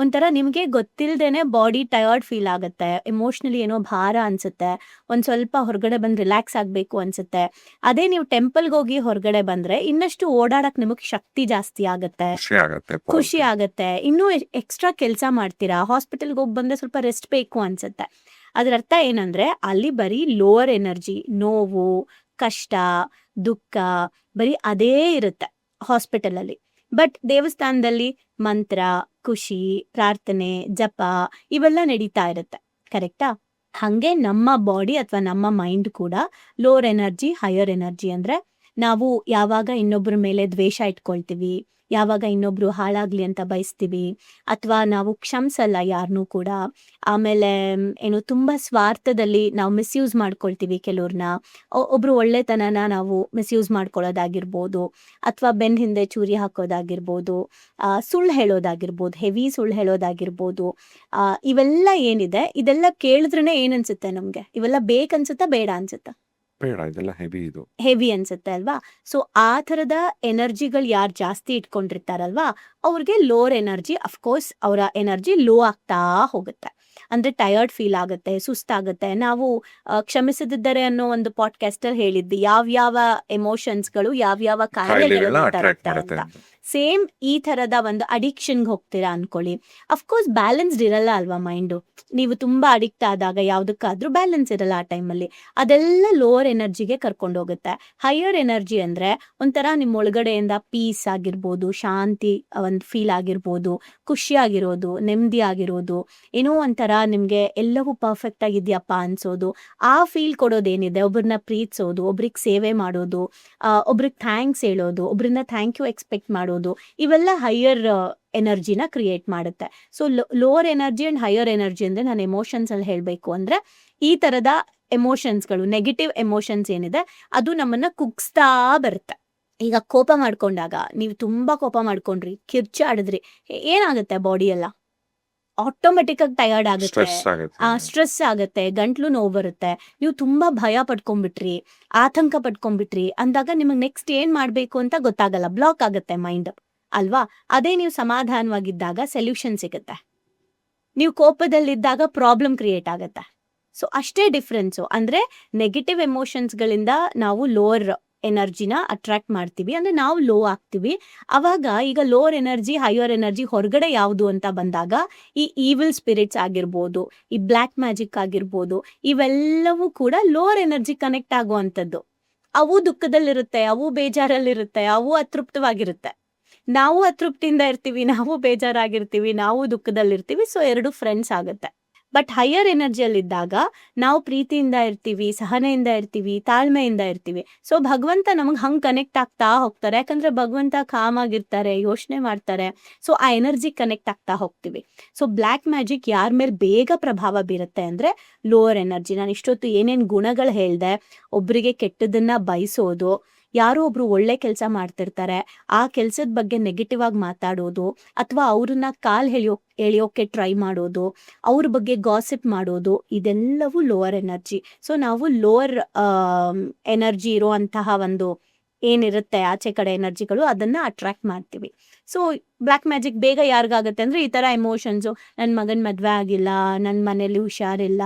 ಒಂಥರ ನಿಮಗೆ ಗೊತ್ತಿಲ್ದೇನೆ ಬಾಡಿ ಟಯರ್ಡ್ ಫೀಲ್ ಆಗುತ್ತೆ, ಎಮೋಷ್ನಲಿ ಏನೋ ಭಾರ ಅನ್ಸುತ್ತೆ, ಒಂದ್ ಸ್ವಲ್ಪ ಹೊರಗಡೆ ಬಂದು ರಿಲ್ಯಾಕ್ಸ್ ಆಗಬೇಕು ಅನ್ಸುತ್ತೆ. ಅದೇ ನೀವು ಟೆಂಪಲ್ಗೆ ಹೋಗಿ ಹೊರಗಡೆ ಬಂದ್ರೆ ಇನ್ನಷ್ಟು ಓಡಾಡಕ್ ನಿಮಗೆ ಶಕ್ತಿ ಜಾಸ್ತಿ ಆಗುತ್ತೆ, ಖುಷಿ ಆಗತ್ತೆ, ಖುಷಿ ಆಗತ್ತೆ, ಇನ್ನೂ ಎಕ್ಸ್ಟ್ರಾ ಕೆಲಸ ಮಾಡ್ತೀರಾ. ಹಾಸ್ಪಿಟಲ್ಗೆ ಹೋಗಿ ಬಂದ್ರೆ ಸ್ವಲ್ಪ ರೆಸ್ಟ್ ಬೇಕು ಅನ್ಸುತ್ತೆ. ಅದ್ರ ಅರ್ಥ ಏನಂದ್ರೆ ಅಲ್ಲಿ ಬರೀ ಲೋವರ್ ಎನರ್ಜಿ, ನೋವು, ಕಷ್ಟ, ದುಃಖ ಬರೀ ಅದೇ ಇರುತ್ತೆ ಹಾಸ್ಪಿಟಲ್ ಅಲ್ಲಿ. ಬಟ್ ದೇವಸ್ಥಾನದಲ್ಲಿ ಮಂತ್ರ, ಖುಷಿ, ಪ್ರಾರ್ಥನೆ, ಜಪ ಇವೆಲ್ಲ ನಡೀತಾ ಇರುತ್ತೆ. ಕರೆಕ್ಟಾ? ಹಂಗೆ ನಮ್ಮ ಬಾಡಿ ಅಥವಾ ನಮ್ಮ ಮೈಂಡ್ ಕೂಡ ಲೋವರ್ ಎನರ್ಜಿ, ಹೈಯರ್ ಎನರ್ಜಿ. ಅಂದ್ರೆ ನಾವು ಯಾವಾಗ ಇನ್ನೊಬ್ಬರ ಮೇಲೆ ದ್ವೇಷ ಇಟ್ಕೊಳ್ತೀವಿ, ಯಾವಾಗ ಇನ್ನೊಬ್ರು ಹಾಳಾಗ್ಲಿ ಅಂತ ಬಯಸ್ತೀವಿ, ಅಥವಾ ನಾವು ಕ್ಷಮಿಸಲ್ಲ ಯಾರನ್ನೂ ಕೂಡ. ಆಮೇಲೆ ಏನು ತುಂಬಾ ಸ್ವಾರ್ಥದಲ್ಲಿ ನಾವು ಮಿಸ್ಯೂಸ್ ಮಾಡ್ಕೊಳ್ತೀವಿ ಕೆಲವ್ರನ್ನ. ಒಬ್ರು ಒಳ್ಳೆತನನ ನಾವು ಮಿಸ್ಯೂಸ್ ಮಾಡ್ಕೊಳ್ಳೋದಾಗಿರ್ಬೋದು, ಅಥವಾ ಬೆನ್ ಹಿಂದೆ ಚೂರಿ ಹಾಕೋದಾಗಿರ್ಬೋದು, ಸುಳ್ಳು ಹೇಳೋದಾಗಿರ್ಬೋದು, ಹೆವಿ ಸುಳ್ಳು ಹೇಳೋದಾಗಿರ್ಬೋದು. ಇವೆಲ್ಲ ಏನಿದೆ ಇದೆಲ್ಲ ಕೇಳಿದ್ರೇನೆ ಏನನ್ಸುತ್ತೆ ನಮ್ಗೆ? ಇವೆಲ್ಲ ಬೇಕನ್ಸುತ್ತಾ ಬೇಡ ಅನ್ಸುತ್ತಾ? ಬೇಡ, ಇದೆಲ್ಲ ಹೆವಿ, ಇದು ಹೆವಿ ಅನ್ಸುತ್ತೆ ಅಲ್ವಾ? ಸೊ ಆ ಥರದ ಎನರ್ಜಿಗಳು ಯಾರು ಜಾಸ್ತಿ ಇಟ್ಕೊಂಡಿರ್ತಾರಲ್ವಾ ಅವ್ರಿಗೆ ಲೋವರ್ ಎನರ್ಜಿ, ಅಫ್ಕೋರ್ಸ್ ಅವರ ಎನರ್ಜಿ ಲೋ ಆಗ್ತಾ ಹೋಗುತ್ತೆ. ಅಂದ್ರೆ ಟಯರ್ಡ್ ಫೀಲ್ ಆಗುತ್ತೆ, ಸುಸ್ತಾಗುತ್ತೆ. ನಾವು ಕ್ಷಮಿಸದಿದ್ದರೆ ಅನ್ನೋ ಒಂದು ಪಾಡ್ಕಾಸ್ಟ್ ಅಲ್ಲಿ ಹೇಳಿದ್ವಿ ಯಾವ್ಯಾವ ಎಮೋಷನ್ಸ್ಗಳು ಯಾವ್ಯಾವ ಕಾಯಿಲೆಗಳನ್ನ ಕಾಯಿಲೆಗಳನ್ನ ಅಟ್ರಾಕ್ಟ್ ತರುತ್ತೆ ಮಾಡುತ್ತೆ ಅಂತ. ಅಂತ. ಸೇಮ್ ಈ ಥರದ ಒಂದು ಅಡಿಕ್ಷನ್ಗೆ ಹೋಗ್ತೀರಾ ಅನ್ಕೊಳ್ಳಿ, ಅಫ್ಕೋರ್ಸ್ ಬ್ಯಾಲೆನ್ಸ್ಡ್ ಇರಲ್ಲ ಅಲ್ವಾ ಮೈಂಡು. ನೀವು ತುಂಬಾ ಅಡಿಕ್ಟ್ ಆದಾಗ ಯಾವುದಕ್ಕಾದ್ರೂ ಬ್ಯಾಲೆನ್ಸ್ ಇರಲ್ಲ ಆ ಟೈಮಲ್ಲಿ. ಅದೆಲ್ಲ ಲೋವರ್ ಎನರ್ಜಿಗೆ ಕರ್ಕೊಂಡು ಹೋಗುತ್ತೆ. ಹೈಯರ್ ಎನರ್ಜಿ ಅಂದ್ರೆ ಒಂಥರ ನಿಮ್ಮ ಒಳಗಡೆಯಿಂದ ಪೀಸ್ ಆಗಿರ್ಬೋದು, ಶಾಂತಿ ಒಂದು ಫೀಲ್ ಆಗಿರ್ಬೋದು, ಖುಷಿಯಾಗಿರೋದು, ನೆಮ್ಮದಿ ಆಗಿರೋದು, ಏನೋ ಒಂಥರ ನಿಮ್ಗೆ ಎಲ್ಲವೂ ಪರ್ಫೆಕ್ಟ್ ಆಗಿದ್ಯಪ್ಪ ಅನ್ಸೋದು. ಆ ಫೀಲ್ ಕೊಡೋದೇನಿದೆ, ಒಬ್ರನ್ನ ಪ್ರೀತಿಸೋದು, ಒಬ್ರಿಗೆ ಸೇವೆ ಮಾಡೋದು, ಒಬ್ರಿಗೆ ಥ್ಯಾಂಕ್ಸ್ ಹೇಳೋದು, ಒಬ್ರನ್ನ ಥ್ಯಾಂಕ್ ಯು ಎಕ್ಸ್ಪೆಕ್ಟ್ ಮಾಡೋದು, ಇವೆಲ್ಲ ಹೈಯರ್ ಎನರ್ಜಿನ ಕ್ರಿಯೇಟ್ ಮಾಡುತ್ತೆ. So lower energy and higher energy ಅಂದ್ರೆ ನಾನು ಎಮೋಷನ್ಸ್ ಅಲ್ಲಿ ಹೇಳ್ಬೇಕು ಅಂದ್ರೆ ಈ ತರದ ಎಮೋಷನ್ಸ್ಗಳು, ನೆಗೆಟಿವ್ ಎಮೋಷನ್ಸ್ ಏನಿದೆ ಅದು ನಮ್ಮನ್ನ ಕುಗ್ಸ್ತಾ ಬರುತ್ತೆ. ಈಗ ಕೋಪ ಮಾಡ್ಕೊಂಡಾಗ, ನೀವು ತುಂಬಾ ಕೋಪ ಮಾಡ್ಕೊಂಡ್ರಿ, ಕಿರ್ಚಾಡಿದ್ರಿ, ಏನಾಗುತ್ತೆ ಬಾಡಿ ಎಲ್ಲ ಆಟೋಮೆಟಿಕ್ ಆಗಿ ಟಯರ್ಡ್ ಆಗುತ್ತೆ, ಸ್ಟ್ರೆಸ್ ಆಗುತ್ತೆ. ಸ್ಟ್ರೆಸ್ ಆಗುತ್ತೆ, ಗಂಟ್ಲು ನೋವು ಬರುತ್ತೆ. ನೀವು ತುಂಬಾ ಭಯ ಪಡ್ಕೊಂಡ್ಬಿಟ್ರಿ, ಆತಂಕ ಪಡ್ಕೊಂಡ್ಬಿಟ್ರಿ ಅಂದಾಗ ನಿಮಗೆ ನೆಕ್ಸ್ಟ್ ಏನ್ ಮಾಡ್ಬೇಕು ಅಂತ ಗೊತ್ತಾಗಲ್ಲ, ಬ್ಲಾಕ್ ಆಗುತ್ತೆ ಮೈಂಡ್ ಅಲ್ವಾ? ಅದೇ ನೀವು ಸಮಾಧಾನವಾಗಿದ್ದಾಗ ಸೊಲ್ಯೂಷನ್ ಸಿಗುತ್ತೆ, ನೀವು ಕೋಪದಲ್ಲಿದ್ದಾಗ ಪ್ರಾಬ್ಲಮ್ ಕ್ರಿಯೇಟ್ ಆಗುತ್ತೆ. ಸೊ ಅಷ್ಟೇ ಡಿಫ್ರೆನ್ಸು. ಅಂದ್ರೆ ನೆಗೆಟಿವ್ ಎಮೋಷನ್ಸ್ಗಳಿಂದ ನಾವು ಲೋವರ್ ಎನರ್ಜಿನ ಅಟ್ರಾಕ್ಟ್ ಮಾಡ್ತೀವಿ, ಅಂದ್ರೆ ನಾವು ಲೋ ಆಗ್ತೀವಿ. ಅವಾಗ ಈಗ ಲೋವರ್ ಎನರ್ಜಿ, ಹೈಯರ್ ಎನರ್ಜಿ ಹೊರಗಡೆ ಯಾವುದು ಅಂತ ಬಂದಾಗ ಈ ಈವಿಲ್ ಸ್ಪಿರಿಟ್ಸ್ ಆಗಿರ್ಬೋದು, ಈ ಬ್ಲ್ಯಾಕ್ ಮ್ಯಾಜಿಕ್ ಆಗಿರ್ಬೋದು, ಇವೆಲ್ಲವೂ ಕೂಡ ಲೋವರ್ ಎನರ್ಜಿ ಕನೆಕ್ಟ್ ಆಗುವಂಥದ್ದು. ಅವು ದುಃಖದಲ್ಲಿರುತ್ತೆ, ಅವು ಬೇಜಾರಲ್ಲಿರುತ್ತೆ, ಅವು ಅತೃಪ್ತವಾಗಿರುತ್ತೆ. ನಾವು ಅತೃಪ್ತಿಯಿಂದ ಇರ್ತೀವಿ, ನಾವು ಬೇಜಾರಾಗಿರ್ತೀವಿ, ನಾವು ದುಃಖದಲ್ಲಿರ್ತೀವಿ. ಸೊ ಎರಡು ಫ್ರೆಂಡ್ಸ್ ಆಗುತ್ತೆ. ಬಟ್ ಹೈಯರ್ ಎನರ್ಜಿಯಲ್ಲಿದ್ದಾಗ ನಾವು ಪ್ರೀತಿಯಿಂದ ಇರ್ತೀವಿ, ಸಹನೆಯಿಂದ ಇರ್ತೀವಿ, ತಾಳ್ಮೆಯಿಂದ ಇರ್ತೀವಿ. ಸೊ ಭಗವಂತ ನಮಗೆ ಹಂಗೆ ಕನೆಕ್ಟ್ ಆಗ್ತಾ ಹೋಗ್ತಾರೆ, ಯಾಕಂದ್ರೆ ಭಗವಂತ ಕಾಮ್ ಆಗಿರ್ತಾರೆ, ಯೋಚನೆ ಮಾಡ್ತಾರೆ. ಸೊ ಆ ಎನರ್ಜಿ ಕನೆಕ್ಟ್ ಆಗ್ತಾ ಹೋಗ್ತೀವಿ. ಸೊ ಬ್ಲ್ಯಾಕ್ ಮ್ಯಾಜಿಕ್ ಯಾರ ಮೇಲೆ ಬೇಗ ಪ್ರಭಾವ ಬೀರುತ್ತೆ ಅಂದ್ರೆ ಲೋವರ್ ಎನರ್ಜಿ. ನಾನು ಇಷ್ಟೊತ್ತು ಏನೇನು ಗುಣಗಳು ಹೇಳ್ದೆ, ಒಬ್ಬರಿಗೆ ಕೆಟ್ಟದನ್ನ ಬಯಸೋದು, ಯಾರೋ ಒಬ್ರು ಒಳ್ಳೆ ಕೆಲಸ ಮಾಡ್ತಿರ್ತಾರೆ, ಆ ಕೆಲ್ಸದ ಬಗ್ಗೆ ನೆಗೆಟಿವ್ ಆಗಿ ಮಾತಾಡೋದು, ಅಥವಾ ಅವ್ರನ್ನ ಎಳೆಯೋಕೆ ಟ್ರೈ ಮಾಡೋದು, ಅವ್ರ ಬಗ್ಗೆ ಗಾಸಿಪ್ ಮಾಡೋದು, ಇದೆಲ್ಲವೂ ಲೋವರ್ ಎನರ್ಜಿ. ಸೊ ನಾವು ಲೋವರ್ ಎನರ್ಜಿ ಇರುವಂತಹ ಒಂದು ಏನಿರುತ್ತೆ ಆಚೆ ಕಡೆ ಎನರ್ಜಿಗಳು, ಅದನ್ನ ಅಟ್ರಾಕ್ಟ್ ಮಾಡ್ತೀವಿ. ಸೊ ಬ್ಲ್ಯಾಕ್ ಮ್ಯಾಜಿಕ್ ಬೇಗ ಯಾರಿಗಾಗುತ್ತೆ ಅಂದ್ರೆ ಈ ತರ ಎಮೋಷನ್ಸು, ನನ್ನ ಮಗನ ಮದ್ವೆ ಆಗಿಲ್ಲ, ನನ್ನ ಮನೇಲಿ ಹುಷಾರಿಲ್ಲ,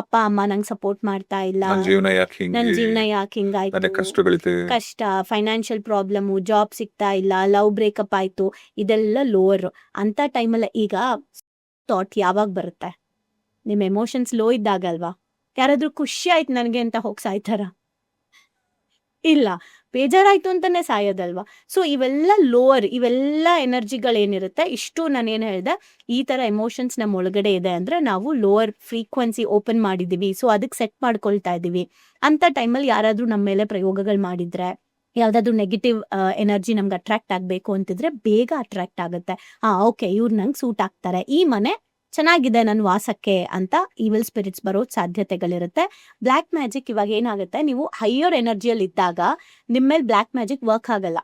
ಅಪ್ಪ ಅಮ್ಮ ನಂಗೆ ಸಪೋರ್ಟ್ ಮಾಡ್ತಾ ಇಲ್ಲ, ನನ್ನ ಜೀವನ ಯಾಕೆ ನನ್ನ ಹಿಂಗೆ, ಜೀವನ ಯಾಕೆ ಹಿಂಗಾಯ್ತು, ನನಗೆ ಕಷ್ಟಗಳಿದೆ, ಕಷ್ಟ, ಫೈನಾನ್ಷಿಯಲ್ ಪ್ರಾಬ್ಲಮು, ಜಾಬ್ ಸಿಗ್ತಾ ಇಲ್ಲ, ಲವ್ ಬ್ರೇಕಪ್ ಆಯ್ತು, ಇದೆಲ್ಲ ಲೋವರ್. ಅಂತ ಟೈಮಲ್ಲಿ ಈಗ ಥಾಟ್ ಯಾವಾಗ ಬರುತ್ತೆ? ನಿಮ್ಮ ಎಮೋಷನ್ಸ್ ಲೋ ಇದ್ದಾಗ ಅಲ್ವಾ? ಯಾರಾದ್ರೂ ಖುಷಿ ಆಯ್ತು ನನಗೆ ಅಂತ ಹೋಗಿ ಸಾಯ್ತಾರ? ಇಲ್ಲ, ಬೇಜಾರಾಯ್ತು ಅಂತಾನೆ ಸಾಯೋದಲ್ವಾ? ಸೊ ಇವೆಲ್ಲ ಲೋವರ್, ಇವೆಲ್ಲ ಎನರ್ಜಿಗಳೇನಿರುತ್ತೆ, ಇಷ್ಟು ನಾನೇನು ಹೇಳ್ದೆ, ಈ ತರ ಎಮೋಷನ್ಸ್ ನಮ್ಮ ಒಳಗಡೆ ಇದೆ ಅಂದ್ರೆ ನಾವು ಲೋವರ್ ಫ್ರೀಕ್ವೆನ್ಸಿ ಓಪನ್ ಮಾಡಿದೀವಿ. ಸೊ ಅದಕ್ಕೆ ಸೆಟ್ ಮಾಡ್ಕೊಳ್ತಾ ಇದೀವಿ. ಅಂತ ಟೈಮಲ್ಲಿ ಯಾರಾದ್ರೂ ನಮ್ಮ ಮೇಲೆ ಪ್ರಯೋಗಗಳು ಮಾಡಿದ್ರೆ, ಯಾವ್ದಾದ್ರು ನೆಗೆಟಿವ್ ಎನರ್ಜಿ ನಮ್ಗೆ ಅಟ್ರಾಕ್ಟ್ ಆಗ್ಬೇಕು ಅಂತಿದ್ರೆ ಬೇಗ ಅಟ್ರಾಕ್ಟ್ ಆಗುತ್ತೆ. ಓಕೆ, ಇವ್ರು ನಂಗೆ ಸೂಟ್ ಆಗ್ತಾರೆ, ಈ ಮನೆ ಚೆನ್ನಾಗಿದೆ ನನ್ನ ವಾಸಕ್ಕೆ ಅಂತ ಈವಿಲ್ ಸ್ಪಿರಿಟ್ಸ್ ಬರೋ ಸಾಧ್ಯತೆಗಳಿರುತ್ತೆ. ಬ್ಲ್ಯಾಕ್ ಮ್ಯಾಜಿಕ್ ಇವಾಗ ಏನಾಗುತ್ತೆ, ನೀವು ಹೈಯರ್ ಎನರ್ಜಿಯಲ್ಲಿ ಇದ್ದಾಗ ನಿಮ್ಮ ಮೇಲೆ ಬ್ಲ್ಯಾಕ್ ಮ್ಯಾಜಿಕ್ ವರ್ಕ್ ಆಗಲ್ಲ.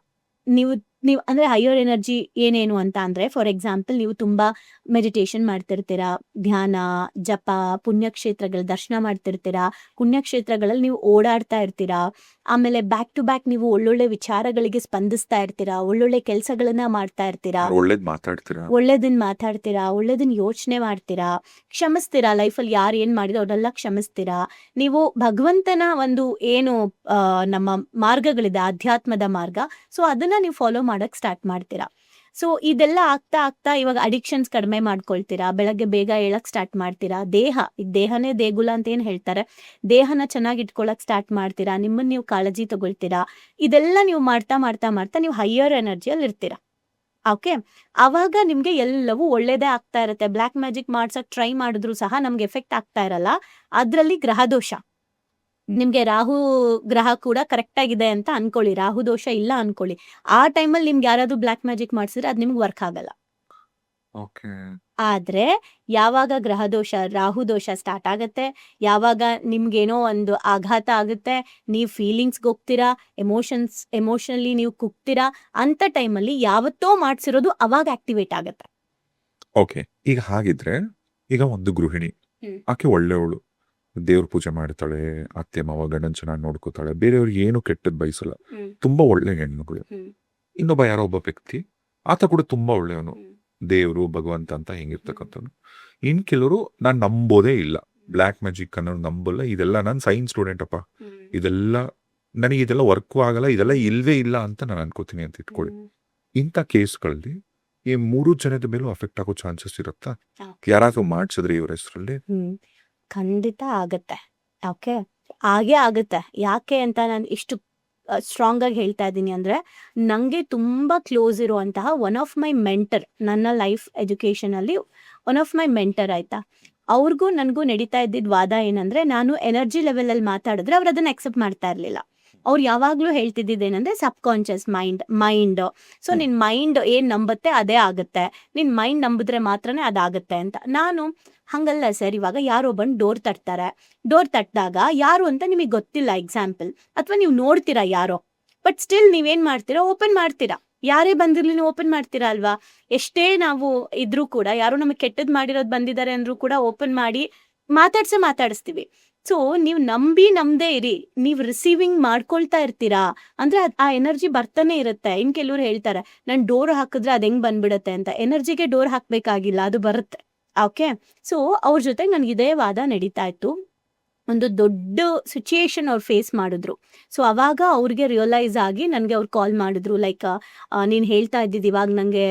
ನೀವು ನೀವು ಅಂದ್ರೆ ಹೈಯರ್ ಎನರ್ಜಿ ಏನೇನು ಅಂತ ಅಂದ್ರೆ ಫಾರ್ ಎಕ್ಸಾಂಪಲ್ ನೀವು ತುಂಬಾ ಮೆಡಿಟೇಷನ್ ಮಾಡ್ತಿರ್ತೀರಾ, ಧ್ಯಾನ, ಜಪ, ಪುಣ್ಯಕ್ಷೇತ್ರಗಳ ದರ್ಶನ ಮಾಡ್ತಿರ್ತೀರಾ, ಪುಣ್ಯಕ್ಷೇತ್ರಗಳಲ್ಲಿ ನೀವು ಓಡಾಡ್ತಾ ಇರ್ತೀರಾ, ಆಮೇಲೆ ಬ್ಯಾಕ್ ಟು ಬ್ಯಾಕ್ ನೀವು ಒಳ್ಳೊಳ್ಳೆ ವಿಚಾರಗಳಿಗೆ ಸ್ಪಂದಿಸ್ತಾ ಇರ್ತೀರಾ, ಒಳ್ಳೊಳ್ಳೆ ಕೆಲಸಗಳನ್ನ ಮಾಡ್ತಾ ಇರ್ತೀರಾ, ಒಳ್ಳೇದ್ ಮಾತಾಡ್ತೀರಾ. ಒಳ್ಳೇದನ್ನ ಮಾತಾಡ್ತೀರಾ, ಒಳ್ಳೇದನ್ನ ಯೋಚನೆ ಮಾಡ್ತೀರಾ, ಕ್ಷಮಿಸ್ತೀರಾ, ಲೈಫಲ್ಲಿ ಯಾರು ಏನ್ ಮಾಡಿದ್ರು ಅವ್ರನ್ನೆಲ್ಲ ಕ್ಷಮಿಸ್ತೀರಾ. ನೀವು ಭಗವಂತನ ಒಂದು ಏನು ನಮ್ಮ ಮಾರ್ಗಗಳಿದೆ, ಅಧ್ಯಾತ್ಮದ ಮಾರ್ಗ, ಸೊ ಅದನ್ನ ನೀವು ಫಾಲೋ ಮಾಡಕ್ ಸ್ಟಾರ್ಟ್ ಮಾಡ್ತೀರಾ. ಸೊ ಇದೆಲ್ಲ ಆಗ್ತಾ ಆಗ್ತಾ ಇವಾಗ ಅಡಿಕ್ಷನ್ಸ್ ಕಡಿಮೆ ಮಾಡ್ಕೊಳ್ತೀರಾ, ಬೆಳಗ್ಗೆ ಬೇಗ ಏಳಕ್ ಸ್ಟಾರ್ಟ್ ಮಾಡ್ತೀರಾ, ದೇಹನೇ ದೇಗುಲ ಅಂತ ಏನ್ ಹೇಳ್ತಾರೆ, ದೇಹನ ಚೆನ್ನಾಗಿ ಇಟ್ಕೊಳಕ್ ಸ್ಟಾರ್ಟ್ ಮಾಡ್ತೀರಾ, ನಿಮ್ಮನ್ನ ನೀವು ಕಾಳಜಿ ತಗೊಳ್ತೀರಾ. ಇದೆಲ್ಲ ನೀವು ಮಾಡ್ತಾ ಮಾಡ್ತಾ ಮಾಡ್ತಾ ನೀವು ಹೈಯರ್ ಎನರ್ಜಿಯಲ್ಲಿ ಇರ್ತೀರಾ. ಓಕೆ, ಅವಾಗ ನಿಮ್ಗೆ ಎಲ್ಲವೂ ಒಳ್ಳೇದೇ ಆಗ್ತಾ ಇರುತ್ತೆ. ಬ್ಲ್ಯಾಕ್ ಮ್ಯಾಜಿಕ್ ಮಾಡ್ಸಕ್ ಟ್ರೈ ಮಾಡಿದ್ರು ಸಹ ನಮ್ಗೆ ಎಫೆಕ್ಟ್ ಆಗ್ತಾ ಇರಲ್ಲ. ಅದ್ರಲ್ಲಿ ಗ್ರಹ ದೋಷ, ನಿಮ್ಗೆ ರಾಹು ಗ್ರಹ ಕೂಡ ಕರೆಕ್ಟ್ ಆಗಿದೆ ಅಂತ ಅನ್ಕೊಳ್ಳಿ, ರಾಹು ದೋಷ ಇಲ್ಲ ಅನ್ಕೊಳ್ಳಿ. ಆ ಟೈಮಲ್ಲಿ ನಿಮ್ಗೆ ಯಾರಾದ್ರೂ ಬ್ಲ್ಯಾಕ್ ಮ್ಯಾಜಿಕ್ ಮಾಡ್ಸಿದ್ರೆ ಅದ್ ನಿಮ್ಗೆ ವರ್ಕ್ ಆಗಲ್ಲ. ಓಕೆ. ಆದ್ರೆ ಯಾವಾಗ ಗ್ರಹ ದೋಷ, ರಾಹು ದೋಷ ಸ್ಟಾರ್ಟ್ ಆಗತ್ತೆ, ಯಾವಾಗ ನಿಮ್ಗೇನೋ ಒಂದು ಆಘಾತ ಆಗುತ್ತೆ, ನೀವು ಫೀಲಿಂಗ್ಸ್ಗೆ ಹೋಗ್ತೀರಾ, ಎಮೋಷನಲಿ ನೀವು ಕುಗ್ತೀರಾ, ಅಂತ ಟೈಮಲ್ಲಿ ಯಾವತ್ತೋ ಮಾಡ್ಸಿರೋದು ಅವಾಗ ಆಕ್ಟಿವೇಟ್ ಆಗತ್ತೆ. ಓಕೆ, ಈಗ ಹಾಗಿದ್ರೆ ಈಗ ಒಂದು ಗೃಹಿಣಿ, ಹ್ಮ್. ಆಕೆ ಒಳ್ಳೆಯವಳು, ದೇವ್ರ ಪೂಜೆ ಮಾಡ್ತಾಳೆ, ಅತ್ತೆ ಮಾವ ಗಂಡನ್ ಚೆನ್ನಾಗಿ ನೋಡ್ಕೋತಾಳೆ, ಬೇರೆಯವ್ರಿಗೆ ಏನು ಕೆಟ್ಟದ್ ಬಯಸಲ್ಲ, ತುಂಬಾ ಒಳ್ಳೆ ಹೆಣ್ಮಗಳು. ಇನ್ನೊಬ್ಬ ಯಾರೋ ಒಬ್ಬ ವ್ಯಕ್ತಿ, ಆತ ಕೂಡ ತುಂಬಾ ಒಳ್ಳೆಯವನು, ದೇವ್ರು ಭಗವಂತ ಅಂತ ಹೆಂಗಿರ್ತಕ್ಕಂಥವ್ನು. ಇನ್ ಕೆಲವರು ನಾನ್ ನಂಬೋದೇ ಇಲ್ಲ, ಬ್ಲ್ಯಾಕ್ ಮ್ಯಾಜಿಕ್ ಅನ್ನೋದು ನಂಬಲ್ಲ, ಇದೆಲ್ಲ ನಾನು ಸೈನ್ಸ್ ಸ್ಟೂಡೆಂಟ್ ಅಪ್ಪ, ಇದೆಲ್ಲ ನನಗೆ ಇದೆಲ್ಲ ವರ್ಕು ಆಗಲ್ಲ, ಇದೆಲ್ಲ ಇಲ್ವೇ ಇಲ್ಲ ಅಂತ ನಾನು ಅನ್ಕೋತೀನಿ ಅಂತ ಇಟ್ಕೊಳ್ಳಿ. ಇಂಥ ಕೇಸ್ಗಳಲ್ಲಿ ಈ 3 ಜನದ ಮೇಲೂ ಅಫೆಕ್ಟ್ ಆಗೋ ಚಾನ್ಸಸ್ ಇರುತ್ತಾ? ಯಾರಾದ್ರೂ ಮಾಡ್ಸಿದ್ರೆ ಇವ್ರ ಹೆಸರಲ್ಲಿ? ಖಂಡಿತ ಆಗತ್ತೆ. ಓಕೆ, ಹಾಗೆ ಆಗುತ್ತೆ. ಯಾಕೆ ಅಂತ ನಾನು ಇಷ್ಟು ಸ್ಟ್ರಾಂಗ್ ಆಗಿ ಹೇಳ್ತಾ ಇದ್ದೀನಿ ಅಂದ್ರೆ, ನಂಗೆ ತುಂಬಾ ಕ್ಲೋಸ್ ಇರುವಂತಹ ಒನ್ ಆಫ್ ಮೈ ಮೆಂಟರ್, ನನ್ನ ಲೈಫ್ ಎಜುಕೇಶನ್ ಅಲ್ಲಿ ಒನ್ ಆಫ್ ಮೈ ಮೆಂಟರ್, ಆಯ್ತಾ, ಅವ್ರಿಗೂ ನನಗೂ ನಡೀತಾ ಇದ್ದಿದ್ ವಾದ ಏನಂದ್ರೆ, ನಾನು ಎನರ್ಜಿ ಲೆವೆಲ್ ಅಲ್ಲಿ ಮಾತಾಡಿದ್ರೆ ಅವ್ರು ಅದನ್ನ ಅಕ್ಸೆಪ್ಟ್ ಮಾಡ್ತಾ ಇರ್ಲಿಲ್ಲ. ಅವ್ರು ಯಾವಾಗ್ಲೂ ಹೇಳ್ತಿದ್ದೇನಂದ್ರೆ ಸಬ್ ಕಾನ್ಶಿಯಸ್ ಮೈಂಡ್, ಸೊ ನಿನ್ ಮೈಂಡ್ ಏನ್ ನಂಬುತ್ತೆ ಅದೇ ಆಗುತ್ತೆ, ನಿನ್ ಮೈಂಡ್ ನಂಬಿದ್ರೆ ಮಾತ್ರನೇ ಅದಾಗತ್ತೆ ಅಂತ. ನಾನು ಹಂಗಲ್ಲ ಸರ್, ಇವಾಗ ಯಾರೋ ಬಂದು ಡೋರ್ ತಟ್ಟಿದಾಗ ಯಾರು ಅಂತ ನಿಮಗೆ ಗೊತ್ತಿಲ್ಲ ಎಕ್ಸಾಂಪಲ್, ಅಥವಾ ನೀವು ನೋಡ್ತೀರಾ ಯಾರೋ, ಬಟ್ ಸ್ಟಿಲ್ ನೀವೇನ್ ಮಾಡ್ತೀರಾ, ಓಪನ್ ಮಾಡ್ತೀರಾ. ಯಾರೇ ಬಂದಿರ್ಲಿ ನೀವು ಓಪನ್ ಮಾಡ್ತೀರಾ ಅಲ್ವಾ? ಎಷ್ಟೇ ನಾವು ಇದ್ರೂ ಕೂಡ, ಯಾರು ನಮಗೆ ಕೆಟ್ಟದ್ ಮಾಡಿರೋದು ಬಂದಿದ್ದಾರೆ ಅಂದ್ರೂ ಕೂಡ ಓಪನ್ ಮಾಡಿ ಮಾತಾಡಿಸ್ತೀವಿ. ಸೊ ನೀವು ನಂಬದೇ ಇರಿ, ನೀವು ರಿಸೀವಿಂಗ್ ಮಾಡ್ಕೊಳ್ತಾ ಇರ್ತೀರಾ ಅಂದ್ರೆ ಆ ಎನರ್ಜಿ ಬರ್ತಾನೆ ಇರುತ್ತೆ. ಇನ್ ಕೆಲವ್ರು ಹೇಳ್ತಾರೆ ನಾನು ಡೋರ್ ಹಾಕಿದ್ರೆ ಅದ್ ಹೆಂಗ್ ಬಂದ್ಬಿಡತ್ತೆ ಅಂತ. ಎನರ್ಜಿಗೆ ಡೋರ್ ಹಾಕ್ಬೇಕಾಗಿಲ್ಲ, ಅದು ಬರುತ್ತೆ. ಓಕೆ, ಸೊ ಅವ್ರ ಜೊತೆ ನನ್ಗೆ ಇದೇ ವಾದ ನಡೀತಾ ಇತ್ತು. ಒಂದು ದೊಡ್ಡ ಸಿಚುಯೇಷನ್ ಅವ್ರು ಫೇಸ್ ಮಾಡಿದ್ರು. ಸೊ ಅವಾಗ ಅವ್ರಿಗೆ ರಿಯಲೈಸ್ ಆಗಿ ನನಗೆ ಅವ್ರು ಕಾಲ್ ಮಾಡಿದ್ರು, ಲೈಕ್ ನೀನು ಹೇಳ್ತಾ ಇದ್ದಿದ್ದು ಇವಾಗ ನನಗೆ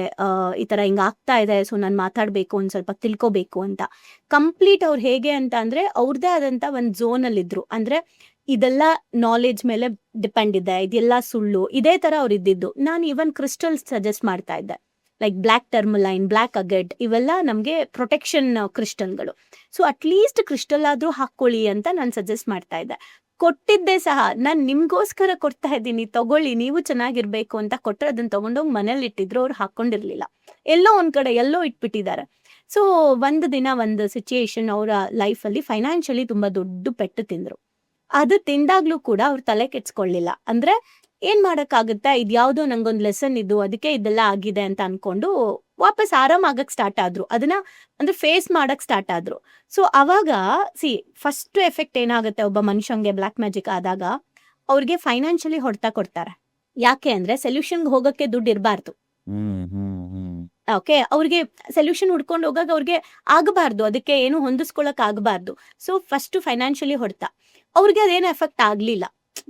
ಈ ಥರ ಹಿಂಗೆ ಆಗ್ತಾ ಇದೆ, ಸೊ ನಾನು ಮಾತಾಡಬೇಕು, ಒಂದು ಸ್ವಲ್ಪ ತಿಳ್ಕೊಬೇಕು ಅಂತ. ಕಂಪ್ಲೀಟ್ ಅವ್ರು ಹೇಗೆ ಅಂತ ಅಂದರೆ, ಅವ್ರದ್ದೇ ಆದಂಥ ಒಂದು ಝೋನಲ್ಲಿದ್ದರು. ಅಂದರೆ ಇದೆಲ್ಲ ನಾಲೆಜ್ ಮೇಲೆ ಡಿಪೆಂಡ್ ಇದೆ, ಇದೆಲ್ಲ ಸುಳ್ಳು, ಇದೇ ಥರ ಅವ್ರು ಇದ್ದಿದ್ದು. ನಾನು ಈವನ್ ಕ್ರಿಸ್ಟಲ್ಸ್ ಸಜೆಸ್ಟ್ ಮಾಡ್ತಾ ಇದ್ದೆ, ಲೈಕ್ ಬ್ಲ್ಯಾಕ್ ಟರ್ಮಲೈನ್, ಬ್ಲ್ಯಾಕ್ ಅಗೆಟ್, ಇವೆಲ್ಲ ನಮಗೆ ಪ್ರೊಟೆಕ್ಷನ್ ಕ್ರಿಸ್ಟಲ್ಗಳು. ಸೊ ಅಟ್ಲೀಸ್ಟ್ ಕ್ರಿಸ್ಟಲ್ ಆದ್ರೂ ಹಾಕೊಳ್ಳಿ ಅಂತ ನಾನು ಸಜೆಸ್ಟ್ ಮಾಡ್ತಾ ಇದ್ದೆ. ಕೊಟ್ಟಿದ್ದೆ ಸಹ, ನಾನು ನಿಮ್ಗೋಸ್ಕರ ಕೊಡ್ತಾ ಇದ್ದೀನಿ, ತಗೊಳ್ಳಿ, ನೀವು ಚೆನ್ನಾಗಿರ್ಬೇಕು ಅಂತ ಕೊಟ್ಟರೆ ಅದನ್ನ ತಗೊಂಡೋಗಿ ಮನೇಲಿ ಇಟ್ಟಿದ್ರು, ಅವ್ರು ಹಾಕೊಂಡಿರ್ಲಿಲ್ಲ, ಎಲ್ಲೋ ಒಂದ್ ಕಡೆ ಎಲ್ಲೋ ಇಟ್ಬಿಟ್ಟಿದ್ದಾರೆ. ಸೊ ಒಂದು ದಿನ ಒಂದು ಸಿಚುಯೇಷನ್, ಅವರ ಲೈಫಲ್ಲಿ ಫೈನಾನ್ಷಿಯಲಿ ತುಂಬಾ ದೊಡ್ಡ ಪೆಟ್ಟು ತಿಂದ್ರು. ಅದು ತಿಂದಾಗ್ಲೂ ಕೂಡ ಅವ್ರು ತಲೆ ಕೆಡ್ಸ್ಕೊಳ್ಳಿಲ್ಲ. ಅಂದ್ರೆ ಏನ್ ಮಾಡಕ್ಕಾಗುತ್ತೆ, ಇದ್ಯಾವುದೋ ನಂಗೊಂದು ಲೆಸನ್ ಇದು, ಅದಕ್ಕೆ ಇದೆಲ್ಲ ಆಗಿದೆ ಅಂತ ಅನ್ಕೊಂಡು ವಾಪಸ್ ಆರಾಮಾಗಕ್ ಸ್ಟಾರ್ಟ್ ಆದ್ರು, ಅದನ್ನ ಅಂದ್ರೆ ಫೇಸ್ ಮಾಡಕ್ ಸ್ಟಾರ್ಟ್ ಆದ್ರು. ಸೊ ಅವಾಗ ಫಸ್ಟ್ ಎಫೆಕ್ಟ್ ಏನಾಗುತ್ತೆ ಒಬ್ಬ ಮನುಷ್ಯಂಗೆ ಬ್ಲ್ಯಾಕ್ ಮ್ಯಾಜಿಕ್ ಆದಾಗ, ಅವ್ರಿಗೆ ಫೈನಾನ್ಷಿಯಲಿ ಹೊಡೆತ ಕೊಡ್ತಾರೆ. ಯಾಕೆ ಅಂದ್ರೆ ಸೊಲ್ಯೂಷನ್ಗೆ ಹೋಗಕ್ಕೆ ದುಡ್ಡು ಇರಬಾರ್ದು. ಓಕೆ, ಅವ್ರಿಗೆ ಸೊಲ್ಯೂಷನ್ ಹುಡ್ಕೊಂಡು ಹೋಗಾಗ ಅವ್ರಿಗೆ ಆಗಬಾರ್ದು, ಅದಕ್ಕೆ ಏನು ಹೊಂದಿಸ್ಕೊಳಕ್ ಆಗಬಾರ್ದು. ಸೊ ಫಸ್ಟ್ ಫೈನಾನ್ಷಿಯಲಿ ಹೊಡೆತ, ಅವ್ರಿಗೆ ಅದೇನು ಎಫೆಕ್ಟ್ ಆಗ್ಲಿಲ್ಲ,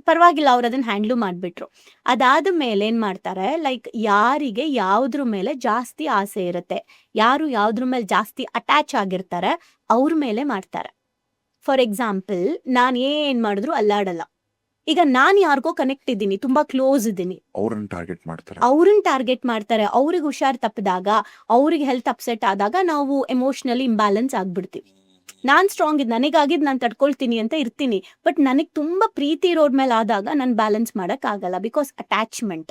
ಪರವಾಗಿಲ್ಲ, ಅವ್ರು ಅದನ್ನ ಹ್ಯಾಂಡ್ಲು ಮಾಡ್ಬಿಟ್ರು. ಅದಾದ ಮೇಲೆ ಏನ್ ಮಾಡ್ತಾರೆ, ಲೈಕ್ ಯಾರಿಗೆ ಯಾವ್ದ್ರ ಮೇಲೆ ಜಾಸ್ತಿ ಆಸೆ ಇರುತ್ತೆ, ಯಾರು ಯಾವ್ದ್ರ ಮೇಲೆ ಜಾಸ್ತಿ ಅಟ್ಯಾಚ್ ಆಗಿರ್ತಾರೆ, ಅವ್ರ ಮೇಲೆ ಮಾಡ್ತಾರೆ. ಫಾರ್ ಎಕ್ಸಾಂಪಲ್, ನಾನ್ ಏನ್ ಮಾಡಿದ್ರು ಅಲ್ಲಾಡಲ್ಲ. ಈಗ ನಾನ್ ಯಾರಿಗೋ ಕನೆಕ್ಟ್ ಇದ್ದೀನಿ, ತುಂಬಾ ಕ್ಲೋಸ್ ಇದ್ದೀನಿ, ಅವ್ರನ್ನ ಟಾರ್ಗೆಟ್ ಮಾಡ್ತಾರೆ. ಅವ್ರಿಗೆ ಹುಷಾರ್ ತಪ್ಪಿದಾಗ, ಅವ್ರಿಗೆ ಹೆಲ್ತ್ ಅಪ್ಸೆಟ್ ಆದಾಗ ನಾವು ಎಮೋಷನಲಿ ಇಂಬ್ಯಾಲೆನ್ಸ್ ಆಗ್ಬಿಡ್ತೀವಿ. ನಾನ್ ಸ್ಟ್ರಾಂಗ್ ಇದ್, ನನಗಾಗಿದ್ ನಾನು ತಡ್ಕೊಳ್ತೀನಿ ಅಂತ ಇರ್ತೀನಿ, ಬಟ್ ನನಗ್ ತುಂಬಾ ಪ್ರೀತಿ ಇರೋರ್ ಮೇಲೆ ಆದಾಗ ನಾನು ಬ್ಯಾಲೆನ್ಸ್ ಮಾಡಕ್ ಆಗಲ್ಲ, ಬಿಕಾಸ್ ಅಟ್ಯಾಚ್ಮೆಂಟ್.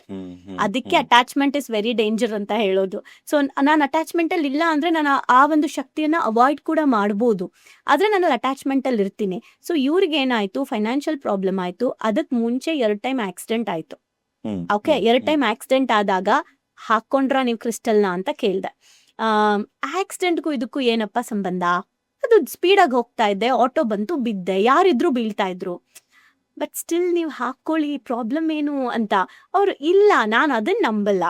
ಅದಕ್ಕೆ ಅಟ್ಯಾಚ್ಮೆಂಟ್ ಇಸ್ ವೆರಿ ಡೇಂಜರ್ ಅಂತ ಹೇಳೋದು. ಸೊ ನಾನು ಅಟ್ಯಾಚ್ಮೆಂಟ್ ಅಲ್ಲಿ ಇಲ್ಲ ಅಂದ್ರೆ ನಾನು ಆ ಒಂದು ಶಕ್ತಿಯನ್ನ ಅವಾಯ್ಡ್ ಕೂಡ ಮಾಡ್ಬೋದು, ಆದ್ರೆ ನಾನು ಅಟ್ಯಾಚ್ಮೆಂಟ್ ಅಲ್ಲಿ ಇರ್ತೀನಿ. ಸೊ ಇವ್ರಿಗೆ ಏನಾಯ್ತು, ಫೈನಾನ್ಷಿಯಲ್ ಪ್ರಾಬ್ಲಮ್ ಆಯ್ತು. ಅದಕ್ ಮುಂಚೆ 2 ಟೈಮ್ ಆಕ್ಸಿಡೆಂಟ್ ಆಯ್ತು. ಓಕೆ 2 ಟೈಮ್ ಆಕ್ಸಿಡೆಂಟ್ ಆದಾಗ ಹಾಕೊಂಡ್ರ ನೀವು ಕ್ರಿಸ್ಟಲ್ನ ಅಂತ ಕೇಳ್ದೆ. ಆಕ್ಸಿಡೆಂಟ್ಗೂ ಇದಕ್ಕೂ ಏನಪ್ಪ ಸಂಬಂಧ? ಅದು ಸ್ಪೀಡಾಗಿ ಹೋಗ್ತಾ ಇದ್ದೆ, ಆಟೋ ಬಂತು, ಬಿದ್ದೆ, ಯಾರಿದ್ರು ಬೀಳ್ತಾ ಇದ್ರು. ಬಟ್ ಸ್ಟಿಲ್ ನೀವು ಹಾಕೊಳ್ಳಿ, ಪ್ರಾಬ್ಲಮ್ ಏನು ಅಂತ. ಅವ್ರು ಇಲ್ಲ, ನಾನು ಅದನ್ನ ನಂಬಲ್ಲ,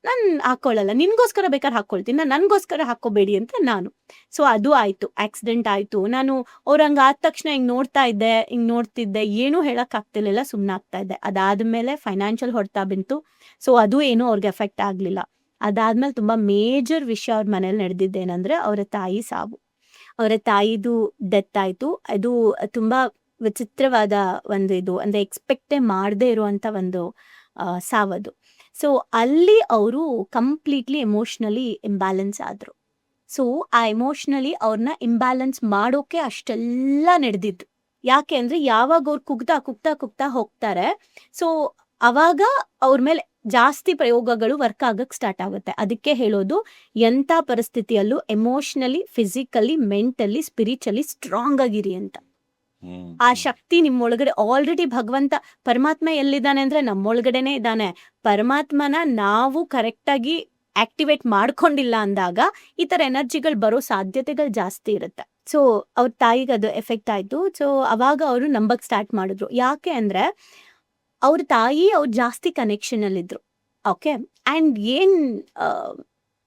ನಾನು ಹಾಕೊಳ್ಳಲ್ಲ, ನಿನ್ಗೋಸ್ಕರ ಬೇಕಾದ್ರೆ ಹಾಕೊಳ್ತೀನಿ, ನನ್ಗೋಸ್ಕರ ಹಾಕೋಬೇಡಿ ಅಂತ ನಾನು. ಸೊ ಅದು ಆಯ್ತು, ಆಕ್ಸಿಡೆಂಟ್ ಆಯ್ತು. ನಾನು ಅವ್ರ ಹಂಗ ಆದ ತಕ್ಷಣ ಹಿಂಗ್ ನೋಡ್ತಾ ಇದ್ದೆ, ಹಿಂಗ್ ನೋಡ್ತಿದ್ದೆ, ಏನೂ ಹೇಳಕ್ ಆಗ್ತಿರ್ಲಿಲ್ಲ, ಸುಮ್ಮನಾಗ್ತಾ ಇದ್ದೆ. ಅದಾದ್ಮೇಲೆ ಫೈನಾನ್ಷಿಯಲ್ ಹೊಡ್ತಾ ಬಂತು. ಸೊ ಅದು ಏನೂ ಅವ್ರಿಗೆ ಎಫೆಕ್ಟ್ ಆಗ್ಲಿಲ್ಲ. ಅದಾದ್ಮೇಲೆ ತುಂಬಾ ಮೇಜರ್ ವಿಷಯ ಅವ್ರ ಮನೇಲಿ ನಡೆದಿದ್ದೇನಂದ್ರೆ ಅವರ ತಾಯಿ ಸಾವು. ಅವರ ತಾಯಿದು ಡೆತ್ ಆಯ್ತು. ಅದು ತುಂಬಾ ವಿಚಿತ್ರವಾದ ಒಂದು ಇದು, ಅಂದ್ರೆ ಎಕ್ಸ್ಪೆಕ್ಟೇ ಮಾಡದೇ ಇರುವಂತ ಒಂದು ಸಾವದು. ಸೊ ಅಲ್ಲಿ ಅವರು ಕಂಪ್ಲೀಟ್ಲಿ ಎಮೋಷ್ನಲಿ ಇಂಬ್ಯಾಲೆನ್ಸ್ ಆದ್ರು. ಸೊ ಆ ಎಮೋಷ್ನಲಿ ಅವ್ರನ್ನ ಇಂಬ್ಯಾಲೆನ್ಸ್ ಮಾಡೋಕೆ ಅಷ್ಟೆಲ್ಲ ನಡೆದಿದ್ದು. ಯಾಕೆ ಅಂದ್ರೆ ಯಾವಾಗ ಅವ್ರು ಕುಗ್ತಾ ಹೋಗ್ತಾರೆ, ಸೊ ಅವಾಗ ಅವ್ರ ಮೇಲೆ ಜಾಸ್ತಿ ಪ್ರಯೋಗಗಳು ವರ್ಕ್ ಆಗಕ್ ಸ್ಟಾರ್ಟ್ ಆಗುತ್ತೆ. ಅದಕ್ಕೆ ಹೇಳೋದು, ಎಂಥ ಪರಿಸ್ಥಿತಿಯಲ್ಲೂ emotionally, physically, mentally, spiritually strong ಆಗಿರಿ ಅಂತ. ಆ ಶಕ್ತಿ ನಿಮ್ಮೊಳಗಡೆ ಆಲ್ರೆಡಿ ಭಗವಂತ ಪರಮಾತ್ಮ ಎಲ್ಲಿದ್ದಾನೆ ಅಂದ್ರೆ ನಮ್ಮೊಳಗಡೆನೆ ಇದ್ದಾನೆ. ಪರಮಾತ್ಮನ ನಾವು ಕರೆಕ್ಟಾಗಿ ಆಕ್ಟಿವೇಟ್ ಮಾಡ್ಕೊಂಡಿಲ್ಲ ಅಂದಾಗ ಈ ತರ ಎನರ್ಜಿಗಳು ಬರೋ ಸಾಧ್ಯತೆಗಳು ಜಾಸ್ತಿ ಇರುತ್ತೆ. ಸೊ ಅವ್ರ ತಾಯಿಗೆ ಅದು ಎಫೆಕ್ಟ್ ಆಯ್ತು. ಸೊ ಅವಾಗ ಅವರು ನಂಬಕ್ ಸ್ಟಾರ್ಟ್ ಮಾಡಿದ್ರು. ಯಾಕೆ ಅಂದ್ರೆ ಅವ್ರ ತಾಯಿ ಅವ್ರು ಜಾಸ್ತಿ ಕನೆಕ್ಷನ್ ಅಲ್ಲಿದ್ರು. ಓಕೆ, ಅಂಡ್ ಏನ್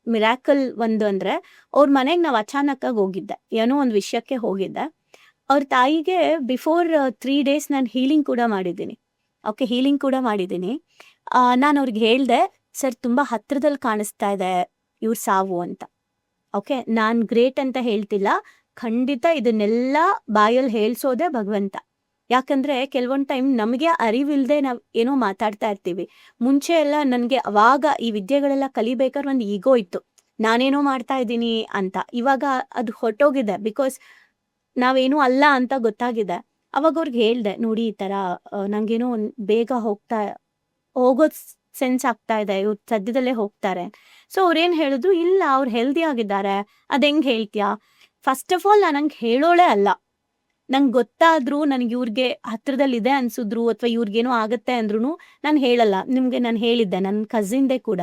ಮಿರಾಕಲ್ ಒಂದು ಅಂದ್ರೆ, ಅವ್ರ ಮನೆಗೆ ನಾವು ಅಚಾನಕ್ ಆಗಿ ಹೋಗಿದ್ದೆ, ಏನೋ ಒಂದು ವಿಷಯಕ್ಕೆ ಹೋಗಿದ್ದೆ. ಅವ್ರ ತಾಯಿಗೆ ಬಿಫೋರ್ 3 days ನಾನು ಹೀಲಿಂಗ್ ಕೂಡ ಮಾಡಿದ್ದೀನಿ. ಓಕೆ, ಹೀಲಿಂಗ್ ಕೂಡ ಮಾಡಿದ್ದೀನಿ. ನಾನು ಅವ್ರಿಗೆ ಹೇಳ್ದೆ, ಸರ್ ತುಂಬಾ ಹತ್ರದಲ್ಲಿ ಕಾಣಿಸ್ತಾ ಇದೆ ಇವ್ರ ಸಾವು ಅಂತ. ಓಕೆ, ನಾನು ಗ್ರೇಟ್ ಅಂತ ಹೇಳ್ತಿಲ್ಲ, ಖಂಡಿತ ಇದನ್ನೆಲ್ಲ ಬಾಯಲ್ಲಿ ಹೇಳ್ಸೋದೆ ಭಗವಂತ. ಯಾಕಂದ್ರೆ ಕೆಲವೊಂದು ಟೈಮ್ ನಮಗೆ ಅರಿವಿಲ್ದೆ ನಾವು ಏನೋ ಮಾತಾಡ್ತಾ ಇರ್ತೀವಿ. ಮುಂಚೆ ಎಲ್ಲ ನನಗೆ ಅವಾಗ ಈ ವಿದ್ಯೆಗಳೆಲ್ಲ ಕಲಿಬೇಕಾದ್ರೆ ಒಂದು ಈಗೋ ಇತ್ತು, ನಾನೇನೋ ಮಾಡ್ತಾ ಇದ್ದೀನಿ ಅಂತ. ಇವಾಗ ಅದು ಹೊರಟೋಗಿದೆ, ಬಿಕಾಸ್ ನಾವೇನೂ ಅಲ್ಲ ಅಂತ ಗೊತ್ತಾಗಿದೆ. ಅವಾಗ ಅವ್ರಿಗೆ ಹೇಳ್ದೆ, ನೋಡಿ ಈ ತರ ನಂಗೇನೋ ಬೇಗ ಹೋಗೋದ್ ಸೆನ್ಸ್ ಆಗ್ತಾ ಇದೆ, ಇವ್ರು ಸದ್ಯದಲ್ಲೇ ಹೋಗ್ತಾರೆ. ಸೊ ಅವ್ರೇನ್ ಹೇಳಿದ್ರು, ಇಲ್ಲ ಅವ್ರು ಹೆಲ್ದಿ ಆಗಿದ್ದಾರೆ, ಅದ್ ಹೆಂಗ್ ಹೇಳ್ತೀಯಾ? ಫಸ್ಟ್ ಆಫ್ ಆಲ್ ನಂಗೆ ಹೇಳೋಳೆ ಅಲ್ಲ, ನಂಗೆ ಗೊತ್ತಾದ್ರು, ನನಗೆ ಇವ್ರಿಗೆ ಹತ್ರದಲ್ಲಿ ಇದೆ ಅನ್ಸಿದ್ರು, ಅಥವಾ ಇವ್ರಿಗೇನೋ ಆಗತ್ತೆ ಅಂದ್ರೂ ನಾನು ಹೇಳಲ್ಲ. ನಿಮ್ಗೆ ನಾನು ಹೇಳಿದ್ದೆ, ನನ್ನ ಕಸಿನ್ದೆ ಕೂಡ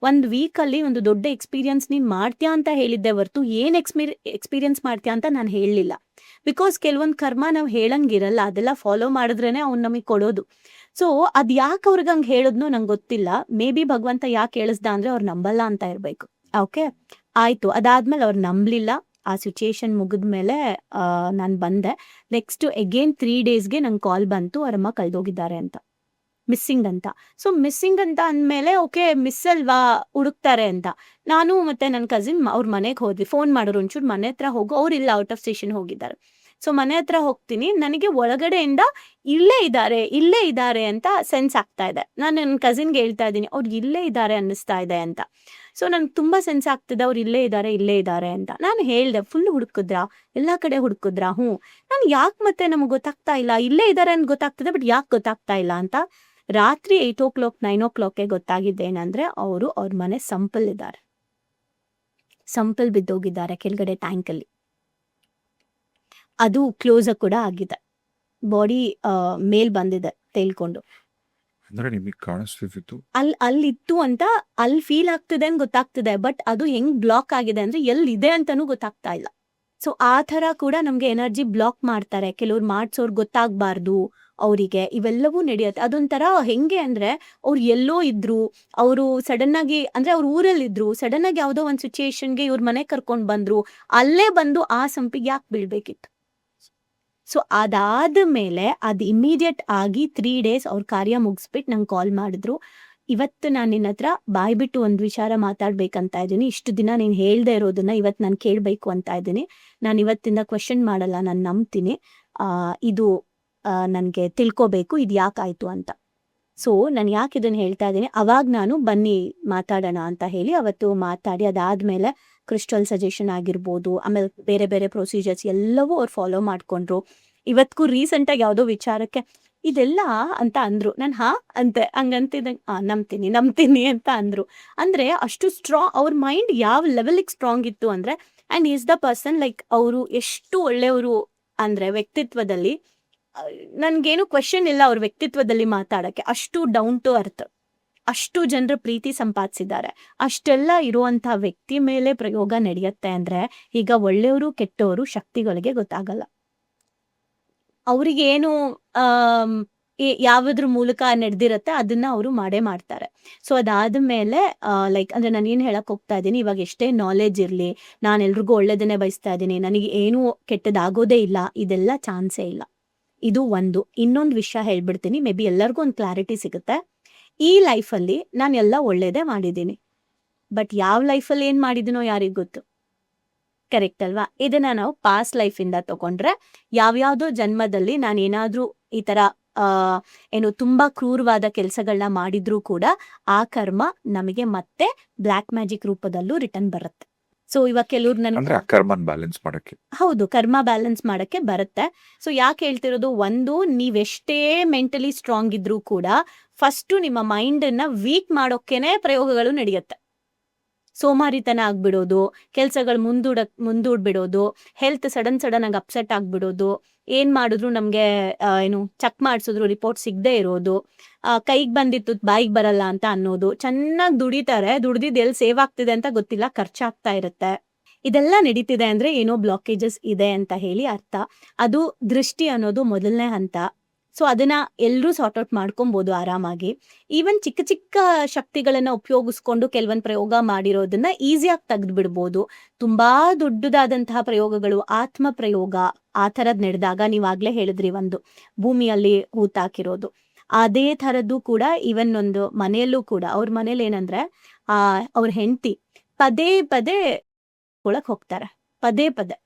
1 weekಲ್ಲಿ ಒಂದು ದೊಡ್ಡ ಎಕ್ಸ್ಪೀರಿಯನ್ಸ್ ನೀನ್ ಮಾಡ್ತೀಯಾ ಅಂತ ಹೇಳಿದ್ದೆ ಹೊರ್ತು ಏನ್ ಎಕ್ಸ್ಪೀರಿಯನ್ಸ್ ಮಾಡ್ತೀಯಾ ಅಂತ ನಾನು ಹೇಳಲಿಲ್ಲ. ಬಿಕಾಸ್ ಕೆಲವೊಂದು ಕರ್ಮ ನಾವು ಹೇಳಂಗಿರಲ್ಲ, ಅದೆಲ್ಲ ಫಾಲೋ ಮಾಡಿದ್ರೇನೆ ಅವ್ನು ನಮಗೆ ಕೊಡೋದು. ಸೊ ಅದ್ ಯಾಕೆ ಅವ್ರಿಗೆ ಹಂಗೆ ಹೇಳಿದ್ನೋ ನಂಗೆ ಗೊತ್ತಿಲ್ಲ. ಮೇ ಬಿ ಭಗವಂತ ಯಾಕೆ ಹೇಳಿಸ್ದ ಅಂದ್ರೆ ಅವ್ರು ನಂಬಲ್ಲ ಅಂತ ಇರ್ಬೇಕು. ಓಕೆ, ಆಯ್ತು. ಅದಾದ್ಮೇಲೆ ಅವ್ರು ನಂಬಲಿಲ್ಲ. ಆ ಸಿಚುಯೇಷನ್ ಮುಗಿದ್ಮೇಲೆ ನಾನು ಬಂದೆ. ನೆಕ್ಸ್ಟ್ ಅಗೇನ್ 3 daysಗೆ ನಂಗೆ ಕಾಲ್ ಬಂತು, ಅವರಮ್ಮ ಕಳ್ದೋಗಿದ್ದಾರೆ ಅಂತ, ಮಿಸ್ಸಿಂಗ್ ಅಂತ. ಸೊ ಮಿಸ್ಸಿಂಗ್ ಅಂತ ಅಂದಮೇಲೆ ಓಕೆ, ಮಿಸ್ ಅಲ್ವಾ, ಹುಡುಕ್ತಾರೆ ಅಂತ. ನಾನು ಮತ್ತೆ ನನ್ನ ಕಸಿನ್ ಅವ್ರ ಮನೆಗೆ ಹೋದ್ವಿ. ಫೋನ್ ಮಾಡೋರು, ಒಂಚೂರು ಮನೆ ಹತ್ರ ಹೋಗು. ಅವ್ರು ಇಲ್ಲ, ಔಟ್ ಆಫ್ ಸ್ಟೇಷನ್ ಹೋಗಿದ್ದಾರೆ. ಸೊ ಮನೆ ಹತ್ರ ಹೋಗ್ತೀನಿ, ನನಗೆ ಒಳಗಡೆಯಿಂದ ಇಲ್ಲೇ ಇದ್ದಾರೆ ಅಂತ ಸೆನ್ಸ್ ಆಗ್ತಾ ಇದೆ. ನಾನು ನನ್ನ ಕಸಿನ್ಗೆ ಹೇಳ್ತಾ ಇದ್ದೀನಿ, ಅವ್ರು ಇಲ್ಲೇ ಇದ್ದಾರೆ ಅನ್ನಿಸ್ತಾ ಇದೆ ಅಂತ. ಸೊ ನನ್ಗೆ ತುಂಬಾ ಸೆನ್ಸ್ ಆಗ್ತಿದೆ, ಅವ್ರು ಇಲ್ಲೇ ಇದ್ದಾರೆ ಅಂತ. ನಾನು ಹೇಳ್ದೆ, ಫುಲ್ ಹುಡುಕಿದ್ರಾ, ಎಲ್ಲಾ ಕಡೆ ಹುಡುಕಿದ್ರಾ? ನಾನು ಯಾಕೆ ಮತ್ತೆ ನಮಗೆ ಗೊತ್ತಾಗ್ತಾ ಇಲ್ಲ, ಇಲ್ಲೇ ಇದ್ದಾರೆ ಅಂತ ಗೊತ್ತಾಗ್ತದೆ, ಬಟ್ ಯಾಕೆ ಗೊತ್ತಾಗ್ತಾ ಇಲ್ಲ ಅಂತ. ರಾತ್ರಿ 8 o'clock 9 o'clockಗೆ ಗೊತ್ತಾಗಿದ್ದೇನಂದ್ರೆ, ಅವರು ಅವ್ರ ಮನೆ ಸಂಪಲ್ ಬಿದ್ದೋಗಿದ್ದಾರೆ ಕೆಳಗಡೆ ಟ್ಯಾಂಕಲ್ಲಿ. ಅದು ಕ್ಲೋಸ್ ಕೂಡ ಆಗಿದೆ, ಬಾಡಿ ಮೇಲ್ ಬಂದಿದೆ ತೇಲ್ಕೊಂಡು. ಅಂದ್ರೆ ನಿಮಗೆ ಕಾಣಿಸ್ತಿತ್ತು ಅಲ್ಲಿತ್ತು ಅಂತ ಅಲ್ಲಿ ಫೀಲ್ ಆಗ್ತಿದೆ ಅಂತ ಗೊತ್ತಾಗ್ತಿದೆ, ಬಟ್ ಅದು ಹೆಂಗ್ ಬ್ಲಾಕ್ ಆಗಿದೆ ಅಂದ್ರೆ ಎಲ್ಲಿದೆ ಅಂತಾನೂ ಗೊತ್ತಾಗ್ತಾ ಇಲ್ಲ. ಸೊ ಆ ಥರ ಕೂಡ ನಮ್ಗೆ ಎನರ್ಜಿ ಬ್ಲಾಕ್ ಮಾಡ್ತಾರೆ ಕೆಲವ್ರು, ಮಾಡ್ಸೋರ್ ಗೊತ್ತಾಗ್ಬಾರ್ದು ಅವರಿಗೆ, ಇವೆಲ್ಲವೂ ನಡೆಯುತ್ತೆ. ಅದೊಂಥರ ಹೆಂಗೆ ಅಂದ್ರೆ, ಅವ್ರು ಎಲ್ಲೋ ಇದ್ರು, ಅವರು ಸಡನ್ ಆಗಿ ಅಂದ್ರೆ ಅವ್ರ ಊರಲ್ಲಿದ್ರು, ಸಡನ್ ಆಗಿ ಯಾವುದೋ ಒಂದು ಸಿಚುಯೇಷನ್ಗೆ ಇವ್ರ ಮನೆ ಕರ್ಕೊಂಡು ಬಂದ್ರು, ಅಲ್ಲೇ ಬಂದು ಆ ಸಂಪಿಗೆ ಯಾಕೆ ಬೀಳ್ಬೇಕಿತ್ತು? ಸೊ ಅದಾದ ಮೇಲೆ ಅದು ಇಮಿಡಿಯೇಟ್ ಆಗಿ 3 days ಅವ್ರ ಕಾರ್ಯ ಮುಗಿಸ್ಬಿಟ್ಟು ನಂಗೆ ಕಾಲ್ ಮಾಡಿದ್ರು. ಇವತ್ತು ನಾನು ನಿನ್ನ ಹತ್ರ ಬಾಯ್ಬಿಟ್ಟು ಒಂದು ವಿಚಾರ ಮಾತಾಡ್ಬೇಕಂತ ಇದ್ದೀನಿ, ಇಷ್ಟು ದಿನ ನೀನು ಹೇಳ್ದೆ ಇರೋದನ್ನ ಇವತ್ತು ನಾನು ಕೇಳಬೇಕು ಅಂತ ಇದ್ದೀನಿ. ನಾನು ಇವತ್ತಿಂದ ಕ್ವೆಶನ್ ಮಾಡಲ್ಲ, ನಾನು ನಂಬ್ತೀನಿ. ಇದು ನನಗೆ ತಿಳ್ಕೋಬೇಕು, ಇದು ಯಾಕಾಯ್ತು ಅಂತ. ಸೊ ನಾನು ಯಾಕೆ ಇದನ್ನು ಹೇಳ್ತಾ ಇದ್ದೀನಿ, ಅವಾಗ ನಾನು ಬನ್ನಿ ಮಾತಾಡೋಣ ಅಂತ ಹೇಳಿ ಅವತ್ತು ಮಾತಾಡಿ, ಅದಾದ್ಮೇಲೆ ಕ್ರಿಸ್ಟಲ್ ಸಜೆಷನ್ ಆಗಿರ್ಬೋದು, ಆಮೇಲೆ ಬೇರೆ ಬೇರೆ ಪ್ರೊಸೀಜರ್ಸ್ ಎಲ್ಲವೂ ಅವ್ರು ಫಾಲೋ ಮಾಡ್ಕೊಂಡ್ರು. ಇವತ್ತಿಗೂ ರೀಸೆಂಟಾಗಿ ಯಾವುದೋ ವಿಚಾರಕ್ಕೆ ಇದೆಲ್ಲ ಅಂತ ಅಂದ್ರು. ನಾನು ಅಂತೆ ಹಂಗಂತಿದ್ದಂಗೆ ನಂಬ್ತೀನಿ ಅಂತ ಅಂದ್ರು. ಅಂದ್ರೆ ಅಷ್ಟು ಸ್ಟ್ರಾಂಗ್ ಅವ್ರ ಮೈಂಡ್ ಯಾವ ಲೆವೆಲಿಗೆ ಸ್ಟ್ರಾಂಗ್ ಇತ್ತು ಅಂದ್ರೆ, and is the person like ಅವರು ಎಷ್ಟು ಒಳ್ಳೆಯವರು ಅಂದ್ರೆ ವ್ಯಕ್ತಿತ್ವದಲ್ಲಿ ನನ್ಗೇನು ಕ್ವೆಶನ್ ಇಲ್ಲ ಅವ್ರ ವ್ಯಕ್ತಿತ್ವದಲ್ಲಿ ಮಾತಾಡಕ್ಕೆ, ಅಷ್ಟು ಡೌನ್ ಟು ಅರ್ತ್. ಅಷ್ಟು ಜನರ ಪ್ರೀತಿ ಸಂಪಾದಿಸಿದ್ದಾರೆ. ಅಷ್ಟೆಲ್ಲ ಇರುವಂತಹ ವ್ಯಕ್ತಿ ಮೇಲೆ ಪ್ರಯೋಗ ನಡೆಯುತ್ತೆ ಅಂದ್ರೆ ಈಗ ಒಳ್ಳೆಯವರು ಕೆಟ್ಟವರು ಶಕ್ತಿಗಳಿಗೆ ಗೊತ್ತಾಗಲ್ಲ. ಅವ್ರಿಗೇನು ಆಮ್, ಯಾವುದ್ರ ಮೂಲಕ ನಡೆದಿರತ್ತೆ ಅದನ್ನ ಅವರು ಮಾಡೇ ಮಾಡ್ತಾರೆ. ಸೊ ಅದಾದ್ಮೇಲೆ ಲೈಕ್ ಅಂದ್ರೆ ನಾನು ಏನ್ ಹೇಳಕ್ ಹೋಗ್ತಾ ಇದ್ದೀನಿ, ಇವಾಗ ಎಷ್ಟೇ ನಾಲೆಜ್ ಇರ್ಲಿ, ನಾನು ಎಲ್ರಿಗೂ ಒಳ್ಳೇದನ್ನೇ ಬಯಸ್ತಾ ಇದ್ದೀನಿ, ನನಗೆ ಏನು ಕೆಟ್ಟದಾಗೋದೇ ಇಲ್ಲ, ಇದೆಲ್ಲ ಚಾನ್ಸೇ ಇಲ್ಲ. ಇದು ಒಂದು. ಇನ್ನೊಂದು ವಿಷಯ ಹೇಳ್ಬಿಡ್ತೀನಿ, ಮೇ ಬಿ ಎಲ್ಲರಿಗೂ ಒಂದು ಕ್ಲಾರಿಟಿ ಸಿಗುತ್ತೆ. ಈ ಲೈಫಲ್ಲಿ ನಾನು ಎಲ್ಲ ಒಳ್ಳೇದೇ ಮಾಡಿದ್ದೀನಿ, ಬಟ್ ಯಾವ ಲೈಫಲ್ಲಿ ಏನ್ ಮಾಡಿದಿನೋ ಯಾರಿಗ್ ಗೊತ್ತು. ಕರೆಕ್ಟ್ ಅಲ್ವಾ? ಇದನ್ನ ನಾವು ಪಾಸ್ಟ್ ಲೈಫಿಂದ ತಗೊಂಡ್ರೆ ಯಾವ್ಯಾವ್ದೋ ಜನ್ಮದಲ್ಲಿ ನಾನು ಏನಾದ್ರೂ ಈ ತರ ಏನು ತುಂಬಾ ಕ್ರೂರವಾದ ಕೆಲಸಗಳನ್ನ ಮಾಡಿದ್ರೂ ಕೂಡ ಆ ಕರ್ಮ ನಮಗೆ ಮತ್ತೆ ಬ್ಲ್ಯಾಕ್ ಮ್ಯಾಜಿಕ್ ರೂಪದಲ್ಲೂ ರಿಟರ್ನ್ ಬರುತ್ತೆ. ಸೊ ಇವಾಗ ಕೆಲವ್ರು ಅಂದ್ರೆ ನನ್ಗೆ ಆ ಕರ್ಮನ್ ಬ್ಯಾಲೆನ್ಸ್ ಮಾಡಕ್ಕೆ. ಹೌದು, ಕರ್ಮ ಬ್ಯಾಲೆನ್ಸ್ ಮಾಡಕ್ಕೆ ಬರುತ್ತೆ. ಸೊ ಯಾಕೆ ಹೇಳ್ತಿರೋದು, ಒಂದು, ನೀವೆಷ್ಟೇ ಮೆಂಟಲಿ ಸ್ಟ್ರಾಂಗ್ ಇದ್ರೂ ಕೂಡ ಫಸ್ಟ್ ನಿಮ್ಮ ಮೈಂಡ್ ಅನ್ನ ವೀಕ್ ಮಾಡೋಕೆನೆ ಪ್ರಯೋಗಗಳು ನಡೆಯುತ್ತೆ. ಸೋಮಾರಿತನ ಆಗ್ಬಿಡೋದು, ಕೆಲ್ಸಗಳು ಮುಂದೂಡ್ಬಿಡೋದು, ಹೆಲ್ತ್ ಸಡನ್ ಆಗಿ ಅಪ್ಸೆಟ್ ಆಗ್ಬಿಡೋದು, ಏನ್ ಮಾಡಿದ್ರು ನಮ್ಗೆ ಏನು ಚೆಕ್ ಮಾಡಿಸಿದ್ರು ರಿಪೋರ್ಟ್ ಸಿಗದೆ ಇರೋದು, ಕೈಗೆ ಬಂದಿತ್ತು ಬಾಯಿಗೆ ಬರಲ್ಲ ಅಂತ ಅನ್ನೋದು, ಚೆನ್ನಾಗಿ ದುಡಿತಾರೆ, ದುಡ್ದಿದ್ದು ಎಲ್ಲಿ ಸೇವ್ ಆಗ್ತಿದೆ ಅಂತ ಗೊತ್ತಿಲ್ಲ, ಖರ್ಚಾಗ್ತಾ ಇರುತ್ತೆ. ಇದೆಲ್ಲ ನಡೀತಿದೆ ಅಂದ್ರೆ ಏನೋ ಬ್ಲಾಕೇಜಸ್ ಇದೆ ಅಂತ ಹೇಳಿ ಅರ್ಥ. ಅದು ದೃಷ್ಟಿ ಅನ್ನೋದು ಮೊದಲನೇ ಹಂತ. ಸೊ ಅದನ್ನ ಎಲ್ಲರೂ ಸಾರ್ಟ್ ಔಟ್ ಮಾಡ್ಕೊಬಹುದು ಆರಾಮಾಗಿ. ಈವನ್ ಚಿಕ್ಕ ಚಿಕ್ಕ ಶಕ್ತಿಗಳನ್ನ ಉಪಯೋಗಿಸ್ಕೊಂಡು ಕೆಲವೊಂದು ಪ್ರಯೋಗ ಮಾಡಿರೋದನ್ನ ಈಸಿಯಾಗಿ ತೆಗೆದು ಬಿಡ್ಬೋದು. ತುಂಬಾ ದೊಡ್ಡದಾದಂತಹ ಪ್ರಯೋಗಗಳು, ಆತ್ಮ ಪ್ರಯೋಗ ಆ ಥರದ್ ನಡೆದಾಗ, ನೀವಾಗ್ಲೇ ಹೇಳಿದ್ರಿ ಒಂದು ಭೂಮಿಯಲ್ಲಿ ಹೂತಾಕಿರೋದು, ಅದೇ ಥರದ್ದು ಕೂಡ ಈವನ್ ಒಂದು ಮನೆಯಲ್ಲೂ ಕೂಡ, ಅವ್ರ ಮನೇಲಿ ಏನಂದ್ರೆ ಅವ್ರ ಹೆಂಡತಿ ಪದೇ ಪದೇ ಒಳಕ್ ಹೋಗ್ತಾರೆ, ಪದೇ ಪದೇ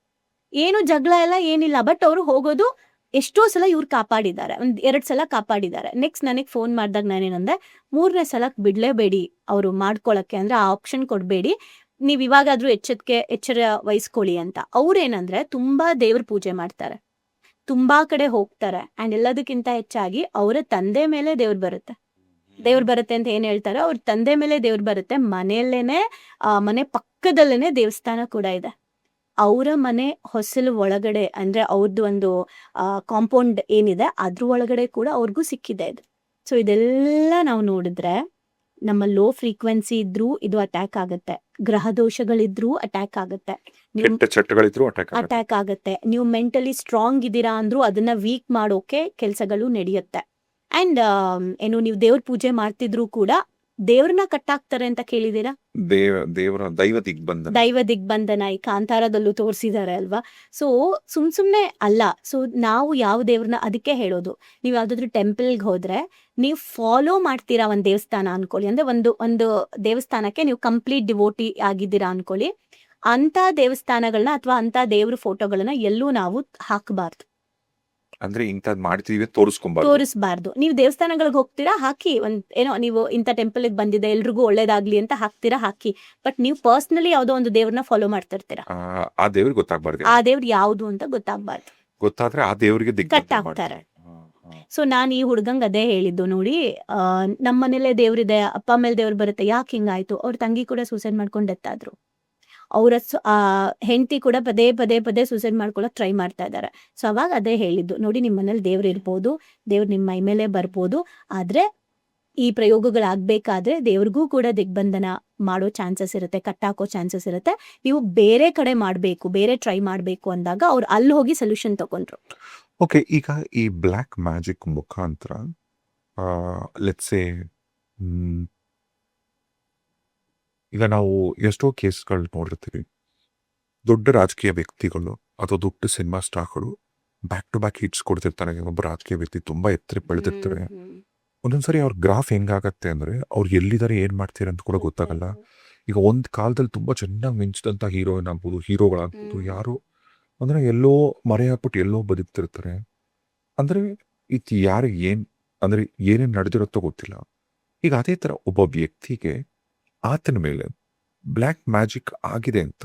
ಏನು ಜಗಳ ಎಲ್ಲ ಏನಿಲ್ಲ, ಬಟ್ ಅವರು ಹೋಗೋದು ಎಷ್ಟೋ ಸಲ ಇವ್ರು ಕಾಪಾಡಿದ್ದಾರೆ, 2 ಸಲ ಕಾಪಾಡಿದ್ದಾರೆ. ನೆಕ್ಸ್ಟ್ ನನಗೆ ಫೋನ್ ಮಾಡಿದಾಗ ನಾನೇನಂದೆ, 3ನೇ ಸಲಕ್ಕೆ ಬಿಡ್ಲೇಬೇಡಿ ಅವರು ಮಾಡ್ಕೊಳಕ್ಕೆ, ಅಂದ್ರೆ ಆ ಆಪ್ಷನ್ ಕೊಡಬೇಡಿ, ನೀವು ಇವಾಗಾದ್ರೂ ಎಚ್ಚರ ವಹಿಸ್ಕೊಳ್ಳಿ ಅಂತ. ಅವ್ರೇನಂದ್ರೆ ತುಂಬಾ ದೇವ್ರ ಪೂಜೆ ಮಾಡ್ತಾರೆ, ತುಂಬಾ ಕಡೆ ಹೋಗ್ತಾರೆ, ಅಂಡ್ ಎಲ್ಲದಕ್ಕಿಂತ ಹೆಚ್ಚಾಗಿ ಅವರ ತಂದೆ ಮೇಲೆ ದೇವ್ರು ಬರುತ್ತೆ ಅಂತ ಏನ್ ಹೇಳ್ತಾರೆ, ಅವ್ರ ತಂದೆ ಮೇಲೆ ದೇವ್ರು ಬರುತ್ತೆ. ಮನೆಯಲ್ಲೇನೆ ಮನೆ ಪಕ್ಕದಲ್ಲೇನೆ ದೇವಸ್ಥಾನ ಕೂಡ ಇದೆ. ಅವರ ಮನೆ ಹೊಸಲು ಒಳಗಡೆ, ಅಂದ್ರೆ ಅವ್ರದ್ದು ಒಂದು ಕಾಂಪೌಂಡ್ ಏನಿದೆ ಅದ್ರ ಒಳಗಡೆ ಕೂಡ ಅವ್ರಿಗೂ ಸಿಕ್ಕಿದೆ ಇದು. ಸೊ ಇದೆಲ್ಲ ನಾವು ನೋಡಿದ್ರೆ ನಮ್ಮ ಲೋ ಫ್ರೀಕ್ವೆನ್ಸಿ ಇದ್ರೂ ಇದು ಅಟ್ಯಾಕ್ ಆಗುತ್ತೆ, ಗ್ರಹ ದೋಷಗಳಿದ್ರೂ ಅಟ್ಯಾಕ್ ಆಗುತ್ತೆ, ನೀವು ಕೆಟ್ಟ ಚಟಗಳಿದ್ರು ಅಟ್ಯಾಕ್ ಆಗುತ್ತೆ, ನೀವು ಮೆಂಟಲಿ ಸ್ಟ್ರಾಂಗ್ ಇದ್ದೀರಾ ಅಂದ್ರೂ ಅದನ್ನ ವೀಕ್ ಮಾಡೋಕೆ ಕೆಲಸಗಳು ನಡೆಯುತ್ತೆ. ಅಂಡ್ ಏನು ನೀವು ದೇವ್ರ ಪೂಜೆ ಮಾಡ್ತಿದ್ರು ಕೂಡ ದೇವ್ರನ್ನ ಕಟ್ಟಾಕ್ತಾರೆ ಅಂತ ಕೇಳಿದೀರಾ? ದೇವರ ದೈವ ದಿಗ್ಬಂಧನ ಈ ಕಾಂತಾರದಲ್ಲೂ ತೋರಿಸಿದ್ದಾರೆ ಅಲ್ವಾ? ಸೊ ಸುಮ್ನೆ ಅಲ್ಲ. ಸೊ ನಾವು ಯಾವ ದೇವ್ರನ್ನ, ಅದಕ್ಕೆ ಹೇಳೋದು, ನೀವು ಯಾವ್ದಾದ್ರು ಟೆಂಪಲ್ಗೆ ಹೋದ್ರೆ ನೀವು ಫಾಲೋ ಮಾಡ್ತೀರಾ ಒಂದ್ ದೇವಸ್ಥಾನ ಅನ್ಕೊಳ್ಳಿ, ಅಂದ್ರೆ ಒಂದು ದೇವಸ್ಥಾನಕ್ಕೆ ನೀವು ಕಂಪ್ಲೀಟ್ ಡಿವೋಟಿ ಆಗಿದ್ದೀರಾ ಅನ್ಕೊಳ್ಳಿ, ಅಂತ ದೇವಸ್ಥಾನಗಳನ್ನ ಅಥವಾ ಅಂತ ದೇವ್ರ ಫೋಟೋಗಳನ್ನ ಎಲ್ಲೂ ನಾವು ಹಾಕಬಾರ್ದು, ಅಂದ್ರೆ ಇಂಥದ್ ಮಾಡ್ತೀವಿ ತೋರಿಸ್ಬಾರ್ದು. ನೀವು ದೇವಸ್ಥಾನಗಳಿಗೆ ಹೋಗ್ತೀರಾ, ಹಾಕಿ ಏನೋ ನೀವು ಇಂಥ ಟೆಂಪಲ್ ಬಂದಿದೆ ಎಲ್ರಿಗೂ ಒಳ್ಳೇದಾಗ್ಲಿ ಅಂತ ಹಾಕ್ತೀರಾ, ಹಾಕಿ. ಬಟ್ ನೀವು ಪರ್ಸನಲಿ ಯಾವ್ದೋ ಒಂದು ದೇವ್ರನ್ನ ಫಾಲೋ ಮಾಡ್ತಿರ್ತೀರಾ, ಆ ದೇವ್ರಿಗೆ ಗೊತ್ತಾಗ್ಬಾರ್ದು, ಆ ದೇವ್ರ ಯಾವ್ದು ಅಂತ ಗೊತ್ತಾಗ್ಬಾರ್ದು, ಗೊತ್ತಾದ್ರೆ ಆ ದೇವರಿಗೆ ಕಟ್ ಆಗ್ತಾರೆ. ಸೊ ನಾನು ಈ ಹುಡ್ಗಂಗ್ ಅದೇ ಹೇಳಿದ್ದು, ನೋಡಿ ನಮ್ಮ ಮನೇಲೆ ದೇವ್ರಿದೆ, ಅಪ್ಪ ಮೇಲೆ ದೇವ್ರು ಬರುತ್ತೆ, ಯಾಕೆ ಹಿಂಗಾಯ್ತು? ಅವ್ರ ತಂಗಿ ಕೂಡ ಸೂಸೈಡ್ ಮಾಡ್ಕೊಂಡು ಡೆತ್ ಆದ್ರು, ಅವರ ಹೆಂಡತಿ ಕೂಡ ಪದೇ ಪದೇ ಸೂಸೈಡ್ ಮಾಡ್ಕೊಳಕ್ ಟ್ರೈ ಮಾಡ್ತಾ ಇದ್ದಾರೆ. ಸೊ ಅವಾಗ ಅದೇ ಹೇಳಿದ್ದು, ನೋಡಿ ನಿಮ್ಮ ಮನೇಲಿ ದೇವ್ರು ಇರ್ಬೋದು, ದೇವ್ರು ನಿಮ್ಮ ಮೈ ಮೇಲೆ ಬರ್ಬೋದು, ಆದ್ರೆ ಈ ಪ್ರಯೋಗಗಳಾಗ್ಬೇಕಾದ್ರೆ ದೇವ್ರಿಗೂ ಕೂಡ ದಿಗ್ಬಂಧನ ಮಾಡೋ ಚಾನ್ಸಸ್ ಇರುತ್ತೆ, ಕಟ್ಟಾಕೋ ಚಾನ್ಸಸ್ ಇರುತ್ತೆ. ನೀವು ಬೇರೆ ಕಡೆ ಮಾಡ್ಬೇಕು, ಬೇರೆ ಟ್ರೈ ಮಾಡ್ಬೇಕು ಅಂದಾಗ ಅವ್ರು ಅಲ್ಲಿ ಹೋಗಿ ಸೊಲ್ಯೂಷನ್ ತಗೊಂಡ್ರು. ಓಕೆ, ಈಗ ಈ ಬ್ಲ್ಯಾಕ್ ಮ್ಯಾಜಿಕ್ ಮುಖಾಂತರ ಲೆಟ್ಸೆ ಈಗ ನಾವು ಎಷ್ಟೋ ಕೇಸ್ಗಳು ನೋಡಿರ್ತೀವಿ, ದೊಡ್ಡ ರಾಜಕೀಯ ವ್ಯಕ್ತಿಗಳು ಅಥವಾ ದೊಡ್ಡ ಸಿನಿಮಾ ಸ್ಟಾರ್ಗಳು ಬ್ಯಾಕ್ ಟು ಬ್ಯಾಕ್ ಹಿಟ್ಸ್ ಕೊಡ್ತಿರ್ತಾರೆ. ಒಬ್ಬ ರಾಜಕೀಯ ವ್ಯಕ್ತಿ ತುಂಬಾ ಎತ್ತರ ಬೆಳೆದಿರ್ತಾರೆ, ಒಂದೊಂದ್ಸರಿ ಅವ್ರ ಗ್ರಾಫ್ ಹೆಂಗಾಗತ್ತೆ ಅಂದ್ರೆ ಅವ್ರು ಎಲ್ಲಿದ್ದಾರೆ ಏನ್ ಮಾಡ್ತಾರೆ ಅಂತ ಕೂಡ ಗೊತ್ತಾಗಲ್ಲ. ಈಗ ಒಂದ್ ಕಾಲದಲ್ಲಿ ತುಂಬಾ ಚೆನ್ನಾಗಿ ಮಿಂಚಿದಂತ ಹೀರೋಯಿನ್ ಆಗ್ಬೋದು, ಹೀರೋಗಳಾಗ್ಬೋದು, ಯಾರು ಅಂದ್ರೆ ಎಲ್ಲೋ ಮರೆ ಹಾಕ್ಬಿಟ್ಟು ಎಲ್ಲೋ ಬದುಕ್ತಿರ್ತಾರೆ. ಅಂದ್ರೆ ಇದು ಯಾರಿಗೆ ಅಂದ್ರೆ ಏನೇನ್ ನಡೆದಿರುತ್ತೋ ಗೊತ್ತಿಲ್ಲ. ಈಗ ಅದೇ ತರ ಒಬ್ಬ ವ್ಯಕ್ತಿಗೆ ಆತನ ಮೇಲೆ ಬ್ಲ್ಯಾಕ್ ಮ್ಯಾಜಿಕ್ ಆಗಿದೆ ಅಂತ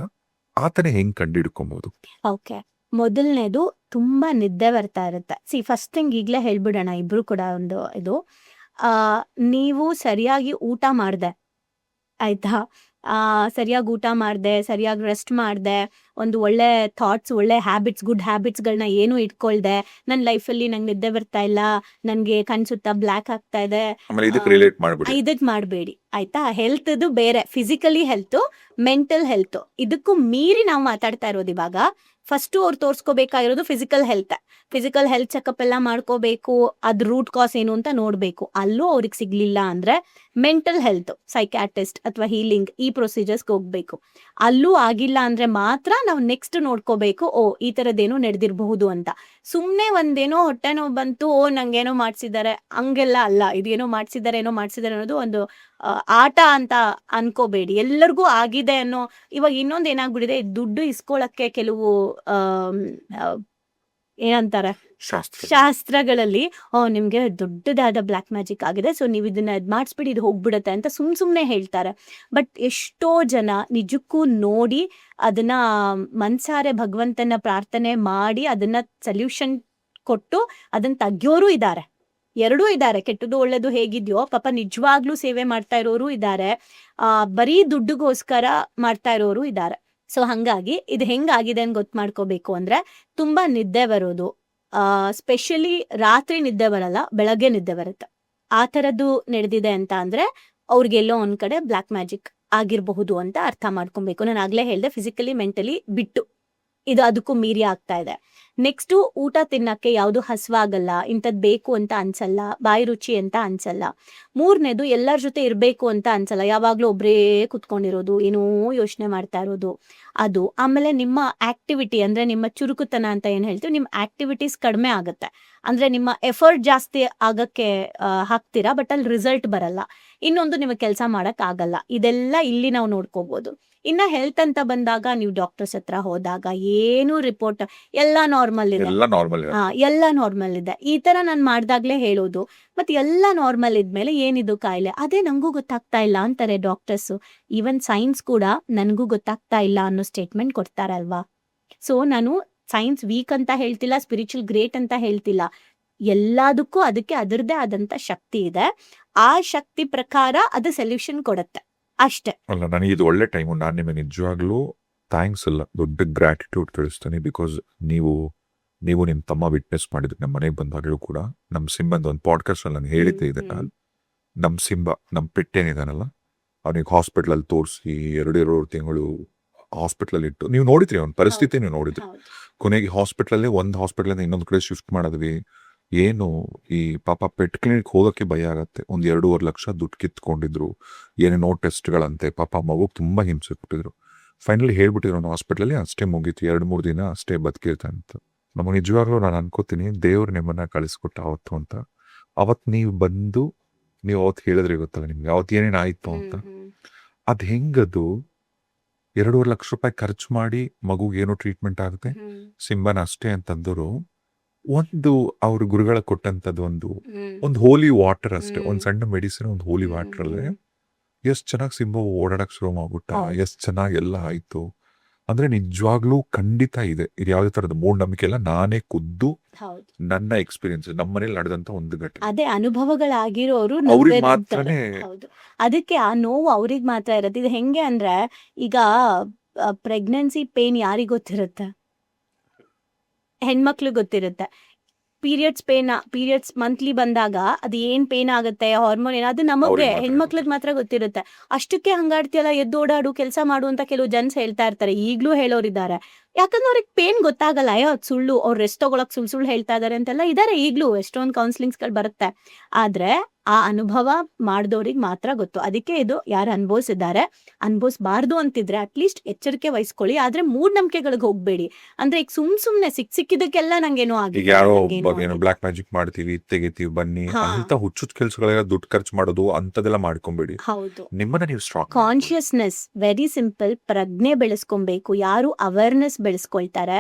ಆತನೇ ಹೆಂಗ್ ಕಂಡಿಡ್ಕೊಬಹುದು? ಓಕೆ, ಮೊದಲನೇದು ತುಂಬಾ ನಿದ್ದೆ ಬರ್ತಾ ಇರುತ್ತೆ. ಫಸ್ಟ್ ಥಿಂಗ್ ಈಗ್ಲೇ ಹೇಳ್ಬಿಡೋಣ ಇಬ್ರು ಕೂಡ ಒಂದು ಇದು, ನೀವು ಸರಿಯಾಗಿ ಊಟ ಮಾಡ್ದೆ ಆಯ್ತಾ, ಸರಿಯಾಗಿ ಊಟ ಮಾಡಿದೆ, ಸರಿಯಾಗಿ ರೆಸ್ಟ್ ಮಾಡಿದೆ, ಒಂದು ಒಳ್ಳೆ ಥಾಟ್ಸ್, ಒಳ್ಳೆ ಹ್ಯಾಬಿಟ್ಸ್, ಗುಡ್ ಹ್ಯಾಬಿಟ್ಸ್ಗಳನ್ನ ಏನೂ ಇಟ್ಕೊಳ್ದೆ, ನನ್ನ ಲೈಫಲ್ಲಿ ನಂಗೆ ನಿದ್ದೆ ಬರ್ತಾ ಇಲ್ಲ, ನನಗೆ ಕನ್ಸುತ್ತಾ ಬ್ಲ್ಯಾಕ್ ಆಗ್ತಾ ಇದೆ, ಆಮೇಲೆ ಇದಕ್ಕೆ ರಿಲೇಟ್ ಮಾಡ್ಬಿಡಿ. ಇದಕ್ಕೆ ಮಾಡಬೇಡಿ ಆಯ್ತಾ. ಹೆಲ್ತ್ದು ಬೇರೆ, ಫಿಸಿಕಲಿ ಹೆಲ್ತು, ಮೆಂಟಲ್ ಹೆಲ್ತ್, ಇದಕ್ಕೂ ಮೀರಿ ನಾವು ಮಾತಾಡ್ತಾ ಇರೋದು ಇವಾಗ. ಫಸ್ಟು ಅವ್ರು ತೋರಿಸ್ಕೋಬೇಕಾಗಿರೋದು ಫಿಸಿಕಲ್ ಹೆಲ್ತ್ ಚೆಕಪ್ ಎಲ್ಲ ಮಾಡ್ಕೋಬೇಕು, ಅದ್ ರೂಟ್ ಕಾಸ್ ಏನು ಅಂತ ನೋಡಬೇಕು. ಅಲ್ಲೂ ಅವ್ರಿಗೆ ಸಿಗ್ಲಿಲ್ಲ ಅಂದ್ರೆ ಮೆಂಟಲ್ ಹೆಲ್ತ್, ಸೈಕ್ಯಾಟ್ರಿಸ್ಟ್ ಅಥವಾ ಹೀಲಿಂಗ್, ಈ ಪ್ರೊಸೀಜರ್ಸ್ಗೆ ಹೋಗ್ಬೇಕು. ಅಲ್ಲೂ ಆಗಿಲ್ಲ ಅಂದ್ರೆ ಮಾತ್ರ ನಾವು ನೆಕ್ಸ್ಟ್ ನೋಡ್ಕೋಬೇಕು, ಈ ಥರದ್ದೇನೋ ನಡೆದಿರಬಹುದು ಅಂತ. ಸುಮ್ಮನೆ ಒಂದೇನೋ ಹೊಟ್ಟೆ ನೋವು ಬಂತು, ನಂಗೇನೋ ಮಾಡ್ಸಿದ್ದಾರೆ, ಹಂಗೆಲ್ಲ ಅಲ್ಲ. ಇದೇನೋ ಮಾಡ್ಸಿದ್ದಾರೆ ಅನ್ನೋದು ಒಂದು ಆಟ ಅಂತ ಅನ್ಕೋಬೇಡಿ. ಎಲ್ಲರಿಗೂ ಆಗಿದೆ ಅನ್ನೋ. ಇವಾಗ ಇನ್ನೊಂದು ಏನಾಗ್ಬಿಟ್ಟಿದೆ, ದುಡ್ಡು ಇಸ್ಕೊಳಕ್ಕೆ ಕೆಲವು ಏನಂತಾರೆ ಶಾಸ್ತ್ರಗಳಲ್ಲಿ, ನಿಮ್ಗೆ ದೊಡ್ಡದಾದ ಬ್ಲ್ಯಾಕ್ ಮ್ಯಾಜಿಕ್ ಆಗಿದೆ, ಸೊ ನೀವು ಇದನ್ನ ಮಾಡಿಸ್ಬಿಡಿ, ಇದು ಹೋಗ್ಬಿಡತ್ತೆ ಅಂತ ಸುಮ್ನೆ ಹೇಳ್ತಾರೆ. ಬಟ್ ಎಷ್ಟೋ ಜನ ನಿಜಕ್ಕೂ ನೋಡಿ ಅದನ್ನ ಮನ್ಸಾರೆ ಭಗವಂತನ ಪ್ರಾರ್ಥನೆ ಮಾಡಿ ಅದನ್ನ ಸೊಲ್ಯೂಷನ್ ಕೊಟ್ಟು ಅದನ್ನ ತೆಗ್ಯೋರು ಇದ್ದಾರೆ. ಎರಡೂ ಇದ್ದಾರೆ, ಕೆಟ್ಟದ್ದು ಒಳ್ಳೇದು ಹೇಗಿದ್ಯೋ ಪಾಪ ನಿಜವಾಗ್ಲೂ ಸೇವೆ ಮಾಡ್ತಾ ಇರೋರು ಇದ್ದಾರೆ, ಬರೀ ದುಡ್ಡುಗೋಸ್ಕರ ಮಾಡ್ತಾ ಇರೋರು ಇದ್ದಾರೆ. ಸೊ ಹಂಗಾಗಿ ಇದು ಹೆಂಗಾಗಿದೆ ಅಂತ ಗೊತ್ತು ಮಾಡ್ಕೋಬೇಕು ಅಂದ್ರೆ, ತುಂಬಾ ನಿದ್ದೆ ಬರೋದು, ಸ್ಪೆಷಲಿ ರಾತ್ರಿ ನಿದ್ದೆ ಬರಲ್ಲ, ಬೆಳಗ್ಗೆ ನಿದ್ದೆ ಬರುತ್ತೆ, ಆ ಥರದ್ದು ನಡೆದಿದೆ ಅಂತ ಅಂದ್ರೆ ಅವ್ರಿಗೆಲ್ಲೋ ಒಂದ್ ಕಡೆ ಬ್ಲ್ಯಾಕ್ ಮ್ಯಾಜಿಕ್ ಆಗಿರಬಹುದು ಅಂತ ಅರ್ಥ ಮಾಡ್ಕೊಬೇಕು. ನಾನು ಆಗ್ಲೇ ಹೇಳ್ದೆ, ಫಿಸಿಕಲಿ ಮೆಂಟಲಿ ಬಿಟ್ಟು ಇದು ಅದಕ್ಕೂ ಮೀರಿ ಆಗ್ತಾ ಇದೆ. ನೆಕ್ಸ್ಟು, ಊಟ ತಿನ್ನಕ್ಕೆ ಯಾವುದು ಹಸ್ವಾಗಲ್ಲ, ಇಂಥದ್ದು ಬೇಕು ಅಂತ ಅನ್ಸಲ್ಲ, ಬಾಯಿ ರುಚಿ ಅಂತ ಅನ್ಸಲ್ಲ. ಮೂರನೇದು, ಎಲ್ಲರ ಜೊತೆ ಇರಬೇಕು ಅಂತ ಅನ್ಸಲ್ಲ, ಯಾವಾಗಲೂ ಒಬ್ಬರೇ ಕುತ್ಕೊಂಡಿರೋದು, ಏನೋ ಯೋಚನೆ ಮಾಡ್ತಾ ಇರೋದು ಅದು. ಆಮೇಲೆ ನಿಮ್ಮ ಆಕ್ಟಿವಿಟಿ ಅಂದ್ರೆ ನಿಮ್ಮ ಚುರುಕುತನ ಅಂತ ಏನು ಹೇಳ್ತೀವಿ, ನಿಮ್ಮ ಆಕ್ಟಿವಿಟೀಸ್ ಕಡಿಮೆ ಆಗುತ್ತೆ. ಅಂದ್ರೆ ನಿಮ್ಮ ಎಫರ್ಟ್ ಜಾಸ್ತಿ ಆಗಕ್ಕೆ ಹಾಕ್ತೀರಾ, ಬಟ್ ಅಲ್ಲಿ ರಿಸಲ್ಟ್ ಬರಲ್ಲ. ಇನ್ನೊಂದು, ನಿಮಗೆ ಕೆಲಸ ಮಾಡಕ್ ಆಗಲ್ಲ. ಇದೆಲ್ಲ ಇಲ್ಲಿ ನಾವು ನೋಡ್ಕೋಬಹುದು. ಇನ್ನ ಹೆಲ್ತ್ ಅಂತ ಬಂದಾಗ, ನೀವು ಡಾಕ್ಟರ್ಸ್ ಹತ್ರ ಹೋದಾಗ ಏನು ರಿಪೋರ್ಟ್ ಎಲ್ಲ ನಾರ್ಮಲ್ ಇದೆ, ಎಲ್ಲ ನಾರ್ಮಲ್ ಇದೆ, ಈ ತರ ನಾನು ಮಾಡ್ದಾಗ್ಲೇ ಹೇಳೋದು. ಮತ್ತೆ ಎಲ್ಲ ನಾರ್ಮಲ್ ಇದ್ಮೇಲೆ ಏನಿದು ಕಾಯಿಲೆ, ಅದೇ ನಂಗೂ ಗೊತ್ತಾಗ್ತಾ ಇಲ್ಲ ಅಂತಾರೆ ಡಾಕ್ಟರ್ಸ್. ಈವನ್ ಸೈನ್ಸ್ ಕೂಡ ನನಗೂ ಗೊತ್ತಾಗ್ತಾ ಇಲ್ಲ ಅನ್ನೋ ಸ್ಟೇಟ್ಮೆಂಟ್ ಕೊಡ್ತಾರಲ್ವಾ. ಸೊ ನಾನು ಸೈನ್ಸ್ ವೀಕ್ ಅಂತ ಹೇಳ್ತಿಲ್ಲ, ಸ್ಪಿರಿಚುವಲ್ ಗ್ರೇಟ್ ಅಂತ ಹೇಳ್ತಿಲ್ಲ. ಎಲ್ಲದಕ್ಕೂ ಅದಕ್ಕೆ ಅದರದೇ ಆದಂತ ಶಕ್ತಿ ಇದೆ. ಆ ಶಕ್ತಿ ಪ್ರಕಾರ ಅದು ಸೊಲ್ಯೂಷನ್ ಕೊಡುತ್ತೆ ಅಷ್ಟೇ. ಅಲ್ಲ, ನನಗೆ ಇದು ಒಳ್ಳೆ ಟೈಮು. ನಾನು ನಿಮಗೆ ನಿಜವಾಗ್ಲೂ ಥ್ಯಾಂಕ್ಸ್ ಅಲ್ಲ, ದೊಡ್ಡ ಗ್ರ್ಯಾಟಿಟ್ಯೂಡ್ ತಿಳಿಸ್ತೀನಿ. ಬಿಕಾಸ್ ನೀವು ನಿಮ್ಮ ತಮ್ಮ ವಿಟ್ನೆಸ್ ಮಾಡಿದ್ರು ನಮ್ಮ ಮನೆಗೆ ಬಂದಾಗಲೂ ಕೂಡ. ನಮ್ಮ ಸಿಂಬಂದು ಒಂದು ಪಾಡ್ಕಾಸ್ಟ್ ಅಲ್ಲಿ ನಾನು ಹೇಳಿದ್ದೆ ಇದನ್ನ. ನಮ್ಮ ಸಿಂಬ, ನಮ್ಮ ಪೆಟ್ಟೇನಿದಾನಲ್ಲ, ಅವನಿಗೆ ಹಾಸ್ಪಿಟ್ಲಲ್ಲಿ ತೋರಿಸಿ 2 ತಿಂಗಳು ಹಾಸ್ಪಿಟ್ಲಲ್ಲಿ ಇಟ್ಟು, ನೀವು ನೋಡಿದ್ರಿ ಅವನ ಪರಿಸ್ಥಿತಿ, ನೀವು ನೋಡಿದ್ರಿ. ಕೊನೆಗೆ ಹಾಸ್ಪಿಟ್ಲಲ್ಲಿ ಒಂದು ಹಾಸ್ಪಿಟ್ಲಿಂದ ಇನ್ನೊಂದು ಕಡೆ ಶಿಫ್ಟ್ ಮಾಡಿದ್ವಿ. ಏನು ಈ ಪಾಪ ಪೆಟ್ ಕ್ಲಿನಿಕ್ ಹೋಗೋಕ್ಕೆ ಭಯ ಆಗತ್ತೆ. 1-2.5 ಲಕ್ಷ ದುಡ್ಡು ಕಿತ್ಕೊಂಡಿದ್ರು, ಏನೇನೋ ಟೆಸ್ಟ್ಗಳಂತೆ. ಪಾಪ ಮಗು ತುಂಬಾ ಹಿಂಸೆ ಕೊಟ್ಟಿದ್ರು. ಫೈನಲಿ ಹೇಳ್ಬಿಟ್ಟಿದ್ರು ಅವ್ನು ಹಾಸ್ಪಿಟ್ಲಲ್ಲಿ, ಅಷ್ಟೇ ಮುಗೀತು, 2-3 ದಿನ ಅಷ್ಟೇ ಬದುಕಿರ್ತೆ ಅಂತ. ನಮಗೆ ನಿಜವಾಗ್ಲೂ ನಾನು ಅನ್ಕೋತೀನಿ, ದೇವ್ರು ನಿಮ್ಮನ್ನ ಕಳಿಸ್ಕೊಟ್ಟ ಅವತ್ತು ಅಂತ. ಅವತ್ತು ನೀವು ಬಂದು ನೀವು ಅವತ್ತು ಹೇಳಿದ್ರಿ, ಗೊತ್ತಲ್ಲ ನಿಮ್ಗೆ ಅವತ್ತು ಏನೇನು ಆಯ್ತು ಅಂತ. ಅದ್ ಹೆಂಗದು 2.5 ಲಕ್ಷ ರೂಪಾಯಿ ಖರ್ಚು ಮಾಡಿ ಮಗುಗೆ ಏನೋ ಟ್ರೀಟ್ಮೆಂಟ್ ಆಗುತ್ತೆ. ಸಿಂಬನ ಅಷ್ಟೇ ಅಂತಂದ್ರು, ಒಂದು ಅವ್ರ ಗುರುಗಳ ಕೊಟ್ಟಂತದ್ದು ಒಂದು ಹೋಲಿ ವಾಟರ್ ಅಷ್ಟೇ, ಒಂದು ಸಣ್ಣ ಮೆಡಿಸಿನ್, ಒಂದು ಹೋಲಿ ವಾಟರ್ ಅಲ್ಲೇ ಎಷ್ಟ್ ಚೆನ್ನಾಗಿ ಸಿಂಬ ಓಡಾಡಕ್ ಶುರು ಮಾಡ್ಬಿಟ್ಟ, ಎಷ್ಟ್ ಚೆನ್ನಾಗಿ ಎಲ್ಲ ಆಯ್ತು. ಅಂದ್ರೆ ನಿಜವಾಗ್ಲೂ ಖಂಡಿತ ಇದೆ. ಇದು ಯಾವ್ದೇ ತರದ ಮೂಢನಂಬಿಕೆ ಎಲ್ಲ, ನಾನೇ ಖುದ್ದು ನನ್ನ ಎಕ್ಸ್ಪೀರಿಯನ್ಸ್, ನಮ್ಮ ಮನೇಲಿ ನಡೆದಂತ ಒಂದು ಘಟನೆ. ಅದೇ ಅನುಭವಗಳಾಗಿರೋರು ಅವ್ರಿಗೆ ಮಾತ್ರನೇ. ಅದಕ್ಕೆ ಆ ನೋವು ಅವ್ರಿಗೆ ಮಾತ್ರ ಇರುತ್ತೆ. ಇದು ಹೆಂಗೆ ಅಂದ್ರೆ, ಈಗ ಪ್ರೆಗ್ನೆನ್ಸಿ ಪೇನ್ ಯಾರಿಗ್ ಗೊತ್ತಿರುತ್ತೆ? ಹೆಣ್ಮಕ್ಳಿಗೆ ಗೊತ್ತಿರುತ್ತೆ. ಪೀರಿಯಡ್ಸ್ ಮಂತ್ಲಿ ಬಂದಾಗ ಅದು ಏನ್ ಪೇನ್ ಆಗುತ್ತೆ, ಹಾರ್ಮೋನ್ ಅದು ನಮಗೆ ಹೆಣ್ಮಕ್ಳಿಗೆ ಮಾತ್ರ ಗೊತ್ತಿರುತ್ತೆ. ಅಷ್ಟಕ್ಕೆ ಹಂಗಾಡ್ತಿಯಲ್ಲ, ಎದ್ದು ಓಡಾಡು, ಕೆಲಸ ಮಾಡು ಅಂತ ಕೆಲವು ಜನ್ಸ್ ಹೇಳ್ತಾ ಇರ್ತಾರೆ, ಈಗ್ಲೂ ಹೇಳೋರಿದ್ದಾರೆ. ಯಾಕಂದ್ರೆ ಅವ್ರಿಗೆ ಪೇನ್ ಗೊತ್ತಾಗಲ್ಲ, ಅದು ಸುಳ್ಳು, ಅವ್ರು ರೆಸ್ಟ್ ತಗೊಳಕ್ ಸುಳ್ಳು ಹೇಳ್ತಾ ಇದಾರೆ ಅಂತೆಲ್ಲ ಇದಾರೆ ಈಗ್ಲೂ. ಎಷ್ಟೊಂದು ಕೌನ್ಸಿಲಿಂಗ್ಸ್ಗಳು ಬರುತ್ತೆ. ಆದ್ರೆ ಆ ಅನುಭವ ಮಾಡಿದವ್ರಿಗೆ ಮಾತ್ರ ಗೊತ್ತು. ಅದಕ್ಕೆ ಇದು ಯಾರು ಅನುಭವಿಸಿದ್ದಾರೆ, ಅನುಭವಿಸಬಾರ್ದು ಅಂತಿದ್ರೆ ಅಟ್ಲೀಸ್ಟ್ ಎಚ್ಚರಿಕೆ ವಹಿಸ್ಕೊಳ್ಳಿ. ಆದ್ರೆ ಮೂಢನಂಬಿಕೆಗಳಿಗೆ ಹೋಗ್ಬೇಡಿ. ಅಂದ್ರೆ ಈಗ ಸುಮ್ನೆ ಸಿಕ್ಕಿದ್ದಕ್ಕೆಲ್ಲ ನಂಗೇನೋ ಈಗ ಯಾರೋ ಬ್ಲಾಕ್ ಮ್ಯಾಜಿಕ್ ಮಾಡ್ತೀವಿ, ತೆಗಿತೀವಿ, ಬನ್ನಿ ಅಂತ ಹುಚ್ಚುಚ್ಚ ಕೆಲ್ಸಗಳ ದುಡ್ಡು ಖರ್ಚು ಮಾಡೋದು ಅಂತದೆಲ್ಲ ಮಾಡ್ಕೊಂಬೇಡಿ. ಹೌದು, ನಿಮ್ಮನ್ನ ನೀವು ಸ್ಟ್ರಾಂಗ್ ಕಾನ್ಶಿಯಸ್ನೆಸ್, ವೆರಿ ಸಿಂಪಲ್, ಪ್ರಜ್ಞೆ ಬೆಳೆಸ್ಕೊಬೇಕು. ಯಾರು ಅವೇರ್ನೆಸ್ ಬೆಳೆಸ್ಕೊಳ್ತಾರೆ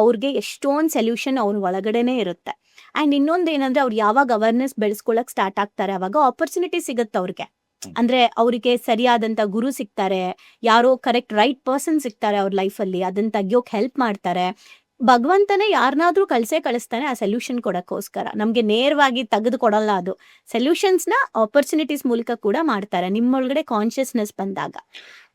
ಅವ್ರಿಗೆ ಎಷ್ಟೊಂದು ಸೊಲ್ಯೂಷನ್ ಅವ್ರ ಒಳಗಡೆನೆ ಇರುತ್ತೆ. ಅಂಡ್ ಇನ್ನೊಂದು ಏನಂದ್ರೆ, ಅವ್ರು ಯಾವಾಗ ಅವೇರ್ನೆಸ್ ಬೆಳೆಸ್ಕೊಳಕ್ ಸ್ಟಾರ್ಟ್ ಆಗ್ತಾರೆ ಅವಾಗ ಆಪರ್ಚುನಿಟಿ ಸಿಗುತ್ತೆ ಅವ್ರಿಗೆ. ಅಂದ್ರೆ ಅವರಿಗೆ ಸರಿಯಾದಂತ ಗುರು ಸಿಗ್ತಾರೆ, ಯಾರೋ ಕರೆಕ್ಟ್ ರೈಟ್ ಪರ್ಸನ್ ಸಿಗ್ತಾರೆ ಅವ್ರ ಲೈಫಲ್ಲಿ, ಅದನ್ನ ತೆಗಿಯೋಕ್ ಹೆಲ್ಪ್ ಮಾಡ್ತಾರೆ. ಭಗವಂತನೇ ಯಾರನ್ನಾದ್ರೂ ಕಳಿಸ್ತಾನೆ ಆ ಸೊಲ್ಯೂಷನ್ ಕೊಡಕ್ಕೋಸ್ಕರ. ನಮ್ಗೆ ನೇರವಾಗಿ ತೆಗೆದು ಕೊಡಲ್ಲ ಅದು. ಸೊಲ್ಯೂಷನ್ಸ್‌ನ ಆಪರ್ಚುನಿಟೀಸ್ ಮೂಲಕ ಕೂಡ ಮಾಡ್ತಾರೆ ನಿಮ್ಮೊಳಗಡೆ ಕಾನ್ಷಿಯಸ್ನೆಸ್ ಬಂದಾಗ.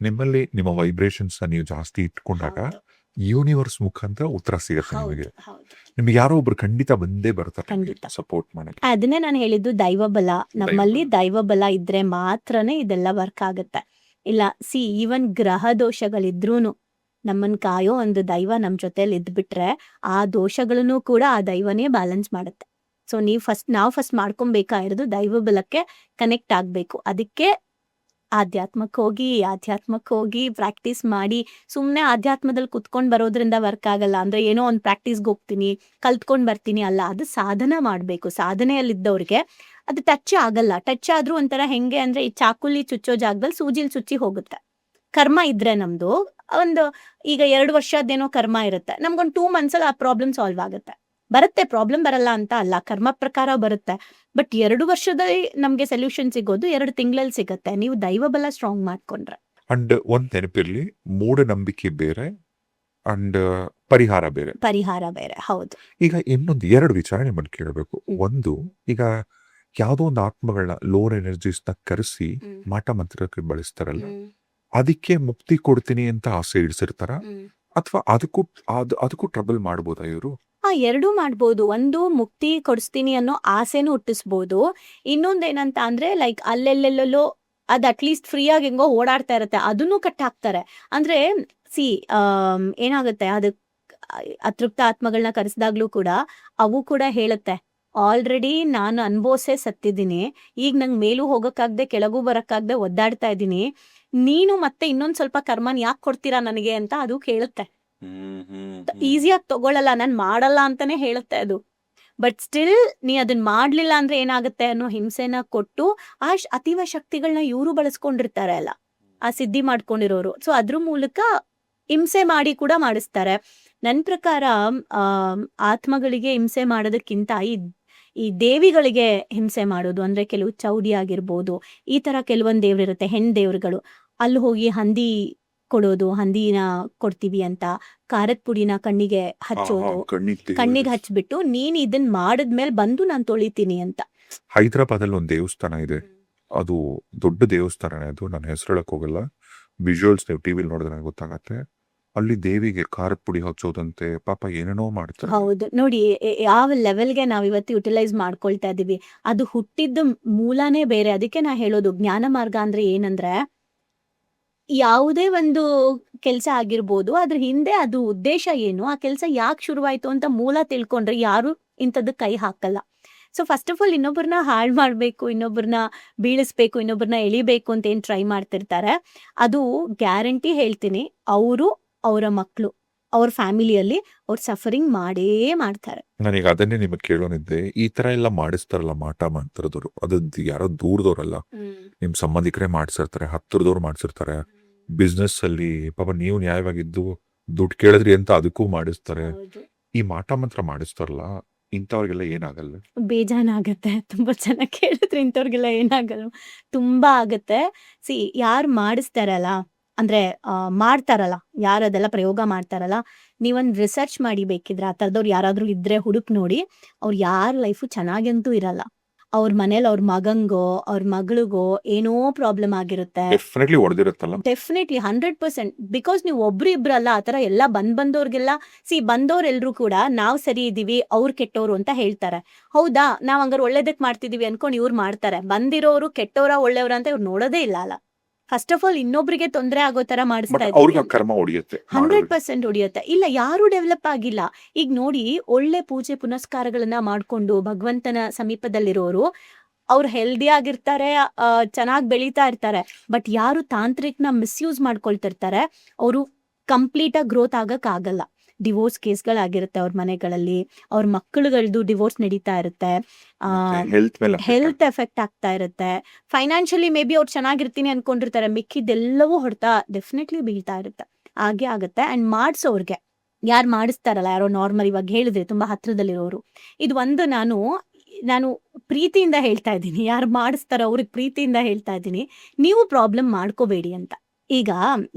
ನಿಮ್ಮಲ್ಲಿ ನಿಮ್ಮ ವೈಬ್ರೇಷನ್ಸ್ ನೀವು ಜಾಸ್ತಿ ಇಟ್ಕೊಂಡಾಗ ಹೌದು. ಯೂನಿವರ್ಸ್ ಮುಖಾಂತರ ಉತ್ತರ ಸಿಗುತ್ತೆ ನಿಮಗೆ. ಹೌದು. ನಿಮ್ಗೆ ಯಾರೋ ಒಬ್ರು ಖಂಡಿತ ಬಂದೇ ಬರ್ತಾರೆ ಖಂಡಿತ. ಸಪೋರ್ಟ್ ಮಾಡಕ್ಕೆ. ಅದನ್ನೇ ನಾನು ಹೇಳಿದ್ದು ದೈವಬಲ. ನಮ್ಮಲ್ಲಿ ದೈವಬಲ ಇದ್ರೆ ಮಾತ್ರನೇ ಇದೆಲ್ಲ ವರ್ಕ್ ಆಗುತ್ತೆ. ಇಲ್ಲ ಈವನ್ ಗ್ರಹ ದೋಷಗಳಿದ್ರೂನು ನಮ್ಮನ್ ಕಾಯೋ ಒಂದು ದೈವ ನಮ್ ಜೊತೆಲಿ ಇದ್ಬಿಟ್ರೆ ಆ ದೋಷಗಳನ್ನು ಕೂಡ ಆ ದೈವನೇ ಬ್ಯಾಲೆನ್ಸ್ ಮಾಡುತ್ತೆ. ಸೊ ನಾವು ಫಸ್ಟ್ ಮಾಡ್ಕೊಬೇಕಾಗಿರೋದು ದೈವ ಬಲಕ್ಕೆ ಕನೆಕ್ಟ್ ಆಗ್ಬೇಕು. ಅದಕ್ಕೆ ಆಧ್ಯಾತ್ಮಕ್ಕೆ ಹೋಗಿ ಪ್ರಾಕ್ಟೀಸ್ ಮಾಡಿ ಸುಮ್ನೆ ಆಧ್ಯಾತ್ಮದಲ್ಲಿ ಕುತ್ಕೊಂಡ್ ಬರೋದ್ರಿಂದ ವರ್ಕ್ ಆಗಲ್ಲ. ಅಂದ್ರೆ ಏನೋ ಒಂದು ಪ್ರಾಕ್ಟೀಸ್ಗೆ ಹೋಗ್ತೀನಿ ಕಲ್ತ್ಕೊಂಡ್ ಬರ್ತೀನಿ ಅಲ್ಲ, ಅದು ಸಾಧನ ಮಾಡ್ಬೇಕು. ಸಾಧನೆಯಲ್ಲಿದ್ದವ್ರಿಗೆ ಅದು ಟಚ್ ಆಗಲ್ಲ. ಟಚ್ ಆದ್ರೂ ಒಂಥರ ಹೆಂಗೆ ಅಂದ್ರೆ ಈ ಚಾಕುಲಿ ಚುಚ್ಚೋ ಜಾಗದಲ್ಲಿ ಸೂಜಿಲ್ ಚುಚ್ಚಿ ಹೋಗುತ್ತೆ. ಕರ್ಮ ಇದ್ರೆ ನಮ್ದು ಒಂದು ಈಗ 2 ವರ್ಷದ್ದೇನೋ ಕರ್ಮ ಇರುತ್ತೆ, ನಮ್ಗೊಂದು 2 ಮಂತ್ಸಲ್ಲಿ ಆ ಪ್ರಾಬ್ಲಮ್ ಸಾಲ್ವ್ ಆಗುತ್ತೆ. ಬರುತ್ತೆ, ಪ್ರಾಬ್ಲಮ್ ಬರಲ್ಲ ಅಂತ ಅಲ್ಲ, ಕರ್ಮ ಪ್ರಕಾರ ಬರುತ್ತೆ. ಬಟ್ 2 ವರ್ಷದಲ್ಲಿ ನಮ್ಗೆ ಸೊಲ್ಯೂಷನ್ ಸಿಗೋದು 2 ತಿಂಗಳಲ್ಲಿ ಸಿಗುತ್ತೆ, ನೀವು ದೈವ ಬಲ ಸ್ಟ್ರಾಂಗ್ ಮಾಡ್ಕೊಂಡ್ರೆ. ಅಂಡ್ ಒಂದ್ ನೆನಪಿರ್ಲಿ, ಮೂಢನಂಬಿಕೆ ಬೇರೆ ಅಂಡ್ ಪರಿಹಾರ ಬೇರೆ. ಹೌದು. ಈಗ ಇನ್ನೊಂದು 2 ವಿಚಾರ ನಿಮ್ಮನ್ನು ಕೇಳಬೇಕು. ಒಂದು, ಈಗ ಯಾವುದೋ ಒಂದು ಆತ್ಮಗಳನ್ನ ಲೋರ್ ಎನರ್ಜೀಸ್ ನ ಕರೆಸಿ ಮಾಟ ಮಂತ್ರಕ್ಕೆ ಬಳಸ್ತಾರಲ್ಲ, ಅದಕ್ಕೆ ಮುಕ್ತಿ ಕೊಡ್ತೀನಿ ಅಂತ ಆಸೆ ಇಡ್ಸಿರ್ತಾರ ಅಥವಾ ಅದಕ್ಕೂ ಟ್ರಬಲ್ ಮಾಡ್ಬೋದಾ ಇವರು? ಎರಡೂ ಮಾಡ್ಬೋದು. ಒಂದು ಮುಕ್ತಿ ಕೊಡಿಸ್ತೀನಿ ಅನ್ನೋ ಆಸೆನೂ ಹುಟ್ಟಿಸ್ಬೋದು. ಇನ್ನೊಂದೇನಂತ ಅಂದ್ರೆ ಲೈಕ್ ಅಲ್ಲೆಲ್ಲೆಲ್ಲೋ ಅದ್ ಅಟ್ಲೀಸ್ಟ್ ಫ್ರೀ ಆಗಿ ಹೆಂಗೋ ಓಡಾಡ್ತಾ ಇರತ್ತೆ, ಅದನ್ನು ಕಟ್ ಹಾಕ್ತಾರೆ. ಅಂದ್ರೆ ಏನಾಗುತ್ತೆ, ಅದು ಅತೃಪ್ತ ಆತ್ಮಗಳನ್ನ ಕರೆಸಿದಾಗ್ಲೂ ಕೂಡ ಅವು ಕೂಡ ಹೇಳುತ್ತೆ, ಆಲ್ರೆಡಿ ನಾನು ಅನ್ಭವಿಸೇ ಸತ್ತಿದ್ದೀನಿ, ಈಗ ನಂಗೆ ಮೇಲೂ ಹೋಗಕ್ಕಾಗ್ದೆ ಕೆಳಗೂ ಬರಕ್ಕಾಗ್ದೆ ಒದ್ದಾಡ್ತಾ ಇದ್ದೀನಿ, ನೀನು ಮತ್ತೆ ಇನ್ನೊಂದ್ ಸ್ವಲ್ಪ ಕರ್ಮನ್ ಯಾಕೆ ಕೊಡ್ತೀರಾ ನನಗೆ ಅಂತ ಅದು ಕೇಳುತ್ತೆ. ಈಸಿಯಾಗಿ ತಗೊಳಲ್ಲ, ನಾನ್ ಮಾಡಲ್ಲ ಅಂತಾನೆ ಹೇಳುತ್ತೆ ಅದು. ಬಟ್ ಸ್ಟಿಲ್ ನೀ ಅದನ್ನ ಮಾಡ್ಲಿಲ್ಲ ಅಂದ್ರೆ ಏನಾಗುತ್ತೆ ಅನ್ನೋ ಹಿಂಸೆನ ಕೊಟ್ಟು ಆ ಅತೀವ ಶಕ್ತಿಗಳನ್ನ ಇವರು ಬಳಸ್ಕೊಂಡಿರ್ತಾರೆ ಅಲ್ಲ, ಆ ಸಿದ್ಧಿ ಮಾಡ್ಕೊಂಡಿರೋರು. ಸೊ ಅದ್ರ ಮೂಲಕ ಹಿಂಸೆ ಮಾಡಿ ಕೂಡ ಮಾಡಿಸ್ತಾರೆ. ನನ್ ಪ್ರಕಾರ ಆತ್ಮಗಳಿಗೆ ಹಿಂಸೆ ಮಾಡೋದಕ್ಕಿಂತ ಈ ದೇವಿಗಳಿಗೆ ಹಿಂಸೆ ಮಾಡೋದು, ಅಂದ್ರೆ ಕೆಲವು ಚೌಡಿ ಆಗಿರ್ಬೋದು, ಈ ತರ ಕೆಲವೊಂದ್ ದೇವ್ರಿರುತ್ತೆ, ಹೆಣ್ ದೇವ್ರುಗಳು, ಅಲ್ಲಿ ಹೋಗಿ ಹಂದಿ ಕೊಡೋದು, ಹಂದಿನ ಕೊಡ್ತೀವಿ ಅಂತ ಖಾರದ ಪುಡಿನ ಕಣ್ಣಿಗೆ ಹಚ್ಚೋದು, ಕಣ್ಣಿಗೆ ಹಚ್ಬಿಟ್ಟು ನೀನ್ ಇದನ್ ಮಾಡಿದ್ಮೇಲೆ ಬಂದು ನಾನ್ ತೊಳಿತೀನಿ ಅಂತ. ಹೈದರಾಬಾದಲ್ಲಿ ಒಂದು ದೇವಸ್ಥಾನ ಇದೆ, ಅದು ದೊಡ್ಡ ದೇವಸ್ಥಾನನೇ, ಅದು ನನ್ನ ಹೆಸರಳಕ್ ಹೋಗಲ್ಲ, ವಿಜುವಲ್ಸ್ ನೀವು ಟಿವಿಲಿ ನೋಡಿದ್ರೆ ನನಗೆ ಗೊತ್ತಾಗತ್ತೆ. ಅಲ್ಲಿ ದೇವಿಗೆ ಖಾರದ ಪುಡಿ ಹಚ್ಚೋದಂತೆ, ಪಾಪ ಏನೇನೋ ಮಾಡ್ತಾರೆ. ಹೌದು, ನೋಡಿ ಯಾವ ಲೆವೆಲ್ಗೆ ನಾವ್ ಇವತ್ತು ಯುಟಿಲೈಸ್ ಮಾಡ್ಕೊಳ್ತಾ ಇದೀವಿ. ಅದು ಹುಟ್ಟಿದ ಮೂಲನೇ ಬೇರೆ. ಅದಕ್ಕೆ ನಾ ಹೇಳೋದು ಜ್ಞಾನ ಮಾರ್ಗ ಅಂದ್ರೆ ಏನಂದ್ರೆ, ಯಾವುದೇ ಒಂದು ಕೆಲಸ ಆಗಿರ್ಬೋದು, ಅದ್ರ ಹಿಂದೆ ಅದು ಉದ್ದೇಶ ಏನು, ಆ ಕೆಲಸ ಯಾಕೆ ಶುರುವಾಯ್ತು ಅಂತ ಮೂಲ ತಿಳ್ಕೊಂಡ್ರೆ ಯಾರು ಇಂಥದ್ದು ಕೈ ಹಾಕಲ್ಲ. ಸೊ ಫಸ್ಟ್ ಆಫ್ ಆಲ್ ಇನ್ನೊಬ್ಬರನ್ನ ಹಾಳು ಮಾಡ್ಬೇಕು, ಇನ್ನೊಬ್ಬರನ್ನ ಬೀಳಿಸ್ಬೇಕು, ಇನ್ನೊಬ್ಬರನ್ನ ಎಳಿಬೇಕು ಅಂತ ಏನ್ ಟ್ರೈ ಮಾಡ್ತಿರ್ತಾರೆ, ಅದು ಗ್ಯಾರಂಟಿ ಹೇಳ್ತೀನಿ, ಅವರು ಅವರ ಮಕ್ಕಳು ಅವ್ರ ಫ್ಯಾಮಿಲಿಯಲ್ಲಿ ಅವ್ರ ಸಫರಿಂಗ್ ಮಾಡೇ ಮಾಡ್ತಾರೆ. ನಾನೀಗ ಅದನ್ನೇ ನಿಮಗೆ ಕೇಳೋನಿದ್ದೆ, ಈ ತರ ಎಲ್ಲ ಮಾಡಿಸ್ತಾರಲ್ಲ ಮಾಟ ಮಂತ್ರದವ್ರು, ಅದು ಯಾರೋ ದೂರದವ್ರಲ್ಲ, ನಿಮ್ ಸಂಬಂಧಿಕರೇ ಮಾಡ್ಸಿರ್ತಾರೆ, ಹತ್ತಿರದವ್ರು ಮಾಡ್ಸಿರ್ತಾರೆ, ಬಿಸ್ನೆಸ್ ಅಲ್ಲಿ ಪಾಪ ನೀವು ನ್ಯಾಯವಾಗಿದ್ದು ದುಡ್ಡು ಕೇಳಿದ್ರಿ ಅಂತ ಅದಕ್ಕೂ ಮಾಡಿಸ್ತಾರೆ. ಈ ಮಾಟ ಮಂತ್ರ ಮಾಡಿಸ್ತಾರಲ್ಲ, ಇಂಥವ್ರಿಗೆಲ್ಲ ಏನಾಗಲ್ಲ? ಬೇಜಾನಾಗತ್ತೆ. ತುಂಬಾ ಚೆನ್ನಾಗಿ ಕೇಳಿದ್ರೆ ಇಂಥವ್ರಿಗೆಲ್ಲ ಏನಾಗಲ್ಲ, ತುಂಬಾ ಆಗತ್ತೆ. ಯಾರು ಮಾಡಿಸ್ತಾರಲ್ಲ, ಅಂದ್ರೆ ಮಾಡ್ತಾರಲ್ಲ, ಯಾರು ಅದೆಲ್ಲ ಪ್ರಯೋಗ ಮಾಡ್ತಾರಲ್ಲ, ನೀವೊಂದ್ ರಿಸರ್ಚ್ ಮಾಡಿ ಬೇಕಿದ್ರೆ, ಆ ಥರದವ್ರು ಯಾರಾದ್ರೂ ಇದ್ರೆ ಹುಡುಕ್ ನೋಡಿ, ಅವ್ರು ಯಾರ ಲೈಫು ಚೆನ್ನಾಗಂತೂ ಇರಲ್ಲ. ಅವ್ರ ಮನೇಲಿ ಅವ್ರ ಮಗಂಗೋ ಅವ್ರ ಮಗಳಿಗೋ ಏನೋ ಪ್ರಾಬ್ಲಮ್ ಆಗಿರುತ್ತೆ. ಡೆಫಿನೆಟ್ಲಿ ಹೊಡೆದಿರುತ್ತಲ್ಲ. ಡೆಫಿನೆಟ್ಲಿ 100%. ಬಿಕಾಸ್ ನೀವು ಒಬ್ರು ಇಬ್ರಲ್ಲ, ಆ ಥರ ಎಲ್ಲ ಬಂದವ್ರಿಗೆಲ್ಲ ಬಂದವ್ರೆಲ್ರೂ ಕೂಡ ನಾವ್ ಸರಿ ಇದೀವಿ ಅವ್ರು ಕೆಟ್ಟವ್ರು ಅಂತ ಹೇಳ್ತಾರೆ. ಹೌದಾ, ನಾವ್ ಹಂಗಾರೆ ಒಳ್ಳೇದಕ್ ಮಾಡ್ತಿದೀವಿ ಅನ್ಕೊಂಡು ಇವ್ರು ಮಾಡ್ತಾರೆ. ಬಂದಿರೋರು ಕೆಟ್ಟವ್ರ ಒಳ್ಳೆಯವ್ರ ಅಂತ ಇವ್ರು ನೋಡೋದೇ ಇಲ್ಲ ಅಲ್ಲ. ಫಸ್ಟ್ ಆಫ್ ಆಲ್ ಇನ್ನೊಬ್ರಿಗೆ ತೊಂದರೆ ಆಗೋ ತರ ಮಾಡಿಸ್ತಾ ಅವ್ರಿಗೆ ಕರ್ಮ ಹೊಡಿಯುತ್ತೆ, 100% ಹೊಡಿಯುತ್ತೆ. ಇಲ್ಲ, ಯಾರು ಡೆವಲಪ್ ಆಗಿಲ್ಲ. ಈಗ ನೋಡಿ, ಒಳ್ಳೆ ಪೂಜೆ ಪುನಸ್ಕಾರಗಳನ್ನ ಮಾಡ್ಕೊಂಡು ಭಗವಂತನ ಸಮೀಪದಲ್ಲಿರೋರು ಅವ್ರು ಹೆಲ್ದಿ ಆಗಿರ್ತಾರೆ, ಚೆನ್ನಾಗಿ ಬೆಳೀತಾ ಇರ್ತಾರೆ. ಬಟ್ ಯಾರು ತಾಂತ್ರಿಕನ ಮಿಸ್ಯೂಸ್ ಮಾಡ್ಕೊಳ್ತಿರ್ತಾರೆ, ಅವರು ಕಂಪ್ಲೀಟ್ ಆಗಿ ಗ್ರೋತ್ ಆಗಕ್ ಆಗಲ್ಲ. ಡಿವೋರ್ಸ್ ಕೇಸ್ಗಳಾಗಿರುತ್ತೆ ಅವ್ರ ಮನೆಗಳಲ್ಲಿ, ಅವ್ರ ಮಕ್ಕಳುಗಳದ್ದು ಡಿವೋರ್ಸ್ ನಡೀತಾ ಇರುತ್ತೆ, ಹೆಲ್ತ್ ಎಫೆಕ್ಟ್ ಆಗ್ತಾ ಇರುತ್ತೆ, ಫೈನಾನ್ಷಿಯಲಿ ಮೇ ಬಿ ಅವ್ರು ಚೆನ್ನಾಗಿರ್ತೀನಿ ಅನ್ಕೊಂಡಿರ್ತಾರೆ, ಮಿಕ್ಕಿದೆಲ್ಲವೂ ಹೊಡ್ತಾ ಡೆಫಿನೆಟ್ಲಿ ಬೀಳ್ತಾ ಇರುತ್ತೆ. ಹಾಗೆ ಆಗುತ್ತೆ. ಅಂಡ್ ಮಾಡಿಸೋರ್ಗೆ, ಯಾರು ಮಾಡಿಸ್ತಾರಲ್ಲ, ಯಾರೋ ನಾರ್ಮಲ್ ಇವಾಗ ಹೇಳಿದ್ರೆ ತುಂಬಾ ಹತ್ರದಲ್ಲಿರೋರು, ಇದು ಒಂದು ನಾನು ಪ್ರೀತಿಯಿಂದ ಹೇಳ್ತಾ ಇದ್ದೀನಿ, ಯಾರು ಮಾಡಿಸ್ತಾರೋ ಅವ್ರಿಗೆ ಪ್ರೀತಿಯಿಂದ ಹೇಳ್ತಾ ಇದ್ದೀನಿ, ನೀವು ಪ್ರಾಬ್ಲಮ್ ಮಾಡ್ಕೋಬೇಡಿ ಅಂತ. ಈಗ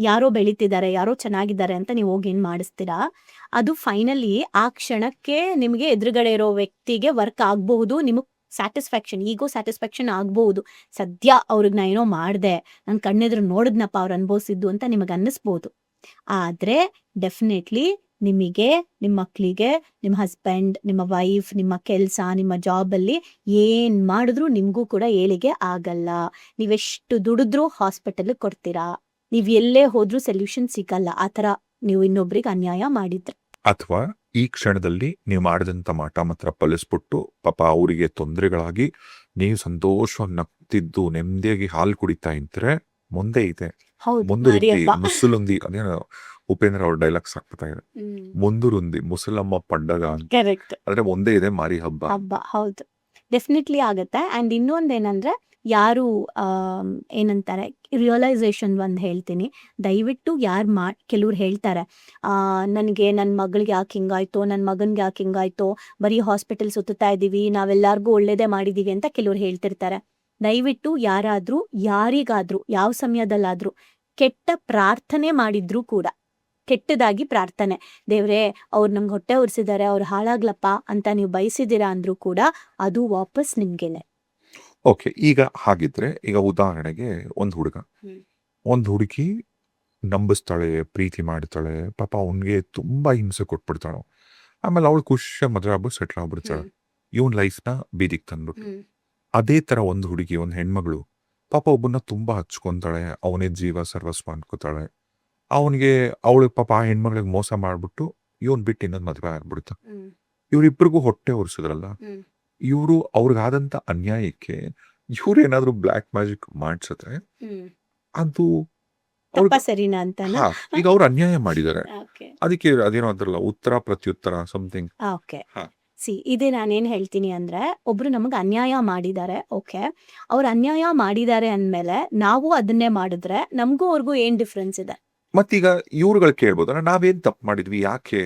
ಯಾರೋ ಬೆಳೀತಿದ್ದಾರೆ, ಯಾರೋ ಚೆನ್ನಾಗಿದ್ದಾರೆ ಅಂತ ನೀವು ಹೋಗಿ ಏನ್ ಮಾಡಿಸ್ತೀರಾ, ಅದು ಫೈನಲಿ ಆ ಕ್ಷಣಕ್ಕೆ ನಿಮಗೆ ಎದುರುಗಡೆ ಇರೋ ವ್ಯಕ್ತಿಗೆ ವರ್ಕ್ ಆಗಬಹುದು, ನಿಮಗೆ ಸ್ಯಾಟಿಸ್ಫ್ಯಾಕ್ಷನ್, ಈಗೋ ಸ್ಯಾಟಿಸ್ಫ್ಯಾಕ್ಷನ್ ಆಗಬಹುದು. ಸದ್ಯ ಅವ್ರಿಗೆ ನಾ ಏನೋ ಮಾಡಿದೆ, ನನ್ನ ಕಣ್ಣೆದುರು ನೋಡಿದ್ನಪ್ಪ ಅವ್ರು ಅನುಭವಿಸಿದ್ದು ಅಂತ ನಿಮಗೆ ಅನ್ನಿಸ್ಬೋದು. ಆದರೆ ಡೆಫಿನೆಟ್ಲಿ ನಿಮಗೆ, ನಿಮ್ಮ ಮಕ್ಕಳಿಗೆ, ನಿಮ್ಮ ಹಸ್ಬೆಂಡ್, ನಿಮ್ಮ ವೈಫ್, ನಿಮ್ಮ ಕೆಲಸ, ನಿಮ್ಮ ಜಾಬಲ್ಲಿ ಏನು ಮಾಡಿದ್ರೂ ನಿಮಗೂ ಕೂಡ ಏಳಿಗೆ ಆಗಲ್ಲ. ನೀವೆಷ್ಟು ದುಡಿದ್ರೂ ಹಾಸ್ಪಿಟಲ್ಗೆ ಕೊಡ್ತೀರಾ, ನೀವು ಎಲ್ಲೇ ಹೋದ್ರೂ ಸೊಲ್ಯೂಷನ್ ಸಿಗಲ್ಲ. ಆ ಥರ ನೀವು ಇನ್ನೊಬ್ರಿಗೆ ಅನ್ಯಾಯ ಮಾಡಿದ್ರೆ. ಅಥವಾ ಈ ಕ್ಷಣದಲ್ಲಿ ನೀವು ಮಾಡಿದಂಥ ಮಾಟ ಮಾತ್ರ ಫಲಿಸ್ಬಿಟ್ಟು ಪಾಪ ಅವರಿಗೆ ತೊಂದರೆಗಳಾಗಿ ನೀವು ಸಂತೋಷವಾಗಿ ನಗ್ತಿದ್ದು ನೆಮ್ಮದಿಯಾಗಿ ಹಾಲು ಕುಡಿತಾ ಇದ್ರೆ ಮುಂದೆ ಇದೆ. ಹೌದು, ಮುಂದುರುಂದಿ ಮಾರಿಯಪ್ಪ. ಮುಸುಲುಂದಿ, ಅದೇನೋ ಉಪೇಂದ್ರ ಅವ್ರ ಡೈಲಾಗ್ಸ್ ಆಗ್ತಾ ಇದೆ, ಮುಂದುರುಂದಿ ಮುಸಲಮ್ಮ ಪಂಡಗ ಅಂತ. ಕರೆಕ್ಟ್. ಅಂದ್ರೆ ಮುಂದೆ ಇದೆ ಮಾರಿ ಹಬ್ಬ. ಹಬ್ಬ, ಹೌದು, ಡೆಫಿನೆಟ್ಲಿ ಆಗುತ್ತೆ. ಆ್ಯಂಡ್ ಇನ್ನೊಂದೇನಂದ್ರೆ, ಯಾರು ಏನಂತಾರೆ, ರಿಯಲೈಸೇಷನ್ ಒಂದು ಹೇಳ್ತೀನಿ. ದಯವಿಟ್ಟು ಯಾರು ಕೆಲವ್ರು ಹೇಳ್ತಾರೆ, ನನಗೆ ನನ್ನ ಮಗಳಿಗೆ ಯಾಕೆ ಹಿಂಗಾಯ್ತೋ, ನನ್ನ ಮಗನಿಗೆ ಯಾಕೆ ಹಿಂಗಾಯ್ತೋ, ಬರೀ ಹಾಸ್ಪಿಟಲ್ ಸುತ್ತಾ ಇದ್ದೀವಿ, ನಾವೆಲ್ಲರಿಗೂ ಒಳ್ಳೇದೇ ಮಾಡಿದ್ದೀವಿ ಅಂತ ಕೆಲವ್ರು ಹೇಳ್ತಿರ್ತಾರೆ. ದಯವಿಟ್ಟು ಯಾರಾದರೂ ಯಾರಿಗಾದರೂ ಯಾವ ಸಮಯದಲ್ಲಾದರೂ ಕೆಟ್ಟ ಪ್ರಾರ್ಥನೆ ಮಾಡಿದ್ರೂ ಕೂಡ, ಕೆಟ್ಟದಾಗಿ ಪ್ರಾರ್ಥನೆ, ದೇವ್ರೇ ಅವ್ರು ನಂಗೆ ಹೊಟ್ಟೆ ಉರಿಸಿದ್ದಾರೆ, ಅವ್ರು ಹಾಳಾಗ್ಲಪ್ಪ ಅಂತ ನೀವು ಬಯಸಿದ್ದೀರಾ ಅಂದ್ರೂ ಕೂಡ ಅದು ವಾಪಸ್ ನಿಮ್ಗೆನೆ. ಓಕೆ, ಈಗ ಹಾಗಿದ್ರೆ ಈಗ ಉದಾಹರಣೆಗೆ ಒಂದು ಹುಡುಗ, ಒಂದು ಹುಡುಗಿ ನಂಬಿಸ್ತಾಳೆ, ಪ್ರೀತಿ ಮಾಡ್ತಾಳೆ, ಪಾಪ ಅವನಿಗೆ ತುಂಬಾ ಹಿಂಸೆ ಕೊಟ್ಬಿಡ್ತಾಳು. ಆಮೇಲೆ ಅವಳು ಖುಷಿಯಾಗಿ ಮದುವೆ ಆಗ್ಬಿಟ್ಟು ಸೆಟ್ಲ್ ಆಗ್ಬಿಡ್ತಾಳೆ, ಇವನ್ ಲೈಫ್ನ ಬೀದಿಗೆ ತಂದ್ಬಿಟ್ಟು. ಅದೇ ತರ ಒಂದು ಹುಡುಗಿ, ಒಂದು ಹೆಣ್ಮಗಳು ಪಾಪ ಒಬ್ಬನ ತುಂಬಾ ಹಚ್ಕೊಂತಾಳೆ, ಅವನೇ ಜೀವ ಸರ್ವಸ್ವ ಅನ್ಕೋತಾಳೆ. ಅವನಿಗೆ ಅವಳು ಪಾಪ ಆ ಹೆಣ್ಮಗಳಿಗೆ ಮೋಸ ಮಾಡ್ಬಿಟ್ಟು ಇವನ್ ಬಿಟ್ಟು ಇನ್ನೊಂದು ಮದುವೆ ಆಗ್ಬಿಡುತ್ತೆ. ಇವ್ರಿಬ್ರಿಗೂ ಹೊಟ್ಟೆ ಉರ್ಸಿದ್ರಲ್ಲ, ಇವರು ಅವ್ರಿಗಾದಂತ ಅನ್ಯಾಯಕ್ಕೆ ಇವ್ರೇನಾದ್ರೂ ಬ್ಲ್ಯಾಕ್ ಮ್ಯಾಜಿಕ್ ಮಾಡ್ಸಿದ್ರೆ ಅದು ತಪ್ಪ ಸರಿನಾ ಅಂತಾನ? ಈಗ ಅವ್ರು ಅನ್ಯಾಯ ಮಾಡಿದ್ದಾರೆ, ಓಕೆ, ಅದಕ್ಕೆ ಅದೇನೋ ಅಂತಾರಲ್ಲ ಉತ್ತರ ಪ್ರತ್ಯುತ್ತರ ಸಮಥಿಂಗ್. ಓಕೆ. ಇದೇ ನಾನೇನು ಹೇಳ್ತೀನಿ ಅಂದ್ರೆ, ಒಬ್ರು ನಮಗೆ ಅನ್ಯಾಯ ಮಾಡಿದ್ದಾರೆ, ಓಕೆ, ಅವ್ರು ಅನ್ಯಾಯ ಮಾಡಿದ್ದಾರೆ ಅಂದಮೇಲೆ ನಾವು ಅದನ್ನೇ ಮಾಡಿದ್ರೆ ನಮಗೂ ಅವ್ರಿಗೂ ಏನ್ ಡಿಫ್ರೆನ್ಸ್ ಇದೆ? ಮತ್ತೀಗ ಇವ್ರುಗಳು ಕೇಳ್ಬೋದಲ್ಲ, ನಾವೇನ್ ತಪ್ಪು ಮಾಡಿದ್ವಿ, ಯಾಕೆ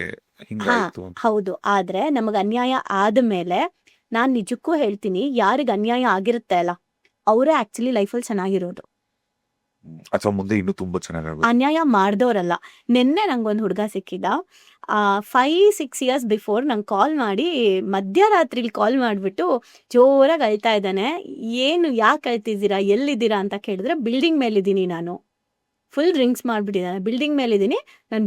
ಹಿಂಗಾಯ್ತು ಅಂತ. ಹೌದು, ಆದ್ರೆ ನಮಗ್ ಅನ್ಯಾಯ ಆದ್ಮೇಲೆ ನಾನ್ ನಿಜಕ್ಕೂ ಹೇಳ್ತೀನಿ, ಯಾರಿಗ ಅನ್ಯಾಯ ಆಗಿರುತ್ತೆ ಅಲ್ಲ, ಅವರೇ ಆಕ್ಚುಲಿ ಲೈಫಲ್ಲಿ ಚೆನ್ನಾಗಿರೋದು, ಅಥವಾ ಮುಂದೆ ಇನ್ನೂ ತುಂಬಾ ಚೆನ್ನಾಗಿ. ಅನ್ಯಾಯ ಮಾಡ್ದವ್ರಲ್ಲ. ನಿನ್ನೆ ನಂಗೊಂದು ಹುಡುಗ ಸಿಕ್ಕಿದ, 5-6 years ಬಿಫೋರ್ ನಂಗೆ ಕಾಲ್ ಮಾಡಿ, ಮಧ್ಯರಾತ್ರಿಲಿ ಕಾಲ್ ಮಾಡಿಬಿಟ್ಟು ಜೋರಾಗಿ ಅಳ್ತಾ ಇದ್ದಾನೆ. ಏನು, ಯಾಕೆ ಅಳ್ತಿದ್ದೀರಾ, ಎಲ್ಲಿದ್ದೀರಾ ಅಂತ ಕೇಳಿದ್ರೆ, ಬಿಲ್ಡಿಂಗ್ ಮೇಲಿದ್ದೀನಿ ನಾನು, ಫುಲ್ ಡ್ರಿಂಕ್ಸ್ ಮಾಡಿಬಿಟ್ಟಿದ್ದಾನೆ, ಬಿಲ್ಡಿಂಗ್ ಮೇಲಿದ್ದೀನಿ, ನಾನು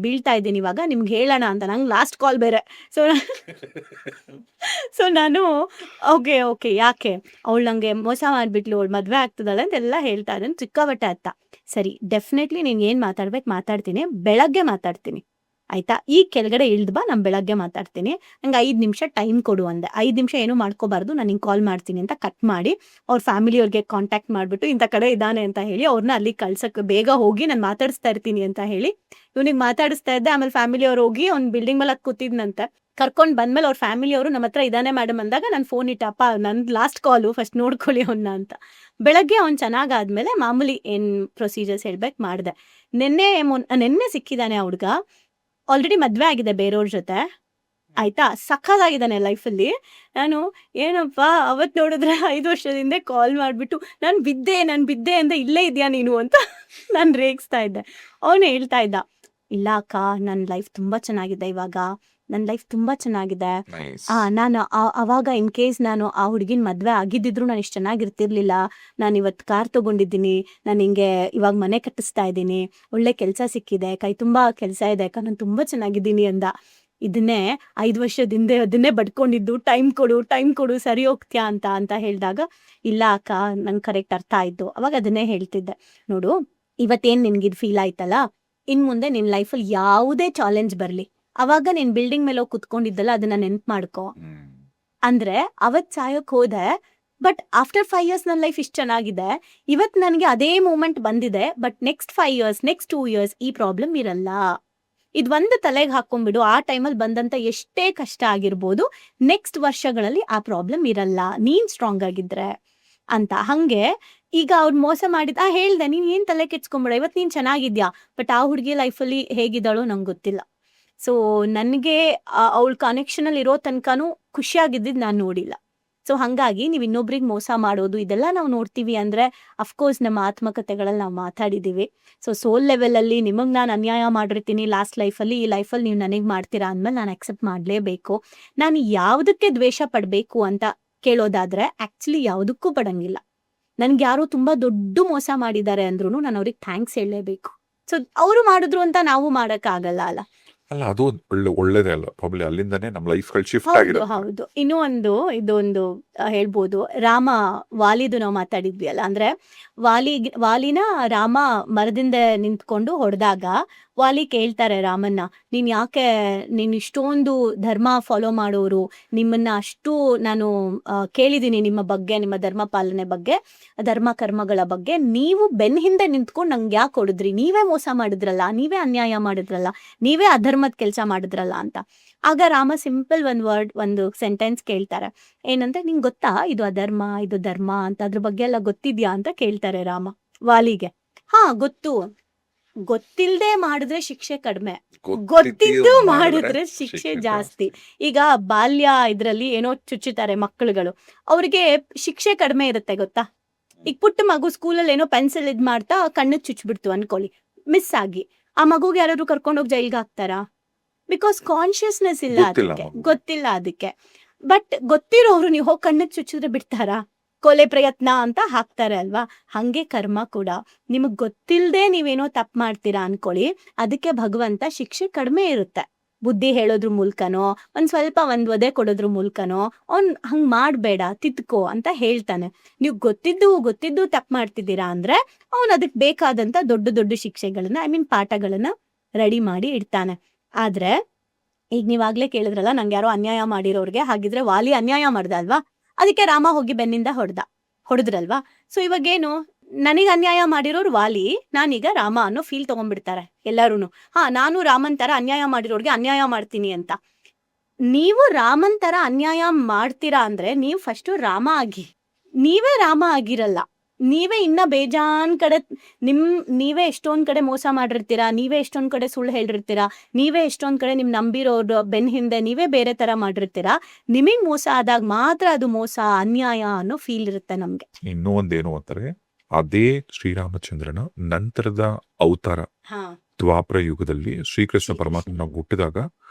ಬೀಳ್ತಾ ಇದ್ದೀನಿ ಇವಾಗ, ನಿಮ್ಗೆ ಹೇಳೋಣ ಅಂತ. ನಂಗೆ ಲಾಸ್ಟ್ ಕಾಲ್ ಬೇರೆ. ಸೊ ನಾನು ಓಕೆ ಯಾಕೆ, ಅವಳು ನನಗೆ ಮೋಸ ಮಾಡಿಬಿಟ್ಲು, ಅವಳು ಮದುವೆ ಆಗ್ತದಲ್ಲ ಅಂತೆಲ್ಲ ಹೇಳ್ತಾ ಇದ್ದಾನೆ, ಸಿಕ್ಕಾಬಟ್ಟೆ ಅತ್ತ. ಸರಿ, ಡೆಫಿನೆಟ್ಲಿ ನೀನು ಏನು ಮಾತಾಡ್ಬೇಕು ಮಾತಾಡ್ತೀನಿ, ಬೆಳಗ್ಗೆ ಮಾತಾಡ್ತೀನಿ ಆಯ್ತಾ, ಈ ಕೆಳಗಡೆ ಇಳ್ದು ಬಾ, ನಾನು ಬೆಳಗ್ಗೆ ಮಾತಾಡ್ತೀನಿ, ನಂಗೆ 5 ನಿಮಿಷ ಟೈಮ್ ಕೊಡು ಅಂದೆ. 5 ನಿಮಿಷ ಏನೂ ಮಾಡ್ಕೋಬಾರ್ದು, ನಾನು ಹಿಂಗೆ ಕಾಲ್ ಮಾಡ್ತೀನಿ ಅಂತ ಕಟ್ ಮಾಡಿ, ಅವ್ರ ಫ್ಯಾಮಿಲಿಯವ್ರಿಗೆ ಕಾಂಟ್ಯಾಕ್ಟ್ ಮಾಡಿಬಿಟ್ಟು ಇಂಥ ಕಡೆ ಇದ್ದಾನೆ ಅಂತ ಹೇಳಿ ಅವ್ರನ್ನ ಅಲ್ಲಿ ಕಳ್ಸಕ್ಕೆ, ಬೇಗ ಹೋಗಿ ನಾನು ಮಾತಾಡಿಸ್ತಾ ಇರ್ತೀನಿ ಅಂತ ಹೇಳಿ ಇವನಿಗೆ ಮಾತಾಡಿಸ್ತಾ ಇದ್ದೆ. ಆಮೇಲೆ ಫ್ಯಾಮಿಲಿಯವ್ರು ಹೋಗಿ ಅವ್ನು ಬಿಲ್ಡಿಂಗ್ ಮೇಲೆ ಕೂತಿದ್ನಂತೆ, ಕರ್ಕೊಂಡು ಬಂದ್ಮೇಲೆ ಅವ್ರ ಫ್ಯಾಮಿಲಿಯವರು ನಮ್ಮ ಹತ್ರ ಇದಾನೆ ಮೇಡಮ್ ಅಂದಾಗ ನಾನು ಫೋನ್ ಇಟ್ಟಪ್ಪ, ನನ್ನ ಲಾಸ್ಟ್ ಕಾಲು, ಫಸ್ಟ್ ನೋಡ್ಕೊಳ್ಳಿ ಅವನ್ನ ಅಂತ. ಬೆಳಗ್ಗೆ ಅವ್ನು ಚೆನ್ನಾಗಾದ್ಮೇಲೆ ಮಾಮೂಲಿ ಏನು ಪ್ರೊಸೀಜರ್ಸ್ ಹೇಳ್ಬೇಕು ಮಾಡಿದೆ. ನೆನ್ನೆ ಸಿಕ್ಕಿದ್ದಾನೆ ಆ ಹುಡುಗ, ಆಲ್ರೆಡಿ ಮದುವೆ ಆಗಿದೆ ಬೇರೆಯವ್ರ ಜೊತೆ ಆಯ್ತಾ, ಸಖತ್ತಾಗಿದ್ದಾನೆ ಲೈಫಲ್ಲಿ. ನಾನು ಏನಪ್ಪ ಅವತ್ತು ನೋಡಿದ್ರೆ 5 ವರ್ಷದಿಂದ ಕಾಲ್ ಮಾಡಿಬಿಟ್ಟು ನಾನು ಬಿದ್ದೆ ಅಂತ, ಇಲ್ಲೇ ಇದೆಯಾ ನೀನು ಅಂತ ನಾನು ರೇಗಿಸ್ತಾ ಇದ್ದೆ. ಅವನು ಹೇಳ್ತಾ ಇದ್ದ, ಇಲ್ಲ ಅಕ್ಕ, ನನ್ನ ಲೈಫ್ ತುಂಬ ಚೆನ್ನಾಗಿದೆ ಇವಾಗ, ನನ್ನ ಲೈಫ್ ತುಂಬ ಚೆನ್ನಾಗಿದೆ. ನಾನು ಅವಾಗ ಇನ್ ಕೇಸ್ ನಾನು ಆ ಹುಡುಗಿನ ಮದುವೆ ಆಗಿದ್ದಿದ್ರು ನಾನು ಇಷ್ಟು ಚೆನ್ನಾಗಿರ್ತಿರ್ಲಿಲ್ಲ. ನಾನು ಇವತ್ತು ಕಾರ್ ತೊಗೊಂಡಿದ್ದೀನಿ, ನಾನು ಹಿಂಗೆ ಇವಾಗ ಮನೆ ಕಟ್ಟಿಸ್ತಾ ಇದ್ದೀನಿ, ಒಳ್ಳೆ ಕೆಲಸ ಸಿಕ್ಕಿದೆ, ಕೈ ತುಂಬ ಕೆಲಸ ಇದೆ ಅಕ್ಕ, ನಾನು ತುಂಬ ಚೆನ್ನಾಗಿದ್ದೀನಿ ಅಂದ. ಇದನ್ನೇ 5 ವರ್ಷದಿಂದ ಅದನ್ನೇ ಬಡ್ಕೊಂಡಿದ್ದು, ಟೈಮ್ ಕೊಡು ಸರಿ ಹೋಗ್ತೀಯಾ ಅಂತ ಹೇಳಿದಾಗ, ಇಲ್ಲ ಅಕ್ಕ, ನಂಗೆ ಕರೆಕ್ಟ್ ಅರ್ಥ ಆಯಿತು. ಅವಾಗ ಅದನ್ನೇ ಹೇಳ್ತಿದ್ದೆ, ನೋಡು ಇವತ್ತೇನು ನಿನ್ಗಿದು ಫೀಲ್ ಆಯ್ತಲ್ಲ, ಇನ್ನು ಮುಂದೆ ನಿನ್ನ ಲೈಫಲ್ಲಿ ಯಾವುದೇ ಚಾಲೆಂಜ್ ಬರಲಿ, ಅವಾಗ ನೀನು ಬಿಲ್ಡಿಂಗ್ ಮೇಲೆ ಹೋಗಿ ಕುತ್ಕೊಂಡಿದ್ದಲ್ಲ, ಅದನ್ನ ನೆನ್ಪು ಮಾಡ್ಕೊ. ಅಂದ್ರೆ ಅವತ್ತು ಸಾಯೋಕ್ ಹೋದೆ, ಬಟ್ ಆಫ್ಟರ್ 5 years ನನ್ನ ಲೈಫ್ ಇಷ್ಟು ಚೆನ್ನಾಗಿದೆ, ಇವತ್ತು ನನಗೆ ಅದೇ ಮೂಮೆಂಟ್ ಬಂದಿದೆ, but next 5 years, next 2 years ಈ ಪ್ರಾಬ್ಲಮ್ ಇರಲ್ಲ. ಇದೊಂದು ತಲೆಗೆ ಹಾಕೊಂಡ್ಬಿಡು, ಆ ಟೈಮಲ್ಲಿ ಬಂದಂತ ಎಷ್ಟೇ ಕಷ್ಟ ಆಗಿರ್ಬೋದು, ನೆಕ್ಸ್ಟ್ ವರ್ಷಗಳಲ್ಲಿ ಆ ಪ್ರಾಬ್ಲಮ್ ಇರಲ್ಲ, ನೀನ್ ಸ್ಟ್ರಾಂಗ್ ಆಗಿದ್ರೆ ಅಂತ. ಹಂಗೆ ಈಗ ಅವ್ರು ಮೋಸ ಮಾಡಿದ ಹೇಳ್ದೆ, ನೀನ್ ಏನ್ ತಲೆ ಕೆಚ್ಕೊಂಬಿಡ, ಇವತ್ತು ನೀನ್ ಚೆನ್ನಾಗಿದ್ಯಾ, ಬಟ್ ಆ ಹುಡುಗಿ ಲೈಫಲ್ಲಿ ಹೇಗಿದ್ದಾಳೋ ನಂಗೆ ಗೊತ್ತಿಲ್ಲ. ಸೊ ನನಗೆ ಅವಳ ಕನೆಕ್ಷನಲ್ಲಿ ಇರೋ ತನಕನೂ ಖುಷಿಯಾಗಿದ್ದಿದ್ದು ನಾನು ನೋಡಿಲ್ಲ. ಸೊ ಹಂಗಾಗಿ ನೀವು ಇನ್ನೊಬ್ರಿಗೆ ಮೋಸ ಮಾಡೋದು ಇದೆಲ್ಲ ನಾವು ನೋಡ್ತೀವಿ ಅಂದ್ರೆ ಅಫ್ಕೋರ್ಸ್ ನಮ್ಮ ಆತ್ಮಕಥೆಗಳಲ್ಲಿ ನಾವು ಮಾತಾಡಿದೀವಿ. ಸೊ ಸೋಲ್ ಲೆವೆಲ್ ಅಲ್ಲಿ ನಿಮಗ್ ನಾನು ಅನ್ಯಾಯ ಮಾಡಿರ್ತೀನಿ ಲಾಸ್ಟ್ ಲೈಫಲ್ಲಿ, ಈ ಲೈಫಲ್ಲಿ ನೀವು ನನಗೆ ಮಾಡ್ತೀರಾ ಅಂದ್ಮೇಲೆ ನಾನು ಅಕ್ಸೆಪ್ಟ್ ಮಾಡ್ಲೇಬೇಕು. ನಾನು ಯಾವ್ದಕ್ಕೆ ದ್ವೇಷ ಪಡ್ಬೇಕು ಅಂತ ಕೇಳೋದಾದ್ರೆ ಆಕ್ಚುಲಿ ಯಾವುದಕ್ಕೂ ಪಡಂಗಿಲ್ಲ. ನನ್ಗೆ ಯಾರೋ ತುಂಬಾ ದೊಡ್ಡ ಮೋಸ ಮಾಡಿದ್ದಾರೆ ಅಂದ್ರೂ ನಾನು ಅವ್ರಿಗೆ ಥ್ಯಾಂಕ್ಸ್ ಹೇಳಲೇಬೇಕು. ಸೊ ಅವರು ಮಾಡಿದ್ರು ಅಂತ ನಾವು ಮಾಡಕ್ ಆಗಲ್ಲ ಅಲ್ಲ. ಅಲ್ಲ ಅದು ಒಳ್ಳೇದೇ ಅಲ್ಲ, ಪ್ರಾಬ್ಲಿ ಅಲ್ಲಿಂದಾನೇ ನಮ್ಮ ಲೈಫ್ಗಳು ಶಿಫ್ಟ್ ಹೌದು ಆಗಿರುತ್ತೆ. ಹೌದು. ಇನ್ನೂ ಇದೊಂದು ಹೇಳ್ಬೋದು, ರಾಮ ವಾಲಿದು ನಾವು ಮಾತಾಡಿದ್ವಿ ಅಲ್ಲ, ಅಂದ್ರೆ ವಾಲಿನ ರಾಮ ಮರದಿಂದ ನಿಂತ್ಕೊಂಡು ಹೊಡೆದಾಗ ವಾಲಿ ಕೇಳ್ತಾರೆ ರಾಮನ್ನ, ನೀನ್ ಇಷ್ಟೊಂದು ಧರ್ಮ ಫಾಲೋ ಮಾಡೋರು, ನಿಮ್ಮನ್ನ ಅಷ್ಟು ನಾನು ಕೇಳಿದೀನಿ ನಿಮ್ಮ ಬಗ್ಗೆ, ನಿಮ್ಮ ಧರ್ಮ ಪಾಲನೆ ಬಗ್ಗೆ, ಧರ್ಮ ಕರ್ಮಗಳ ಬಗ್ಗೆ, ನೀವು ಬೆನ್ ಹಿಂದೆ ನಿಂತ್ಕೊಂಡು ನಂಗೆ ಯಾಕೆ ಹೊಡೆದ್ರಿ? ನೀವೇ ಮೋಸ ಮಾಡಿದ್ರಲ್ಲ, ನೀವೇ ಅನ್ಯಾಯ ಮಾಡಿದ್ರಲ್ಲ, ನೀವೇ ಅಧರ್ಮದ ಕೆಲಸ ಮಾಡಿದ್ರಲ್ಲ ಅಂತ. ಆಗ ರಾಮ ಸಿಂಪಲ್ ಒಂದು ಸೆಂಟೆನ್ಸ್ ಕೇಳ್ತಾರೆ, ಏನಂದ್ರೆ ನಿಂಗೆ ಗೊತ್ತಾ ಇದು ಅಧರ್ಮ ಇದು ಧರ್ಮ ಅಂತ, ಅದ್ರ ಬಗ್ಗೆ ಎಲ್ಲ ಗೊತ್ತಿದ್ಯಾ ಅಂತ ಕೇಳ್ತಾರೆ ರಾಮ ವಾಲಿಗೆ. ಹಾ ಗೊತ್ತು, ಗೊತ್ತಿಲ್ದೆ ಮಾಡಿದ್ರೆ ಶಿಕ್ಷೆ ಕಡಿಮೆ, ಗೊತ್ತಿದ್ದು ಮಾಡಿದ್ರೆ ಶಿಕ್ಷೆ ಜಾಸ್ತಿ. ಈಗ ಬಾಲ್ಯ ಇದ್ರಲ್ಲಿ ಏನೋ ಚುಚ್ಚುತ್ತಾರೆ ಮಕ್ಕಳುಗಳು, ಅವ್ರಿಗೆ ಶಿಕ್ಷೆ ಕಡಿಮೆ ಇರುತ್ತೆ ಗೊತ್ತಾ. ಈಗ ಪುಟ್ಟ ಮಗು ಸ್ಕೂಲಲ್ಲಿ ಏನೋ ಪೆನ್ಸಿಲ್ ಇದ್ ಮಾಡ್ತಾ ಕಣ್ಣಿಗೆ ಚುಚ್ಬಿಡ್ತು ಅನ್ಕೊಳ್ಳಿ, ಮಿಸ್ ಆಗಿ, ಆ ಮಗುಗೆ ಯಾರಾದ್ರು ಕರ್ಕೊಂಡೋಗಿ ಜೈಲ್ಗೆ ಹಾಕ್ತಾರಾ? ಬಿಕಾಸ್ ಕಾನ್ಶಿಯಸ್ನೆಸ್ ಇಲ್ಲ, ಅದಕ್ಕೆ ಗೊತ್ತಿಲ್ಲ ಅದಕ್ಕೆ. ಬಟ್ ಗೊತ್ತಿರೋರು ನೀವು ಹೋಗಿ ಕಣ್ಣಿಗೆ ಚುಚ್ಚಿದ್ರೆ ಬಿಡ್ತಾರಾ? ಕೊಲೆ ಪ್ರಯತ್ನ ಅಂತ ಹಾಕ್ತಾರೆ ಅಲ್ವಾ. ಹಂಗೆ ಕರ್ಮ ಕೂಡ, ನಿಮಗ್ ಗೊತ್ತಿಲ್ಲದೆ ನೀವೇನೋ ತಪ್ಪು ಮಾಡ್ತೀರಾ ಅನ್ಕೊಳ್ಳಿ, ಅದಕ್ಕೆ ಭಗವಂತ ಶಿಕ್ಷೆ ಕಡಿಮೆ ಇರುತ್ತೆ. ಬುದ್ಧಿ ಹೇಳೋದ್ರ ಮೂಲಕನೋ ಒಂದ್ ಒದೆ ಕೊಡೋದ್ರ ಮೂಲಕನೋ ಅವ್ನ್ ಹಂಗ್ ಮಾಡ್ಬೇಡ ತಿದ್ಕೋ ಅಂತ ಹೇಳ್ತಾನೆ. ನೀವು ಗೊತ್ತಿದ್ದು ತಪ್ಪು ಮಾಡ್ತಿದ್ದೀರಾ ಅಂದ್ರೆ ಅವ್ನ್ ಅದಕ್ ಬೇಕಾದಂತ ದೊಡ್ಡ ಶಿಕ್ಷೆಗಳನ್ನ ಪಾಠಗಳನ್ನ ರೆಡಿ ಮಾಡಿ ಇಡ್ತಾನೆ. ಆದ್ರೆ ಈಗ ನೀವಾಗ್ಲೇ ಕೇಳಿದ್ರಲ್ಲ, ನಂಗೆ ಯಾರೋ ಅನ್ಯಾಯ ಮಾಡಿರೋರ್ಗೆ, ಹಾಗಿದ್ರೆ ವಾಲಿ ಅನ್ಯಾಯ ಮಾಡ್ದ ಅಲ್ವಾ, ಅದಕ್ಕೆ ರಾಮ ಹೋಗಿ ಬೆನ್ನಿಂದ ಹೊಡೆದ್ರಲ್ವಾ. ಸೊ ಇವಾಗೇನು, ನನಗೆ ಅನ್ಯಾಯ ಮಾಡಿರೋರು ವಾಲಿ, ನಾನೀಗ ರಾಮ ಅನ್ನೋ ಫೀಲ್ ತಗೊಂಡ್ಬಿಡ್ತಾರೆ ಎಲ್ಲಾರುನು. ನಾನು ರಾಮನ್ ತರ ಅನ್ಯಾಯ ಮಾಡಿರೋರ್ಗೆ ಅನ್ಯಾಯ ಮಾಡ್ತೀನಿ ಅಂತ. ನೀವು ರಾಮನ್ ತರ ಅನ್ಯಾಯ ಮಾಡ್ತೀರಾ ಅಂದ್ರೆ ನೀವು ಫಸ್ಟ್ ರಾಮ ಆಗಿ, ನೀವೇ ರಾಮ ಆಗಿರಲ್ಲ, ನೀವೇ ಇನ್ನ ಬೇಜಾನ್ ಕಡೆ ನೀವೇ ಎಷ್ಟೊಂದ್ ಕಡೆ ಮೋಸ ಮಾಡಿರ್ತೀರಾ, ನೀವೇ ಎಷ್ಟೊಂದ್ ಕಡೆ ಸುಳ್ಳು ಹೇಳಿರ್ತೀರಾ, ನೀವೇ ಎಷ್ಟೊಂದ್ ಕಡೆ ನಿಮ್ ನಂಬಿರೋರು ಬೆನ್ ಹಿಂದೆ ನೀವೇ ಬೇರೆ ತರ ಮಾಡಿರ್ತೀರಾ. ನಿಮಗ್ ಮೋಸ ಆದಾಗ ಮಾತ್ರ ಅದು ಮೋಸ, ಅನ್ಯಾಯ ಅನ್ನೋ ಫೀಲ್ ಇರುತ್ತೆ ನಮ್ಗೆ. ಇನ್ನೂ ಒಂದೇನು ಅಂತಾರೆ, ಅದೇ ಶ್ರೀರಾಮಚಂದ್ರನ ನಂತರದ ಅವತಾರ ದ್ವಾಪರ ಯುಗದಲ್ಲಿ ಶ್ರೀಕೃಷ್ಣ ಪರಮಾತ್ಮ ನಾವು ಹುಟ್ಟಿದಾಗ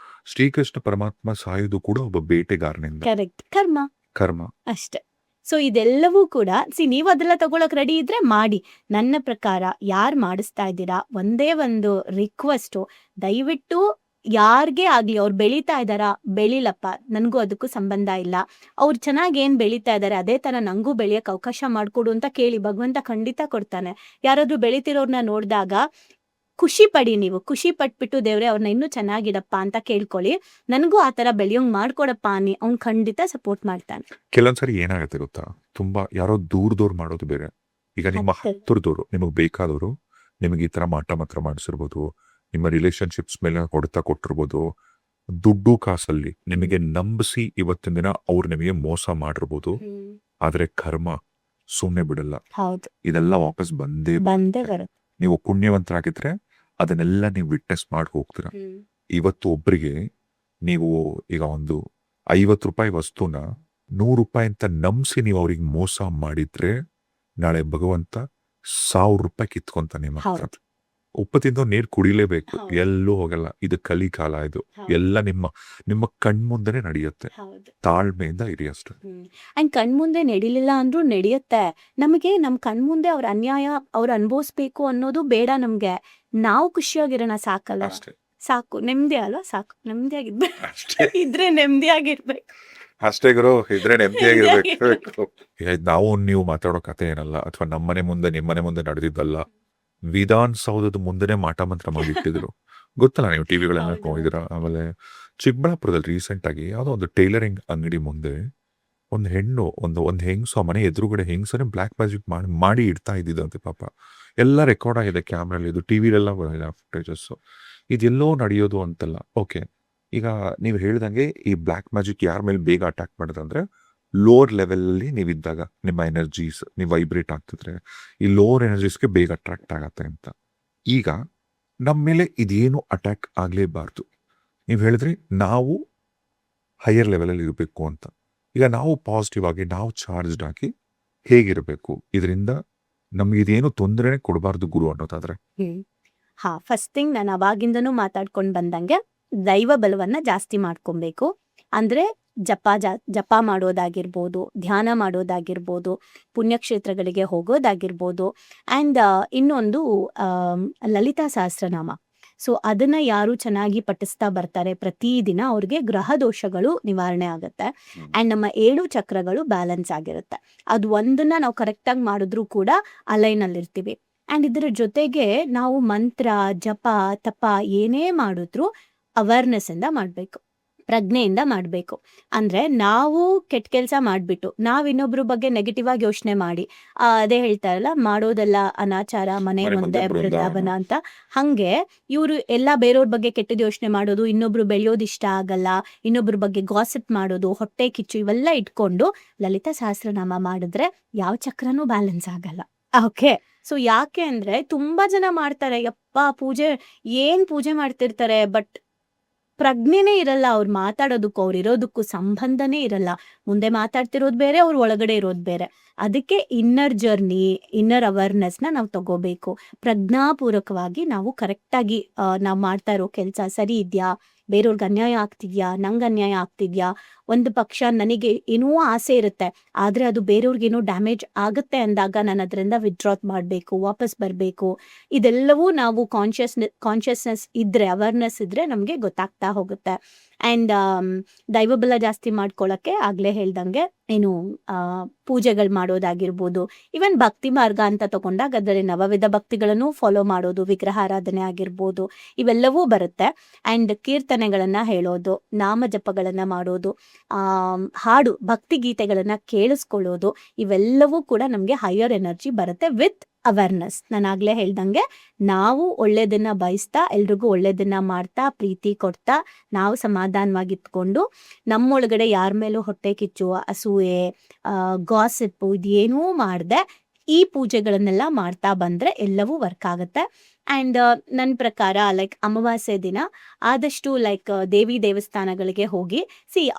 ಶ್ರೀಕೃಷ್ಣ ಪರಮಾತ್ಮ ಸಾಯೋದು ಕೂಡ ಒಬ್ಬ ಬೇಟೆಗಾರನಿಂದ. ಕರೆಕ್ಟ್, ಕರ್ಮ ಅಷ್ಟೇ. ಸೊ ಇದೆಲ್ಲವೂ ಕೂಡ ನೀವು ಅದೆಲ್ಲ ತಗೊಳಕ್ ರೆಡಿ ಇದ್ರೆ ಮಾಡಿ. ನನ್ನ ಪ್ರಕಾರ ಯಾರು ಮಾಡಿಸ್ತಾ ಇದ್ದೀರಾ, ಒಂದೇ ಒಂದು ರಿಕ್ವೆಸ್ಟು, ದಯವಿಟ್ಟು ಯಾರ್ಗೆ ಆಗ್ಲಿ, ಅವ್ರು ಬೆಳೀತಾ ಇದ್ದಾರಾ, ಬೆಳಿಲಪ್ಪ, ನನ್ಗೂ ಅದಕ್ಕೂ ಸಂಬಂಧ ಇಲ್ಲ, ಅವ್ರು ಚೆನ್ನಾಗಿ ಏನ್ ಬೆಳೀತಾ ಇದಾರೆ ಅದೇ ತರ ನಂಗೂ ಬೆಳೆಯಕ್ ಅವಕಾಶ ಮಾಡ್ಕೊಡು ಅಂತ ಕೇಳಿ, ಭಗವಂತ ಖಂಡಿತ ಕೊಡ್ತಾನೆ. ಯಾರಾದ್ರೂ ಬೆಳಿತಿರೋರ್ನ ನೋಡಿದಾಗ ಖುಷಿ ಪಡಿ, ನೀವು ಖುಷಿ ಪಟ್ಬಿಟ್ಟು ದೇವ್ರೆ ಅವ್ರನ್ನ ಇನ್ನೂ ಚೆನ್ನಾಗಿಡಪ್ಪ ಅಂತ ಕೇಳ್ಕೊಳ್ಳಿ, ನನಗೂ ಆ ತರ ಬೆಳೆಯೋಂಗ್ ಮಾಡ್ಕೊಡಪ್ಪ ಅನ್ನಿ, ಅವ್ನ್ ಖಂಡಿತ ಸಪೋರ್ಟ್ ಮಾಡ್ತಾನೆ. ಕೆಲವೊಂದ್ಸರಿ ಏನಾಗುತ್ತೆ ಗೊತ್ತಾ, ತುಂಬಾ ಯಾರೋ ದೂರದವ್ರು ಮಾಡೋದು ಬೇರೆ. ಈಗ ನಿಮ್ಮ ಹತ್ತಿರದವ್ರು, ನಿಮಗ್ ಬೇಕಾದವರು ನಿಮಗೆ ಈ ತರ ಮಾಟ ಮಾಡಿಸಿರ್ಬೋದು, ನಿಮ್ಮ ರಿಲೇಶನ್ಶಿಪ್ಸ್ ಮೇಲೆ ಹೊಡೆತ ಕೊಟ್ಟಿರ್ಬೋದು, ದುಡ್ಡು ಕಾಸಲ್ಲಿ ನಿಮಗೆ ನಂಬಿಸಿ ಇವತ್ತಿನ ದಿನ ಅವ್ರು ನಿಮಗೆ ಮೋಸ ಮಾಡಿರ್ಬೋದು. ಆದ್ರೆ ಕರ್ಮ ಸುಮ್ನೆ ಬಿಡಲ್ಲ, ಇದೆಲ್ಲ ವಾಪಸ್ ಬಂದೇ ಬರುತ್ತೆ. ನೀವು ಪುಣ್ಯವಂತರಾಗಿದ್ರೆ ಅದನ್ನೆಲ್ಲ ನೀವು ವಿಟ್ನೆಸ್ ಮಾಡಿ ಹೋಗ್ತೀರಾ. ಇವತ್ತು ಒಬ್ರಿಗೆ ನೀವು ಈಗ ಒಂದು 50 ರೂಪಾಯಿ ವಸ್ತುನ 100 ರೂಪಾಯಿ ಅಂತ ನಂಬಿಸಿ ನೀವು ಅವ್ರಿಗೆ ಮೋಸ ಮಾಡಿದ್ರೆ, ನಾಳೆ ಭಗವಂತ 1000 ರೂಪಾಯಿ ಕಿತ್ಕೊಂತಾನೆ ನಿಮ್ಮ ಹತ್ರ. ಉಪ್ಪು ತಿಂದು ನೀರು ಕುಡಿಲೇಬೇಕು, ಎಲ್ಲೂ ಹೋಗಲ್ಲ. ಇದು ಕಲಿಕಾಲ, ಇದು ಎಲ್ಲ ನಿಮ್ಮ ಕಣ್ಮುಂದೆನೆ ನಡೆಯುತ್ತೆ. ತಾಳ್ಮೆಯಿಂದ ಇರಿ ಅಷ್ಟೇ. ಅಂಡ್ ಕಣ್ಮುಂದೆ ನಡಿಲಿಲ್ಲ ಅಂದ್ರೂ ನಡೆಯುತ್ತೆ. ನಮಗೆ ನಮ್ ಕಣ್ಮುಂದೆ ಅವ್ರ ಅನ್ಯಾಯ ಅವ್ರು ಅನ್ಭವಿಸ್ಬೇಕು ಅನ್ನೋದು ಬೇಡ ನಮ್ಗೆ. ನಾವು ಖುಷಿಯಾಗಿರೋಣ ಸಾಕಲ್ಲ, ಸಾಕು, ನೆಮ್ಮದಿ ಅಲ್ವಾ, ಸಾಕು, ಇದ್ರೆ ನೆಮ್ಮದಿಯಾಗಿರ್ಬೇಕು ಅಷ್ಟೇ ಗುರು, ಇದ್ರೆ ನೆಮ್ಮದಿಯಾಗಿರ್ಬೇಕು. ನಾವು ನೀವು ಮಾತಾಡೋ ಕತೆ ಏನಲ್ಲ, ಅಥವಾ ನಮ್ಮನೆ ಮುಂದೆ ನಿಮ್ಮನೆ ಮುಂದೆ ನಡೆದಿದ್ದಲ್ಲ, ವಿಧಾನಸೌಧದ ಮುಂದೆನೆ ಮಾಟ ಮಂತ್ರ ಮಾಡಿಟ್ಟಿದ್ರು. ಗೊತ್ತಲ್ಲ, ನೀವು ಟಿವಿಗಳೆಲ್ಲ ನೋಡಿದಿರ. ಆಮೇಲೆ ಚಿಕ್ಕಬಳ್ಳಾಪುರದಲ್ಲಿ ರೀಸೆಂಟ್ ಆಗಿ ಯಾವುದೋ ಒಂದು ಟೈಲರಿಂಗ್ ಅಂಗಡಿ ಮುಂದೆ ಒಂದು ಹೆಣ್ಣು ಒಂದು ಹೆಂಗಸು ಮನೆ ಎದುರುಗಡೆ ಹೆಂಗಸನೇ ಬ್ಲ್ಯಾಕ್ ಮ್ಯಾಜಿಕ್ ಮಾಡಿ ಇಡ್ತಾ ಇದ್ದಿದ್ದಂತೆ. ಪಾಪ ಎಲ್ಲ ರೆಕಾರ್ಡ್ ಆಗಿದೆ ಕ್ಯಾಮ್ರಲ್ಲಿ, ಇದು ಟಿವಿಲೆಲ್ಲ ಫುಟೇಜಸ್. ಇದೆಲ್ಲೋ ನಡೆಯೋದು ಅಂತಲ್ಲ. ಓಕೆ, ಈಗ ನೀವು ಹೇಳ್ದಂಗೆ ಈ ಬ್ಲ್ಯಾಕ್ ಮ್ಯಾಜಿಕ್ ಯಾರ ಮೇಲೆ ಬೇಗ ಅಟ್ಯಾಕ್ ಮಾಡೋದಂದ್ರೆ, ಲೋವರ್ ಲೆವೆಲಲ್ಲಿ ನೀವಿದ್ದಾಗ ನಿಮ್ಮ ಎನರ್ಜೀಸ್ ನೀವು ವೈಬ್ರೇಟ್ ಆಗ್ತಿದ್ರೆ ಈ ಲೋವರ್ ಎನರ್ಜೀಸ್ಗೆ ಬೇಗ ಅಟ್ರಾಕ್ಟ್ ಆಗತ್ತೆ ಅಂತ. ಈಗ ನಮ್ಮ ಮೇಲೆ ಇದೇನು ಅಟ್ಯಾಕ್ ಆಗಲೇಬಾರ್ದು. ನೀವು ಹೇಳಿದ್ರಿ ನಾವು ಹೈಯರ್ ಲೆವೆಲಲ್ಲಿ ಇರಬೇಕು ಅಂತ. ಈಗ ನಾವು ಪಾಸಿಟಿವ್ ಆಗಿ ನಾವು ಚಾರ್ಜ್ಡ್ ಆಗಿ ಹೇಗಿರಬೇಕು? ಇದರಿಂದ ನಮ್ಗೆ ಇದೇನು ತೊಂದರೆ ಕೊಡಬಾರ್ದು ಗುರು ಅನ್ನೋದಾದ್ರೆ. ಹಾ, ಫಸ್ಟ್ ಥಿಂಗ್ ನಾನು ಅವಾಗಿಂದನೂ ಮಾತಾಡ್ಕೊಂಡು ಬಂದಂಗೆ ದೈವ ಬಲವನ್ನ ಜಾಸ್ತಿ ಮಾಡ್ಕೊಬೇಕು. ಅಂದ್ರೆ ಜಪ ಮಾಡೋದಾಗಿರ್ಬೋದು, ಧ್ಯಾನ ಮಾಡೋದಾಗಿರ್ಬೋದು, ಪುಣ್ಯಕ್ಷೇತ್ರಗಳಿಗೆ ಹೋಗೋದಾಗಿರ್ಬೋದು, ಆ್ಯಂಡ್ ಇನ್ನೊಂದು ಲಲಿತಾ ಸಹಸ್ರನಾಮ. ಸೊ ಅದನ್ನ ಯಾರು ಚೆನ್ನಾಗಿ ಪಠಿಸ್ತಾ ಬರ್ತಾರೆ ಪ್ರತಿದಿನ, ಅವ್ರಿಗೆ ಗ್ರಹ ದೋಷಗಳು ನಿವಾರಣೆ ಆಗುತ್ತೆ. ಆ್ಯಂಡ್ ನಮ್ಮ 7 ಚಕ್ರಗಳು ಬ್ಯಾಲೆನ್ಸ್ ಆಗಿರುತ್ತೆ. ಅದು ಒಂದನ್ನ ನಾವು ಕರೆಕ್ಟಾಗಿ ಮಾಡಿದ್ರೂ ಕೂಡ ಅಲೈನಲ್ಲಿರ್ತೀವಿ. ಆ್ಯಂಡ್ ಇದರ ಜೊತೆಗೆ ನಾವು ಮಂತ್ರ, ಜಪ, ತಪ ಏನೇ ಮಾಡಿದ್ರು ಅವೇರ್ನೆಸ್ ಇಂದ ಮಾಡಬೇಕು, ಪ್ರಜ್ಞೆಯಿಂದ ಮಾಡಬೇಕು. ಅಂದ್ರೆ ನಾವು ಕೆಟ್ಟ ಕೆಲಸ ಮಾಡಿಬಿಟ್ಟು ನಾವು ಇನ್ನೊಬ್ರ ಬಗ್ಗೆ ನೆಗೆಟಿವ್ ಆಗಿ ಯೋಚನೆ ಮಾಡಿ, ಅದೇ ಹೇಳ್ತಾರಲ್ಲ, ಮಾಡೋದೆಲ್ಲ ಅನಾಚಾರ, ಮನೆ ಮನೆ ಮುಂದೆ ಮುಂದೆ ಬೃಂದಾವನ ಬೃಂದಾವನ. ಅಂತ. ಹಂಗೆ ಇವರು ಎಲ್ಲ ಬೇರೆಯವ್ರ ಬಗ್ಗೆ ಕೆಟ್ಟದ್ದು ಯೋಚನೆ ಮಾಡೋದು, ಇನ್ನೊಬ್ರು ಬೆಳೆಯೋದು ಇಷ್ಟ ಆಗಲ್ಲ, ಇನ್ನೊಬ್ರ ಬಗ್ಗೆ ಗಾಸಿಪ್ ಮಾಡೋದು, ಹೊಟ್ಟೆ ಕಿಚ್ಚು ಇವೆಲ್ಲ ಇಟ್ಕೊಂಡು ಲಲಿತಾ ಸಹಸ್ರನಾಮ ಮಾಡಿದ್ರೆ ಯಾವ ಚಕ್ರನೂ ಬ್ಯಾಲೆನ್ಸ್ ಆಗಲ್ಲ. ಓಕೆ, ಸೊ ಯಾಕೆ ಅಂದ್ರೆ ತುಂಬಾ ಜನ ಮಾಡ್ತಾರೆ, ಯಪ್ಪ ಏನ್ ಪೂಜೆ ಮಾಡ್ತಿರ್ತಾರೆ, ಬಟ್ ಪ್ರಜ್ಞೆನೇ ಇರಲ್ಲ. ಅವ್ರು ಮಾತಾಡೋದಕ್ಕೂ ಅವ್ರು ಇರೋದಕ್ಕೂ ಸಂಬಂಧನೇ ಇರಲ್ಲ. ಮುಂದೆ ಮಾತಾಡ್ತಿರೋದು ಬೇರೆ, ಅವ್ರ ಒಳಗಡೆ ಇರೋದು ಬೇರೆ. ಅದಕ್ಕೆ ಇನ್ನರ್ ಜರ್ನಿ, ಇನ್ನರ್ ಅವೇರ್ನೆಸ್ನ ನಾವು ತಗೋಬೇಕು. ಪ್ರಜ್ಞಾಪೂರ್ವಕವಾಗಿ ನಾವು ಕರೆಕ್ಟಾಗಿ ನಾವು ಮಾಡ್ತಾ ಇರೋ ಕೆಲಸ ಸರಿ ಇದೆಯಾ, ಬೇರೆಯವ್ರಿಗೆ ಅನ್ಯಾಯ ಆಗ್ತಿದ್ಯಾ, ನಂಗೆ ಅನ್ಯಾಯ ಆಗ್ತಿದ್ಯಾ, ಒಂದು ಪಕ್ಷ ನನಗೆ ಏನೋ ಆಸೆ ಇರುತ್ತೆ ಆದ್ರೆ ಅದು ಬೇರೆಯವ್ರಿಗೇನೋ ಡ್ಯಾಮೇಜ್ ಆಗುತ್ತೆ ಅಂದಾಗ ನಾನು ಅದರಿಂದ ವಿತ್ಡ್ರಾತ್ ಮಾಡಬೇಕು, ವಾಪಸ್ ಬರಬೇಕು. ಇದೆಲ್ಲವೂ ನಾವು ಕಾನ್ಷಿಯಸ್ನೆಸ್ ಇದ್ರೆ, ಅವೇರ್ನೆಸ್ ಇದ್ರೆ ನಮಗೆ ಗೊತ್ತಾಗ್ತಾ ಹೋಗುತ್ತೆ. ಆ್ಯಂಡ್ ದೈವಬಲ ಜಾಸ್ತಿ ಮಾಡ್ಕೊಳ್ಳೋಕ್ಕೆ ಆಗ್ಲೇ ಹೇಳ್ದಂಗೆ ಏನು ಪೂಜೆಗಳು ಮಾಡೋದಾಗಿರ್ಬೋದು, ಈವನ್ ಭಕ್ತಿ ಮಾರ್ಗ ಅಂತ ತಗೊಂಡಾಗ ಅದರಲ್ಲಿ ನವವಿಧ ಭಕ್ತಿಗಳನ್ನು ಫಾಲೋ ಮಾಡೋದು, ವಿಗ್ರಹಾರಾಧನೆ ಆಗಿರ್ಬೋದು, ಇವೆಲ್ಲವೂ ಬರುತ್ತೆ. ಆ್ಯಂಡ್ ಕೀರ್ತನೆಗಳನ್ನ ಹೇಳೋದು, ನಾಮ ಜಪಗಳನ್ನ ಮಾಡೋದು, ಹಾಡು ಭಕ್ತಿ ಗೀತೆಗಳನ್ನ ಕೇಳಿಸ್ಕೊಳ್ಳೋದು, ಇವೆಲ್ಲವೂ ಕೂಡ ನಮಗೆ ಹೈಯರ್ ಎನರ್ಜಿ ಬರುತ್ತೆ ವಿತ್ ಅವೇರ್ನೆಸ್. ನಾನು ಆಗ್ಲೇ ಹೇಳ್ದಂಗೆ ನಾವು ಒಳ್ಳೇದನ್ನ ಬಯಸ್ತಾ, ಎಲ್ರಿಗೂ ಒಳ್ಳೇದನ್ನ ಮಾಡ್ತಾ, ಪ್ರೀತಿ ಕೊಡ್ತಾ, ನಾವು ಸಮಾಧಾನವಾಗಿ ಇತ್ಕೊಂಡು, ನಮ್ಮೊಳಗಡೆ ಯಾರ ಮೇಲೂ ಹೊಟ್ಟೆ ಕಿಚ್ಚು, ಅಸೂಯೆ, ಗಾಸಿಪ್ಪು ಇದೇನೂ ಮಾಡದೆ ಈ ಪೂಜೆಗಳನ್ನೆಲ್ಲ ಮಾಡ್ತಾ ಬಂದ್ರೆ ಎಲ್ಲವೂ ವರ್ಕ್ ಆಗುತ್ತೆ. ಆ್ಯಂಡ್ ನನ್ನ ಪ್ರಕಾರ ಲೈಕ್ ಅಮಾವಾಸ್ಯೆ ದಿನ ಆದಷ್ಟು ಲೈಕ್ ದೇವಿ ದೇವಸ್ಥಾನಗಳಿಗೆ ಹೋಗಿ,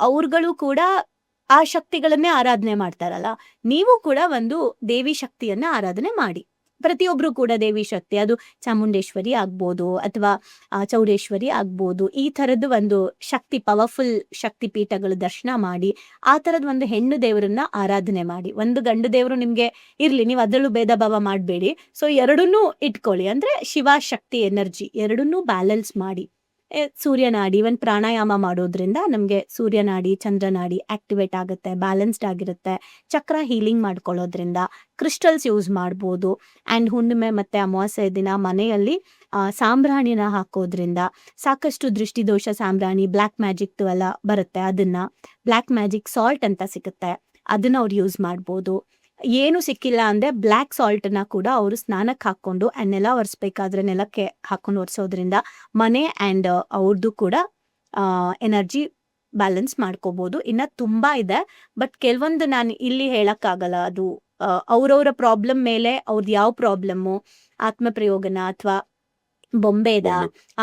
ಅವ್ರುಗಳು ಕೂಡ ಆ ಶಕ್ತಿಗಳನ್ನೇ ಆರಾಧನೆ ಮಾಡ್ತಾರಲ್ಲ, ನೀವು ಕೂಡ ಒಂದು ದೇವಿ ಶಕ್ತಿಯನ್ನ ಆರಾಧನೆ ಮಾಡಿ. ಪ್ರತಿಯೊಬ್ರು ಕೂಡ ದೇವಿ ಶಕ್ತಿ, ಅದು ಚಾಮುಂಡೇಶ್ವರಿ ಆಗ್ಬೋದು ಅಥವಾ ಚೌಡೇಶ್ವರಿ ಆಗ್ಬೋದು, ಈ ಥರದ್ದು ಒಂದು ಶಕ್ತಿ, ಪವರ್ಫುಲ್ ಶಕ್ತಿ ಪೀಠಗಳು ದರ್ಶನ ಮಾಡಿ, ಆ ಥರದ ಒಂದು ಹೆಣ್ಣು ದೇವರನ್ನ ಆರಾಧನೆ ಮಾಡಿ. ಒಂದು ಗಂಡು ದೇವರು ನಿಮ್ಗೆ ಇರ್ಲಿ, ನೀವು ಅದರಲ್ಲೂ ಭೇದ ಭಾವ ಮಾಡಬೇಡಿ. ಸೊ ಎರಡನ್ನೂ ಇಟ್ಕೊಳ್ಳಿ, ಅಂದ್ರೆ ಶಿವ ಶಕ್ತಿ ಎನರ್ಜಿ ಎರಡನ್ನೂ ಬ್ಯಾಲೆನ್ಸ್ ಮಾಡಿ. ಸೂರ್ಯನಾಡಿ, ಇವನ್ ಪ್ರಾಣಾಯಾಮ ಮಾಡೋದ್ರಿಂದ ನಮಗೆ ಸೂರ್ಯನಾಡಿ, ಚಂದ್ರನಾಡಿ ಆಕ್ಟಿವೇಟ್ ಆಗುತ್ತೆ, ಬ್ಯಾಲೆನ್ಸ್ಡ್ ಆಗಿರುತ್ತೆ. ಚಕ್ರ ಹೀಲಿಂಗ್ ಮಾಡ್ಕೊಳ್ಳೋದ್ರಿಂದ ಕ್ರಿಸ್ಟಲ್ಸ್ ಯೂಸ್ ಮಾಡ್ಬೋದು. ಆ್ಯಂಡ್ ಹುಣ್ಣಿಮೆ ಮತ್ತೆ ಅಮಾವಾಸ್ಯೆ ದಿನ ಮನೆಯಲ್ಲಿ ಸಾಂಬ್ರಾಣಿನ ಹಾಕೋದ್ರಿಂದ ಸಾಕಷ್ಟು ದೃಷ್ಟಿದೋಷ ಸಾಂಬ್ರಾಣಿ, ಬ್ಲ್ಯಾಕ್ ಮ್ಯಾಜಿಕ್ ಎಲ್ಲ ಬರುತ್ತೆ, ಅದನ್ನ ಬ್ಲ್ಯಾಕ್ ಮ್ಯಾಜಿಕ್ ಸಾಲ್ಟ್ ಅಂತ ಸಿಗುತ್ತೆ, ಅದನ್ನ ಅವ್ರು ಯೂಸ್ ಮಾಡ್ಬೋದು. ಏನು ಸಿಕ್ಕಿಲ್ಲ ಅಂದ್ರೆ ಬ್ಲ್ಯಾಕ್ ಸಾಲ್ಟ್ನ ಕೂಡ ಅವರು ಸ್ನಾನಕ್ಕೆ ಹಾಕೊಂಡು ನೆಲ ಒರೆಸ್ಬೇಕಾದ್ರೆ ನೆಲಕ್ಕೆ ಹಾಕೊಂಡು ಒರೆಸೋದ್ರಿಂದ ಮನೆ ಆ್ಯಂಡ್ ಅವ್ರದ್ದು ಕೂಡ ಎನರ್ಜಿ ಬ್ಯಾಲೆನ್ಸ್ ಮಾಡ್ಕೋಬಹುದು. ಇನ್ನ ತುಂಬಾ ಇದೆ, ಬಟ್ ಕೆಲವೊಂದು ನಾನು ಇಲ್ಲಿ ಹೇಳಕ್ಕಾಗಲ್ಲ. ಅದು ಅವ್ರವ್ರ ಪ್ರಾಬ್ಲಮ್ ಮೇಲೆ, ಅವ್ರದ್ದು ಯಾವ ಪ್ರಾಬ್ಲಮ್ಮು, ಆತ್ಮ ಪ್ರಯೋಗನ ಅಥವಾ ಬೊಂಬೆದ,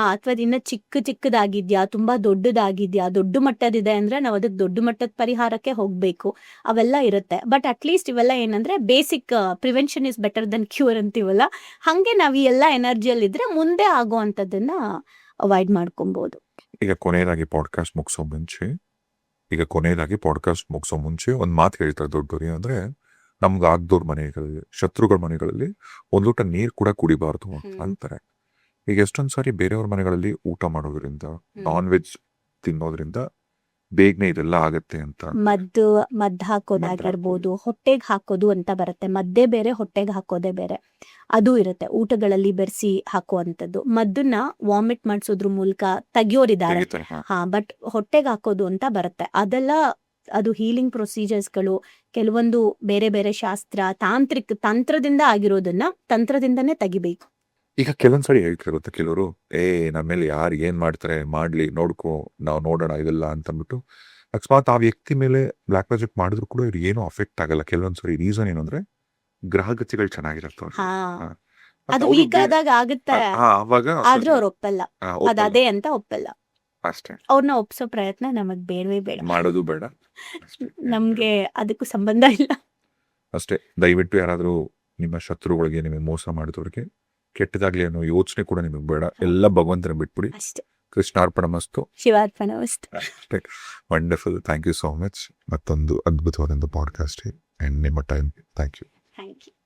ಅಥವಾ ಇನ್ನ ಚಿಕ್ಕದಾಗಿದ್ಯಾ, ತುಂಬಾ ದೊಡ್ಡದಾಗಿದ್ಯಾ, ದೊಡ್ಡ ಮಟ್ಟದಿದೆ ಅಂದ್ರೆ ನಾವು ಅದಕ್ಕೆ ದೊಡ್ಡ ಮಟ್ಟದ ಪರಿಹಾರಕ್ಕೆ ಹೋಗ್ಬೇಕು, ಅವೆಲ್ಲ ಇರುತ್ತೆ. ಬಟ್ ಅಟ್ಲೀಸ್ಟ್ ಇವೆಲ್ಲ ಏನಂದ್ರೆ basic prevention is better than cure ಅಂತೀವಲ್ಲ, ಹಂಗೆ ನಾವು ಈ ಎಲ್ಲ ಎನರ್ಜಿಯಲ್ಲಿ ಇದ್ರೆ ಮುಂದೆ ಆಗೋ ಅಂಥದ್ದನ್ನ ಅವಾಯ್ಡ್ ಮಾಡ್ಕೊಬಹುದು. ಈಗ ಕೊನೆಯದಾಗಿ ಪಾಡ್ಕಾಸ್ಟ್ ಮುಗಿಸೋ ಮುಂಚೆ ಒಂದು ಮಾತು ಹೇಳ್ತಾರೆ ದೊಡ್ಡವ್ರು, ಏನಂದ್ರೆ ನಮ್ಗೆ ಆಗ್ದವ್ರ ಮನೆಗಳಲ್ಲಿ, ಶತ್ರುಗಳ ಮನೆಗಳಲ್ಲಿ ಒಂದ್ ಲೋಟ ನೀರ್ ಕೂಡ ಕುಡಿಬಾರ್ದು ಅಂತಾರೆ. ಈಗ ಎಷ್ಟೊಂದ್ ಸಾರಿ ಬೇರೆಯವ್ರ ಮನೆಗಳಲ್ಲಿ ಊಟ ಮಾಡೋದ್ರಿಂದ, ನಾನ್ ವೆಜ್ ತಿನ್ನೋದ್ರಿಂದ ಬೇಗನೆ ಇದೆಲ್ಲ ಆಗತ್ತೆ ಅಂತ. ಮದ್ದು ಹಾಕೋದಾಗಿರ್ಬೋದು, ಹೊಟ್ಟೆಗೆ ಹಾಕೋದು ಅಂತ ಬರುತ್ತೆ. ಮದ್ದೇ ಬೇರೆ, ಹೊಟ್ಟೆಗೆ ಹಾಕೋದೇ ಬೇರೆ, ಅದು ಇರುತ್ತೆ. ಊಟಗಳಲ್ಲಿ ಬೆರೆಸಿ ಹಾಕುವಂಥದ್ದು ಮದ್ದನ್ನ ವಾಮಿಟ್ ಮಾಡಿಸೋದ್ರ ಮೂಲಕ ತೆಗಿಯೋರಿದ್ದಾರೆ. ಬಟ್ ಹೊಟ್ಟೆಗೆ ಹಾಕೋದು ಅಂತ ಬರುತ್ತೆ, ಅದೆಲ್ಲ ಅದು ಹೀಲಿಂಗ್ ಪ್ರೊಸೀಜರ್ಸ್ಗಳು, ಕೆಲವೊಂದು ಬೇರೆ ಬೇರೆ ಶಾಸ್ತ್ರ, ತಂತ್ರದಿಂದ ಆಗಿರೋದನ್ನ ತಂತ್ರದಿಂದನೇ ತೆಗಿಬೇಕು. ಈಗ ಕೆಲವೊಂದ್ಸರಿ ಹೇಳ್ತಾರೆ ಗೊತ್ತಾ ಕೆಲವರು, ನಮ್ಮ ಮೇಲೆ ಯಾರು ಏನ್ ಮಾಡ್ತಾರೆ ಮಾಡ್ಲಿ, ನೋಡ್ಕೊ, ನಾವು ನೋಡೋಣ ಇದೆಲ್ಲ ಅಂತಂದ್ಬಿಟ್ಟು ಅಕಸ್ಮಾತ್ ಆ ವ್ಯಕ್ತಿ ಮೇಲೆ ಬ್ಲ್ಯಾಕ್ ಮ್ಯಾಜಿಕ್ ಮಾಡಿದ್ರು ಕೂಡ ಇವ್ರು ಏನೂ ಅಫೆಕ್ಟ್ ಆಗಲ್ಲ. ಕೆಲವೊಂದ್ಸರಿ ರೀಸನ್ ಏನು ಅಂದ್ರೆ ಗ್ರಹಗತಿಗಳು ಚೆನ್ನಾಗಿರತ್ತವ, ಅದು ವೀಕ್ ಆದಾಗ ಆಗುತ್ತೆ, ಆದ್ರೂ ಅವ್ರು ಒಪ್ಪಲ್ಲ, ಅದೇ ಅಂತ ಒಪ್ಪಲ್ಲ. ಅಷ್ಟೇ, ಅವ್ರನ್ನ ಒಪ್ಸೋ ಪ್ರಯತ್ನ ನಮಗ್ ಬೇಡವೇ ಬೇಡ. ಮಾಡೋದು ಬೇಡ ಅಷ್ಟೇ. ನಮ್ಗೆ ಅದಕ್ಕೂ ಸಂಬಂಧ ಇಲ್ಲ. ಅಷ್ಟೇ. ದಯವಿಟ್ಟು ಯಾರಾದರೂ ನಿಮ್ಮ ಶತ್ರುಗಳಿಗೆ ನಿಮಗೆ ಮೋಸ ಮಾಡಿದವ್ರಿಗೆ ಕೆಟ್ಟದಾಗ್ಲಿ ಅನ್ನೋ ಯೋಚನೆ ಕೂಡ ನಿಮಗೆ ಬೇಡ. ಎಲ್ಲ ಭಗವಂತನ ಬಿಟ್ಬಿಡಿ. ಅಷ್ಟೇ. ಕೃಷ್ಣಾರ್ಪಣಮಸ್ತು. ಶಿವಾರ್ಪಣಮಸ್ತು. ಅಷ್ಟೇ. Wonderful. Thank you so much. ಮತ್ತೊಂದು ಅದ್ಭುತವಾದಂಥ ಪಾಡ್ಕಾಸ್ಟ್ ಅಂಡ್ ನಿಮ್ಮ time. Thank you. Thank you.